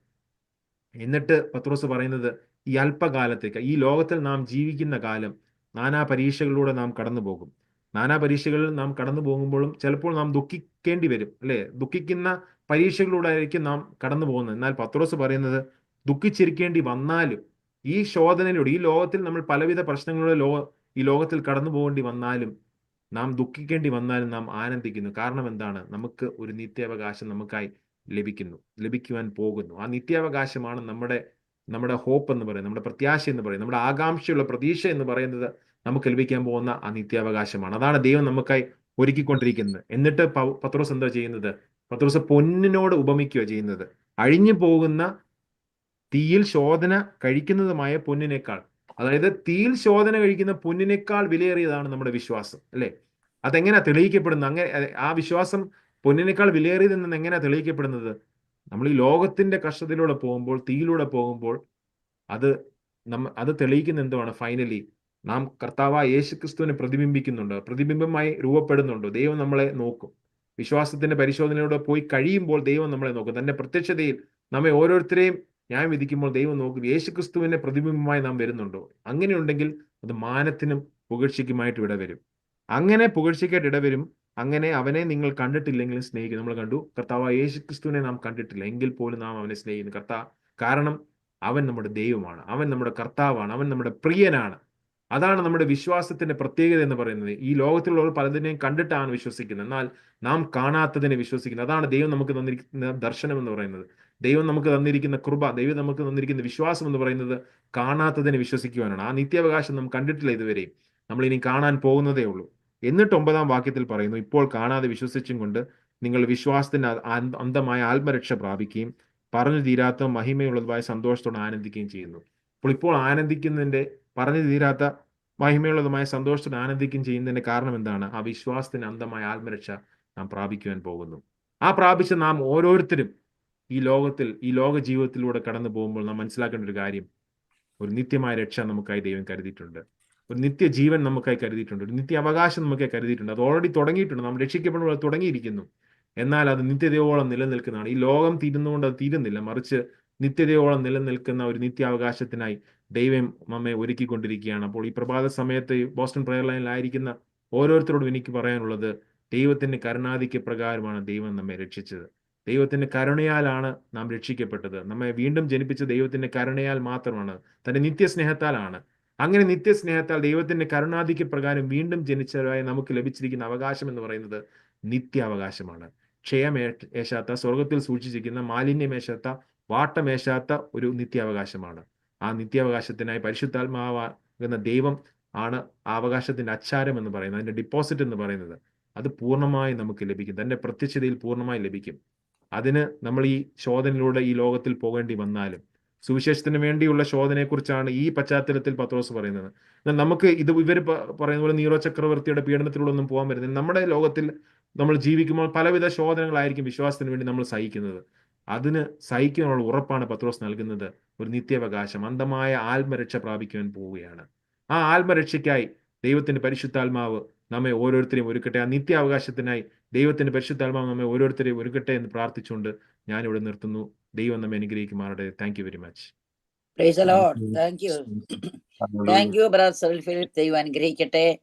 [SPEAKER 1] എന്നിട്ട് പത്രോസ് പറയുന്നത് ഈ അല്പകാലത്തേക്ക്, ഈ ലോകത്തിൽ നാം ജീവിക്കുന്ന കാലം നാനാ പരീക്ഷകളിലൂടെ നാം കടന്നു പോകും. നാനാ പരീക്ഷകളിൽ നാം കടന്നു പോകുമ്പോഴും ചിലപ്പോൾ നാം ദുഃഖിക്കേണ്ടി വരും, അല്ലെ. ദുഃഖിക്കുന്ന പരീക്ഷകളിലൂടെ ആയിരിക്കും നാം കടന്നു പോകുന്നത്. എന്നാൽ പത്രോസ് പറയുന്നത് ദുഃഖിച്ചിരിക്കേണ്ടി വന്നാലും, ഈ ശോധനയിലൂടെ, ഈ ലോകത്തിൽ നമ്മൾ പലവിധ പ്രശ്നങ്ങളിലൂടെ ഈ ലോകത്തിൽ കടന്നു പോകേണ്ടി വന്നാലും, നാം ദുഃഖിക്കേണ്ടി വന്നാലും നാം ആനന്ദിക്കുന്നു. കാരണം എന്താണ്? നമുക്ക് ഒരു നിത്യാവകാശം നമുക്കായി ലഭിക്കുവാൻ പോകുന്നു. ആ നിത്യാവകാശമാണ് നമ്മുടെ ഹോപ്പ് എന്ന് പറയുന്നത്, നമ്മുടെ പ്രത്യാശ എന്ന് പറയുന്നത്, നമ്മുടെ ആകാംക്ഷയുള്ള പ്രതീക്ഷ എന്ന് പറയുന്നത് നമുക്ക് ലഭിക്കാൻ പോകുന്ന ആ നിത്യാവകാശമാണ്. അതാണ് ദൈവം നമുക്കായി ഒരുക്കിക്കൊണ്ടിരിക്കുന്നത്. എന്നിട്ട് പത്രോസ് എന്താ ചെയ്യുന്നത്? പത്രോസ് പൊന്നിനോട് ഉപമിക്കുക ചെയ്യുന്നത്. അഴിഞ്ഞു പോകുന്ന തീയിൽ ശോധന കഴിക്കുന്നതുമായ പൊന്നിനേക്കാൾ, അതായത് തീയിൽ ശോധന കഴിക്കുന്ന പൊന്നിനേക്കാൾ വിലയേറിയതാണ് നമ്മുടെ വിശ്വാസം, അല്ലെ. അതെങ്ങനെയാ തെളിയിക്കപ്പെടുന്നത്? അങ്ങനെ ആ വിശ്വാസം പൊന്നിനേക്കാൾ വിലയേറിയതെന്ന് എങ്ങനെയാ തെളിയിക്കപ്പെടുന്നത്? നമ്മൾ ഈ ലോകത്തിന്റെ കഷ്ടത്തിലൂടെ പോകുമ്പോൾ, തീയിലൂടെ പോകുമ്പോൾ, അത് തെളിയിക്കുന്ന എന്തുവാണ്? ഫൈനലി നാം കർത്താവായ യേശു ക്രിസ്തുവിനെ പ്രതിബിംബിക്കുന്നുണ്ടോ, പ്രതിബിംബമായി രൂപപ്പെടുന്നുണ്ടോ? ദൈവം നമ്മളെ നോക്കും. വിശ്വാസത്തിന്റെ പരിശോധനയിലൂടെ പോയി കഴിയുമ്പോൾ ദൈവം നമ്മളെ നോക്കും. തന്റെ പ്രത്യക്ഷതയിൽ നമ്മെ ഓരോരുത്തരെയും ന്യായം വിധിക്കുമ്പോൾ ദൈവം നോക്കും, യേശു ക്രിസ്തുവിന്റെ പ്രതിബിംബമായി നാം വരുന്നുണ്ടോ? അങ്ങനെയുണ്ടെങ്കിൽ അത് മാനത്തിനും പുകഴ്ചയ്ക്കുമായിട്ട് ഇടവരും. അങ്ങനെ പുകഴ്ചയ്ക്കായിട്ട് ഇടവരും. അങ്ങനെ അവനെ നിങ്ങൾ കണ്ടിട്ടില്ലെങ്കിലും സ്നേഹിക്കും. നമ്മൾ കണ്ടു, കർത്താവ് യേശു ക്രിസ്തുവിനെ നാം കണ്ടിട്ടില്ല, എങ്കിൽ പോലും നാം അവനെ സ്നേഹിക്കുന്നു. കാരണം അവൻ നമ്മുടെ ദൈവമാണ്, അവൻ നമ്മുടെ കർത്താവാണ്, അവൻ നമ്മുടെ പ്രിയനാണ്. അതാണ് നമ്മുടെ വിശ്വാസത്തിന്റെ പ്രത്യേകത എന്ന് പറയുന്നത്. ഈ ലോകത്തിലുള്ളവർ പലതിനെയും കണ്ടിട്ടാണ് വിശ്വസിക്കുന്നത്, എന്നാൽ നാം കാണാത്തതിനെ വിശ്വസിക്കുന്നത്. അതാണ് ദൈവം നമുക്ക് തന്നിരിക്കുന്ന ദർശനം എന്ന് പറയുന്നത്. ദൈവം നമുക്ക് തന്നിരിക്കുന്ന കൃപ, ദൈവം നമുക്ക് തന്നിരിക്കുന്ന വിശ്വാസം എന്ന് പറയുന്നത് കാണാത്തതിനെ വിശ്വസിക്കുവാനാണ്. ആ നിത്യാവകാശം നാം കണ്ടിട്ടില്ല ഇതുവരെയും, നമ്മൾ ഇനി കാണാൻ പോകുന്നതേ ഉള്ളൂ. എന്നിട്ട് 9-ാം വാക്യത്തിൽ പറയുന്നു, ഇപ്പോൾ കാണാതെ വിശ്വസിച്ചും കൊണ്ട് നിങ്ങൾ വിശ്വാസത്തിന് അന്ധമായ ആത്മരക്ഷ പ്രാപിക്കുകയും പറഞ്ഞു തീരാത്ത മഹിമയുള്ളതുമായ സന്തോഷത്തോടെ ആനന്ദിക്കുകയും ചെയ്യുന്നു. ഇപ്പോൾ ആനന്ദിക്കുന്നതിന്റെ, പറഞ്ഞു തീരാത്ത മഹിമയുള്ളതുമായ സന്തോഷത്തോടെ ആനന്ദിക്കുകയും ചെയ്യുന്നതിന്റെ കാരണം എന്താണ്? ആ വിശ്വാസത്തിന് അന്ധമായ ആത്മരക്ഷ നാം പ്രാപിക്കുവാൻ പോകുന്നു. ആ പ്രാപിച്ച നാം ഓരോരുത്തരും ഈ ലോക ജീവിതത്തിലൂടെ കടന്നു പോകുമ്പോൾ നാം മനസ്സിലാക്കേണ്ട ഒരു കാര്യം, ഒരു നിത്യമായ രക്ഷ നമുക്കായി ദൈവം കരുതിയിട്ടുണ്ട്. ഒരു നിത്യജീവൻ നമുക്കായി കരുതിയിട്ടുണ്ട്. ഒരു നിത്യ അവകാശം നമുക്കായി കരുതിയിട്ടുണ്ട്. അത് ഓൾറെഡി തുടങ്ങിയിട്ടുണ്ട്. നാം രക്ഷിക്കപ്പെടുമ്പോൾ തുടങ്ങിയിരിക്കുന്നു. എന്നാൽ അത് നിത്യതയോളം നിലനിൽക്കുന്നതാണ്. ഈ ലോകം തീരുന്നതുകൊണ്ട് അത് തീരുന്നില്ല, മറിച്ച് നിത്യതയോളം നിലനിൽക്കുന്ന ഒരു നിത്യാവകാശത്തിനായി ദൈവം നമ്മെ ഒരുക്കിക്കൊണ്ടിരിക്കുകയാണ്. അപ്പോൾ ഈ പ്രഭാത സമയത്ത് ബോസ്റ്റൺ പ്രയർ ലൈനിലായിരിക്കുന്ന ഓരോരുത്തരോടും എനിക്ക് പറയാനുള്ളത്, ദൈവത്തിന്റെ കരുണാധിക്യ പ്രകാരമാണ് ദൈവം നമ്മെ രക്ഷിച്ചത്. ദൈവത്തിന്റെ കരുണയാലാണ് നാം രക്ഷിക്കപ്പെട്ടത്. നമ്മെ വീണ്ടും ജനിപ്പിച്ച ദൈവത്തിന്റെ കരുണയാൽ മാത്രമാണ്, തന്റെ നിത്യസ്നേഹത്താലാണ്. അങ്ങനെ നിത്യസ്നേഹത്താൽ ദൈവത്തിന്റെ കരുണാധിക്യ പ്രകാരം വീണ്ടും ജനിച്ചവരായി നമുക്ക് ലഭിച്ചിരിക്കുന്ന അവകാശം എന്ന് പറയുന്നത് നിത്യാവകാശമാണ്. ക്ഷയമേശാത്ത, സ്വർഗത്തിൽ സൂക്ഷിച്ചിരിക്കുന്ന, മാലിന്യമേശാത്ത, വാട്ടമേശാത്ത ഒരു നിത്യാവകാശമാണ്. ആ നിത്യാവകാശത്തിനായി പരിശുദ്ധാത്മാവാകുന്ന ദൈവം ആണ് ആ അവകാശത്തിന്റെ അച്ചാരം എന്ന് പറയുന്നത്, അതിന്റെ ഡിപ്പോസിറ്റ് എന്ന് പറയുന്നത്. അത് പൂർണ്ണമായി നമുക്ക് ലഭിക്കും, തന്റെ പ്രത്യക്ഷതയിൽ പൂർണ്ണമായി ലഭിക്കും. അതിന് നമ്മൾ ഈ ശോധനയിലൂടെ ഈ ലോകത്തിൽ പോകേണ്ടി വന്നാലും, സുവിശേഷത്തിന് വേണ്ടിയുള്ള ശോധനയെക്കുറിച്ചാണ് ഈ പശ്ചാത്തലത്തിൽ പത്രോസ് പറയുന്നത്. എന്നാൽ നമുക്ക് ഇവർ പറയുന്ന പോലെ നീറോ ചക്രവർത്തിയുടെ പീഡനത്തിലൂടെ ഒന്നും പോകാൻ വരുന്നില്ല. നമ്മുടെ ലോകത്തിൽ നമ്മൾ ജീവിക്കുമ്പോൾ പലവിധ ശോധനകളായിരിക്കും വിശ്വാസത്തിന് വേണ്ടി നമ്മൾ സഹിക്കുന്നത്. അതിന് സഹിക്കാനുള്ള ഉറപ്പാണ് പത്രോസ് നൽകുന്നത്. ഒരു നിത്യാവകാശം, അന്ധമായ ആത്മരക്ഷ പ്രാപിക്കുവാൻ പോവുകയാണ്. ആ ആത്മരക്ഷയ്ക്കായി ദൈവത്തിന്റെ പരിശുദ്ധാത്മാവ് നമ്മെ ഓരോരുത്തരെയും ഒരുക്കട്ടെ. ആ നിത്യാവകാശത്തിനായി ദൈവത്തിന്റെ പരിശുദ്ധാത്മാവ് നമ്മെ ഓരോരുത്തരെയും ഒരുക്കട്ടെ എന്ന് പ്രാർത്ഥിച്ചുകൊണ്ട് ഞാനിവിടെ നിർത്തുന്നു. ദൈവം നമ്മെ അനുഗ്രഹിക്കുമാറട്ടെ. Thank you very much.
[SPEAKER 3] Praise the Lord. Thank you. Thank you brother Philip. ദൈവം അനുഗ്രഹിക്കട്ടെ.